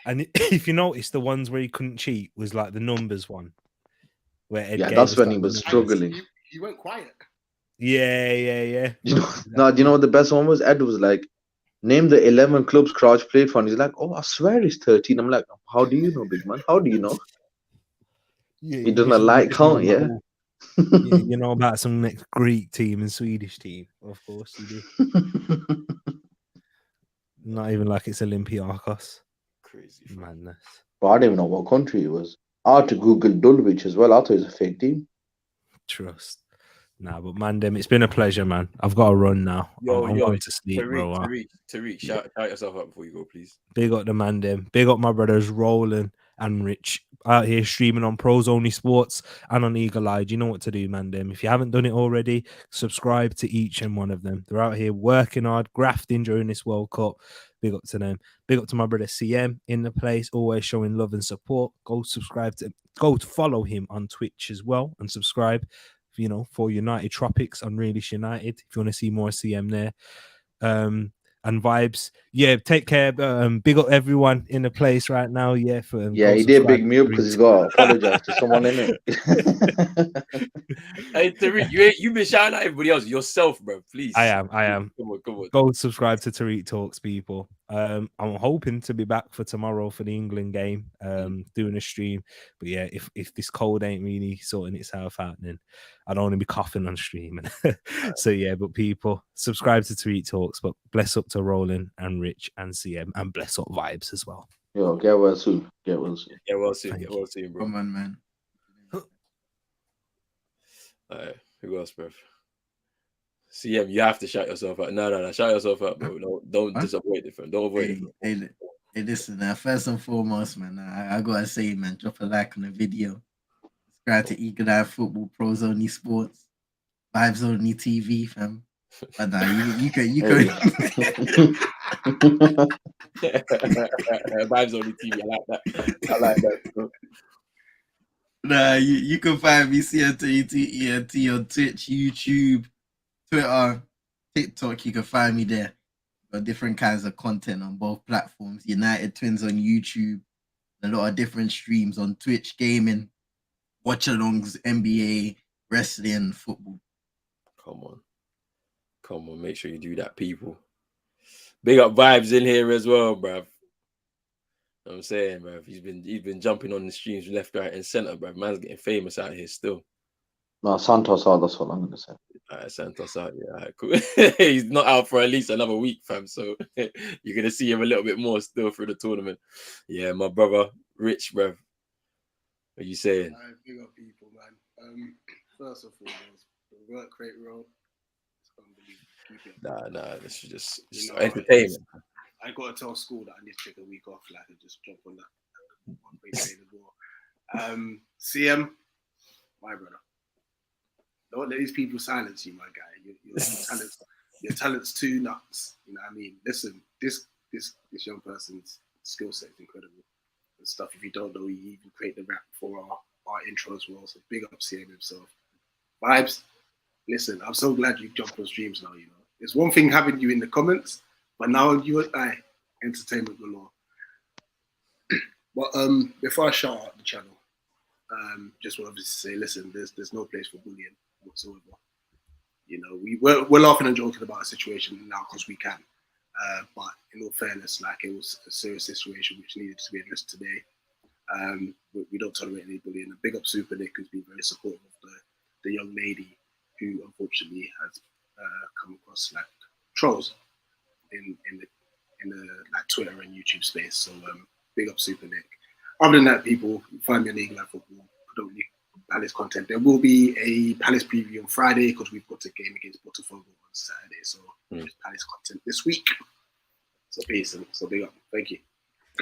And if you notice, the ones where he couldn't cheat was like the numbers one. Where Ed that's when he was struggling. He went quiet. Yeah. You know, do you know what the best one was? Ed was like, name the 11 clubs Crouch played for. And he's like, oh, I swear he's 13. I'm like, how do you know, big man? How do you know? He doesn't like count, yeah? You know about some next Greek team and Swedish team. Of course you do. Not even like it's Olympiacos. Crazy. Madness. But I don't even know what country it was. I had to Google Dulwich as well. I thought it was a fake team. Trust. Nah, but Mandem, it's been a pleasure, man. I've got to run now. I'm going to sleep, bro. Tariq, shout yourself up before you go, please. Big up the Mandem. Big up my brothers Roland and Rich out here streaming on Pros Only Sports and on Eagle Eye. You know what to do, Mandem. If you haven't done it already, subscribe to each and one of them. They're out here working hard, grafting during this World Cup. Big up to them. Big up to my brother CM in the place, always showing love and support. Go to follow him on Twitch as well and subscribe, you know, for United Tropics on Realish United. If you want to see more CM there. And vibes. Yeah, take care. Big up everyone in the place right now. Yeah, he did big me up because he's got to apologize to someone in it. Hey, Tariq, you've been shouting at everybody else. Yourself, bro. Please. I am. Come on. Go subscribe to Tariq Talks, people. I'm hoping to be back for tomorrow for the England game, doing a stream. But yeah, if this cold ain't really sorting itself out, then I don't want to be coughing on stream. So yeah, but people, subscribe to Tariq Talks. But bless up to Roland and Rich and CM, and bless up Vibes as well. Yo, get well soon. Get well soon, bro. Come on, man. Who else, bro? CM, you have to shout yourself out. No, shout yourself out, bro. Don't just avoid it, fam. Don't avoid it. Hey, listen, first and foremost, man, I gotta say, man, drop a like on the video. Subscribe to Eagle Eye Football, Pros Only Sports, Vibes Only TV, fam. But nah, you can. Vibes Only TV. I like that. Nah, you can find me CNTENT on Twitch, YouTube, Twitter, TikTok. You can find me there. Got different kinds of content on both platforms. United Twins on YouTube, a lot of different streams on Twitch, gaming, watchalongs, NBA, wrestling, football. Come on, make sure you do that, people. Big up Vibes in here as well, bruv. You know what I'm saying, bruv. He's been jumping on the streams left, right, and center, bruv. Man's getting famous out here still. No, Santos out, that's what I'm gonna say. Alright, Santos out, yeah, alright, cool. He's not out for at least another week, fam. So you're gonna see him a little bit more still through the tournament. Yeah, my brother, Rich, bruv. What are you saying? Big up people, man. First and foremost, the work rate roll. Nah, this is just entertainment. I got to tell school that I need to take a week off, like, and just jump on that 1.5 playing as well. CM, my brother. Don't let these people silence you, my guy. Your talent's too nuts. You know what I mean? Listen, this young person's skill set is incredible. And stuff, if you don't know, he even created the rap for our intro as well. So big up CM himself. Vibes, listen, I'm so glad you jumped on streams now, you know. It's one thing having you in the comments, but now you and I, entertainment galore. But before I shout out the channel, just want to say, listen, there's no place for bullying whatsoever. You know, we're laughing and joking about a situation now because we can. But in all fairness, like, it was a serious situation which needed to be addressed today. We don't tolerate any bullying. And big up Super Nick, who's been very supportive of the young lady who unfortunately has come across like trolls in the like Twitter and YouTube space. So big up Super Nick. Other than that, people, find me on Eagle Eye Football, predominantly Palace content. There will be a Palace preview on Friday because we've got a game against Botafogo on Saturday. So there's Palace content this week. So peace and so big up. Thank you.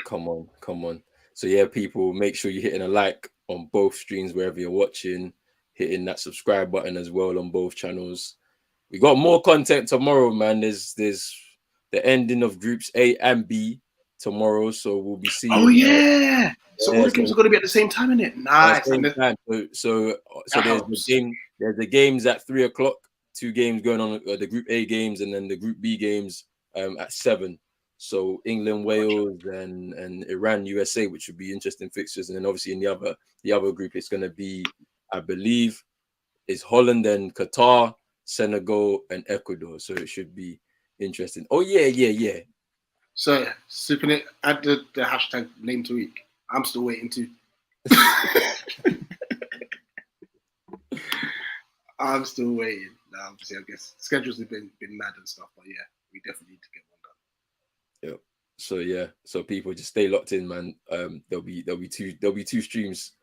Come on. So yeah, people, make sure you're hitting a like on both streams wherever you're watching, hitting that subscribe button as well on both channels. We got more content tomorrow, man. There's the ending of groups A and B tomorrow, so we'll be seeing. Oh yeah. So all the games are going to be at the same time, innit? Nice. So there's the games at 3:00. 2 games going on, the Group A games, and then the Group B games at 7. So England, Wales, and Iran, USA, which would be interesting fixtures. And then obviously in the other group, it's going to be, I believe, is Holland and Qatar, Senegal, and Ecuador. So it should be interesting. Oh yeah. So Super Nick, add the hashtag name to week. I'm still waiting to. I'm still waiting. Now, obviously, I guess schedules have been mad and stuff, but yeah, we definitely need to get one done. Yep. So yeah, so people just stay locked in, man. There'll be two streams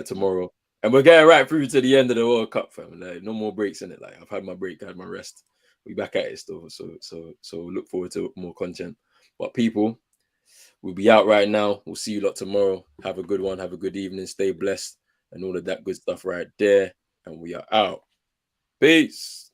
tomorrow, and we're getting right through to the end of the World Cup, fam. Like, no more breaks in it. Like, I've had my break, I had my rest. We back at it still. So look forward to more content. But people, we'll be out right now. We'll see you lot tomorrow. Have a good one. Have a good evening. Stay blessed and all of that good stuff right there. And we are out. Peace.